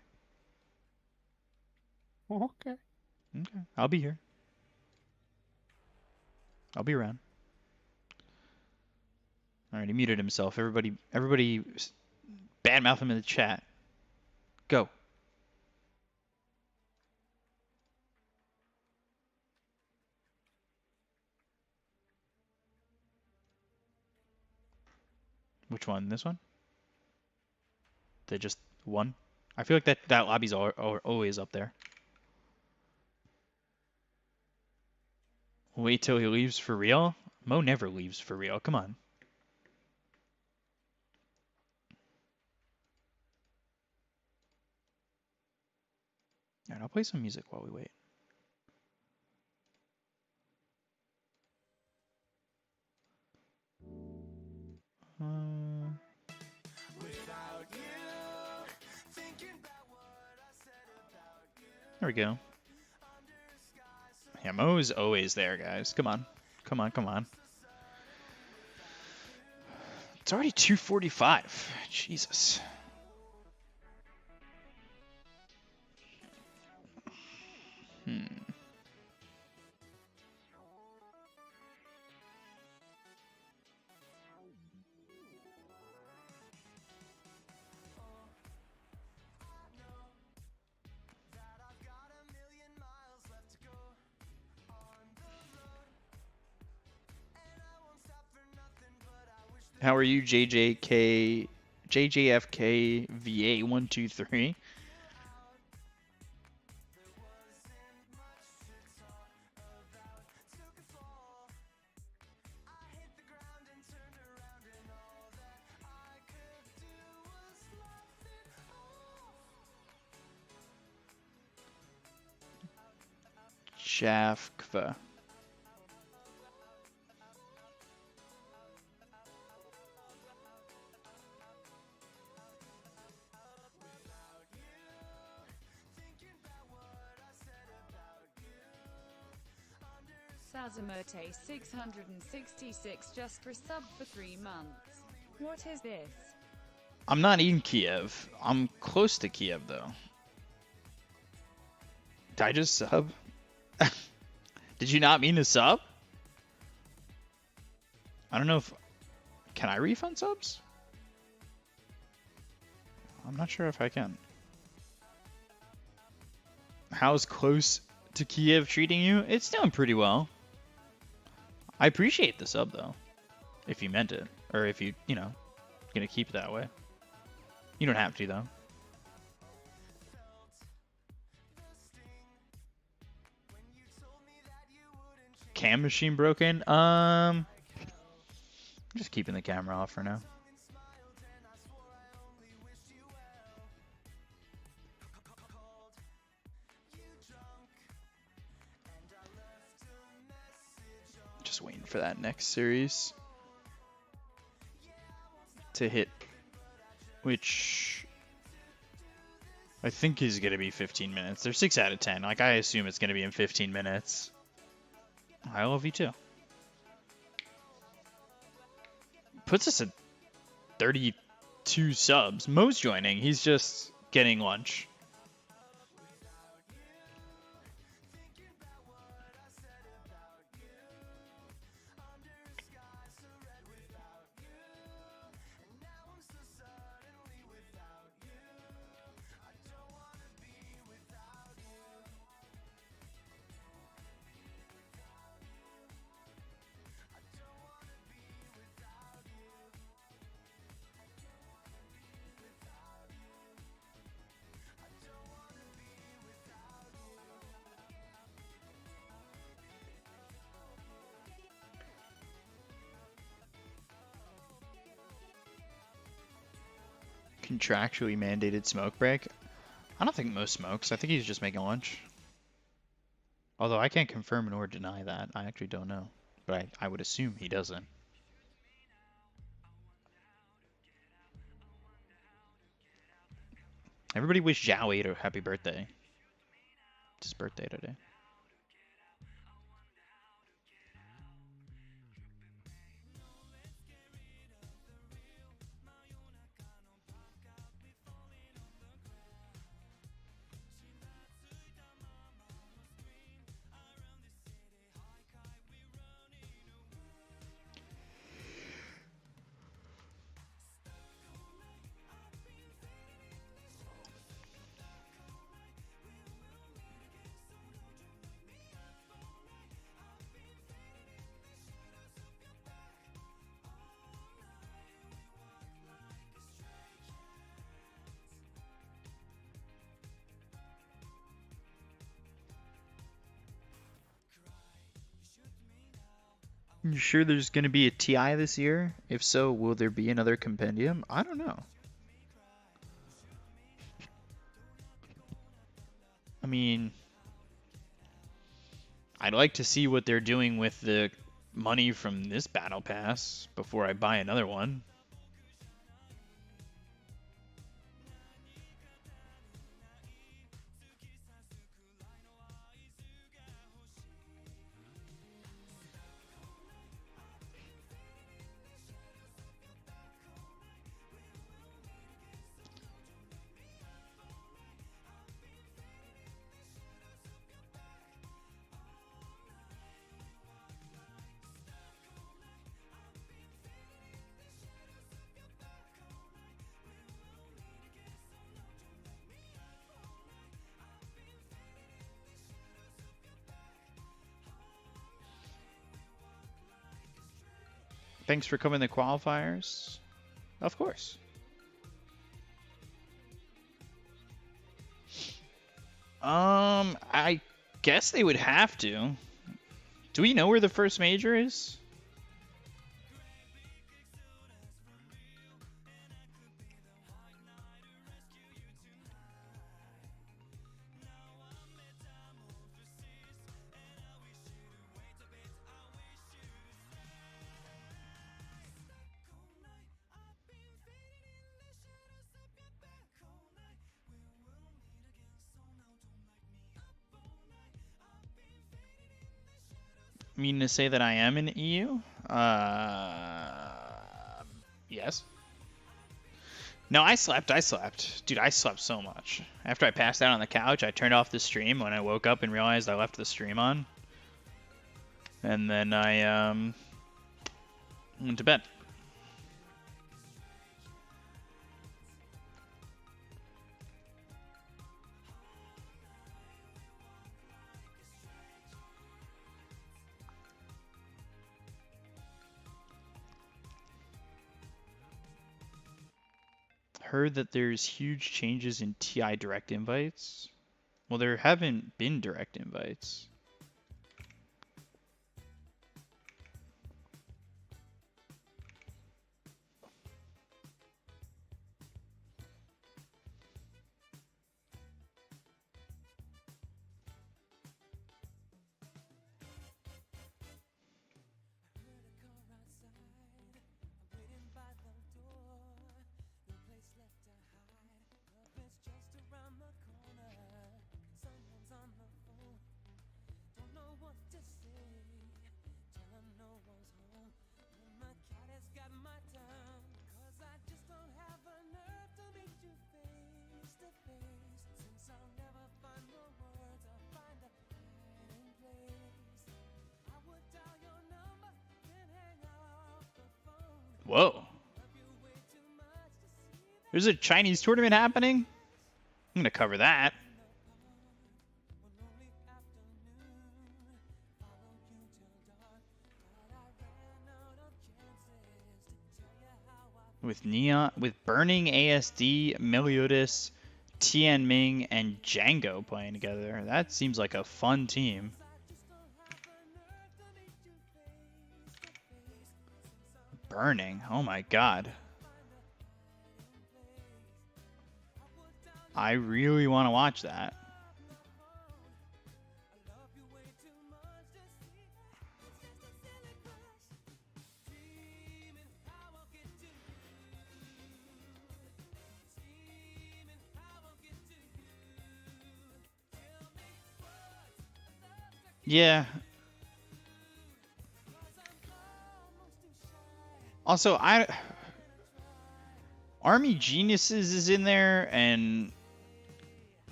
Okay. Okay. I'll be here. I'll be around. All right, he muted himself. Everybody badmouth him in the chat. Go. Which one? This one? They just won? I feel like that lobby's always up there. Wait till he leaves for real? Mo never leaves for real. Come on. Alright, I'll play some music while we wait. There we go. Yeah, Mo's always there, guys. Come on. Come on, come on. It's already 2:45. Jesus. How are you, JJFK VA123? Shafkva. Sazamote 666 just for sub for 3 months. What is this? I'm not in Kiev. I'm close to Kiev, though. Did I just sub? Did you not mean to sub? I don't know if... Can I refund subs? I'm not sure if I can. How's close to Kiev treating you? It's doing pretty well. I appreciate the sub, though. If you meant it. Or if you, gonna keep it that way. You don't have to, though. Cam machine broken? I'm just keeping the camera off for now. Just waiting for that next series to hit, which I think is going to be 15 minutes. They're 6 out of 10. Like, I assume it's going to be in 15 minutes. I love you too. Puts us at 32 subs. Mo's joining. He's just getting lunch. Contractually mandated smoke break? I don't think Mo smokes. I think he's just making lunch. Although I can't confirm nor deny that. I actually don't know. but I would assume he doesn't. Everybody wish Zhao 8 a happy birthday. It's his birthday today. You sure there's going to be a TI this year? If so, will there be another compendium? I don't know. I mean, I'd like to see what they're doing with the money from this battle pass before I buy another one. Thanks for coming to qualifiers. Of course. I guess they would have to. Do we know where the first major is? Mean to say that I am in EU? Yes. No, I slept. Dude, I slept so much. After I passed out on the couch, I turned off the stream when I woke up and realized I left the stream on. And then I went to bed. Heard that there's huge changes in TI direct invites. Well, there haven't been direct invites. Whoa. There's a Chinese tournament happening? I'm gonna cover that. With Neon, with Burning, ASD, Meliodas, Tianming, and Django playing together. That seems like a fun team. Burning, oh my god. I really want to watch that. Yeah. Also, Army Geniuses is in there, and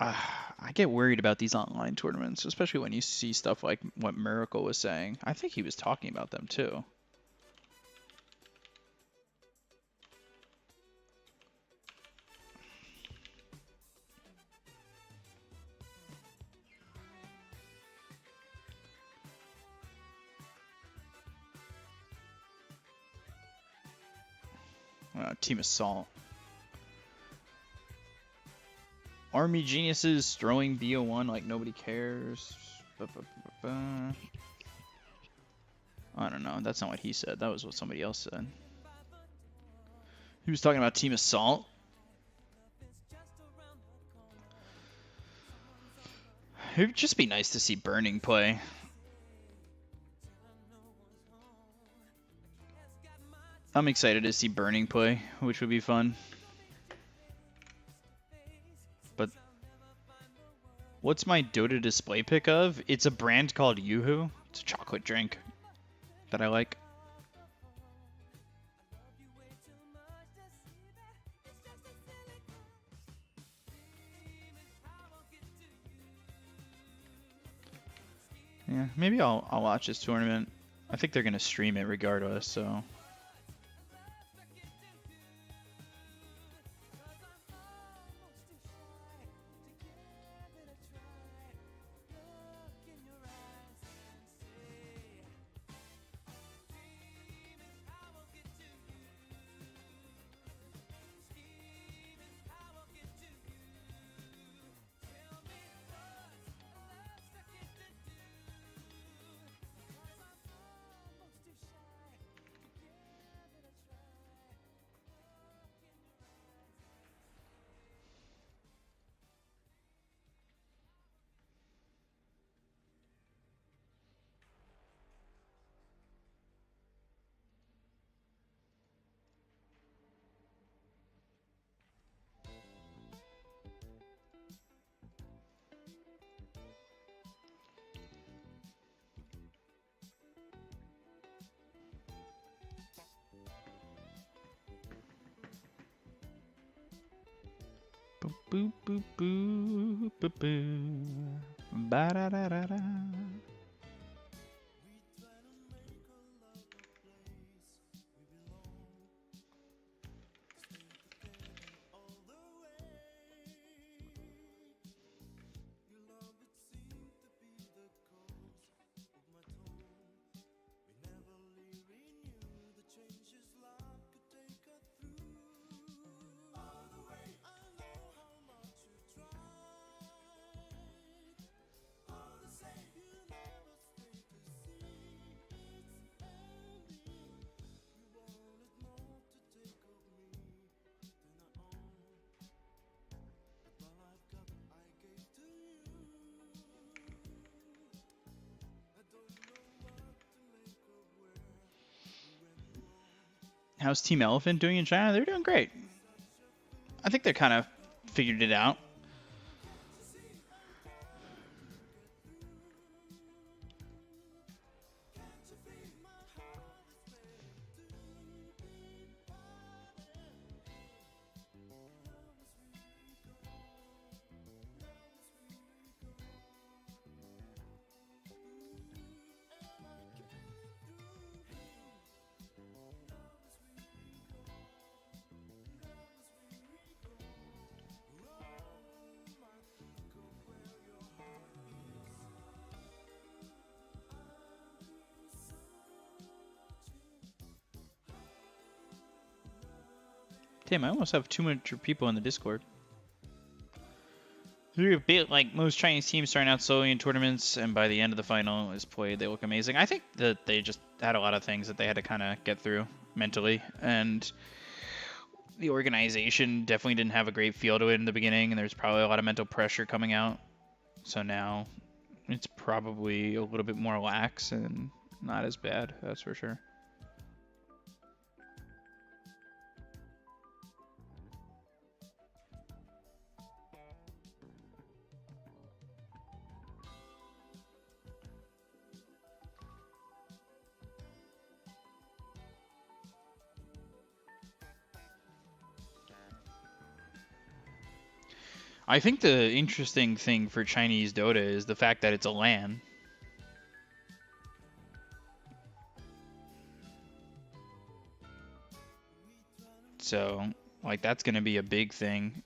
I get worried about these online tournaments, especially when you see stuff like what Miracle was saying. I think he was talking about them too. Team Assault. Army Geniuses throwing BO1 like nobody cares. I don't know. That's not what he said. That was what somebody else said. He was talking about Team Assault. It would just be nice to see Burning play. I'm excited to see Burning play, which would be fun. But what's my Dota display pick of? It's a brand called Yoo-Hoo. It's a chocolate drink that I like. Yeah, maybe I'll watch this tournament. I think they're gonna stream it regardless, so. Boop boop boop boop boop. Ba da da da da. How's Team Elephant doing in China? They're doing great. I think they're kind of figured it out. Damn, I almost have 200 people in the Discord. They're a bit like most Chinese teams starting out slowly in tournaments, and by the end of the final is played, they look amazing. I think that they just had a lot of things that they had to kind of get through mentally, and the organization definitely didn't have a great feel to it in the beginning, and there's probably a lot of mental pressure coming out. So now it's probably a little bit more lax and not as bad, that's for sure. I think the interesting thing for Chinese Dota is the fact that it's a LAN. So, like, that's going to be a big thing.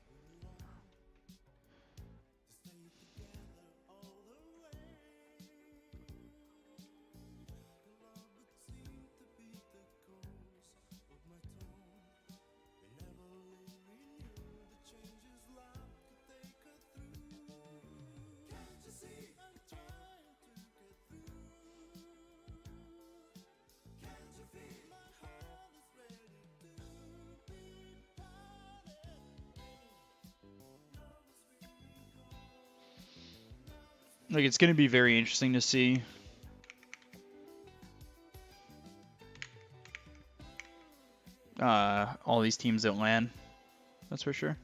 Like, it's going to be very interesting to see. All these teams that LAN. That's for sure.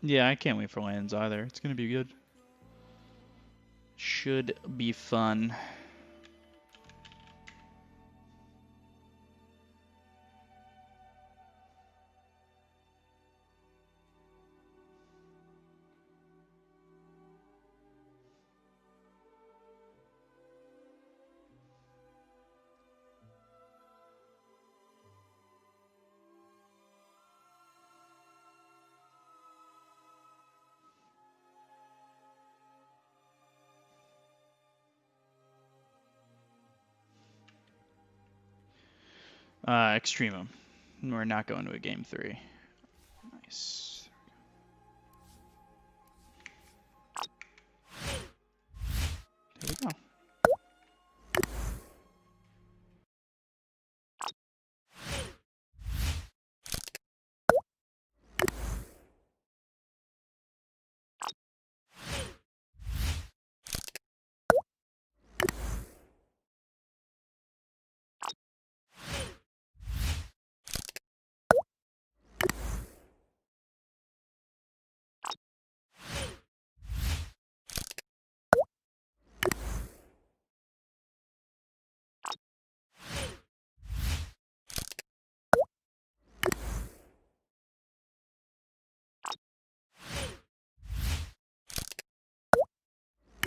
Yeah, I can't wait for LANs either. It's going to be good. Should be fun. Extremum. We're not going to a game 3. Nice.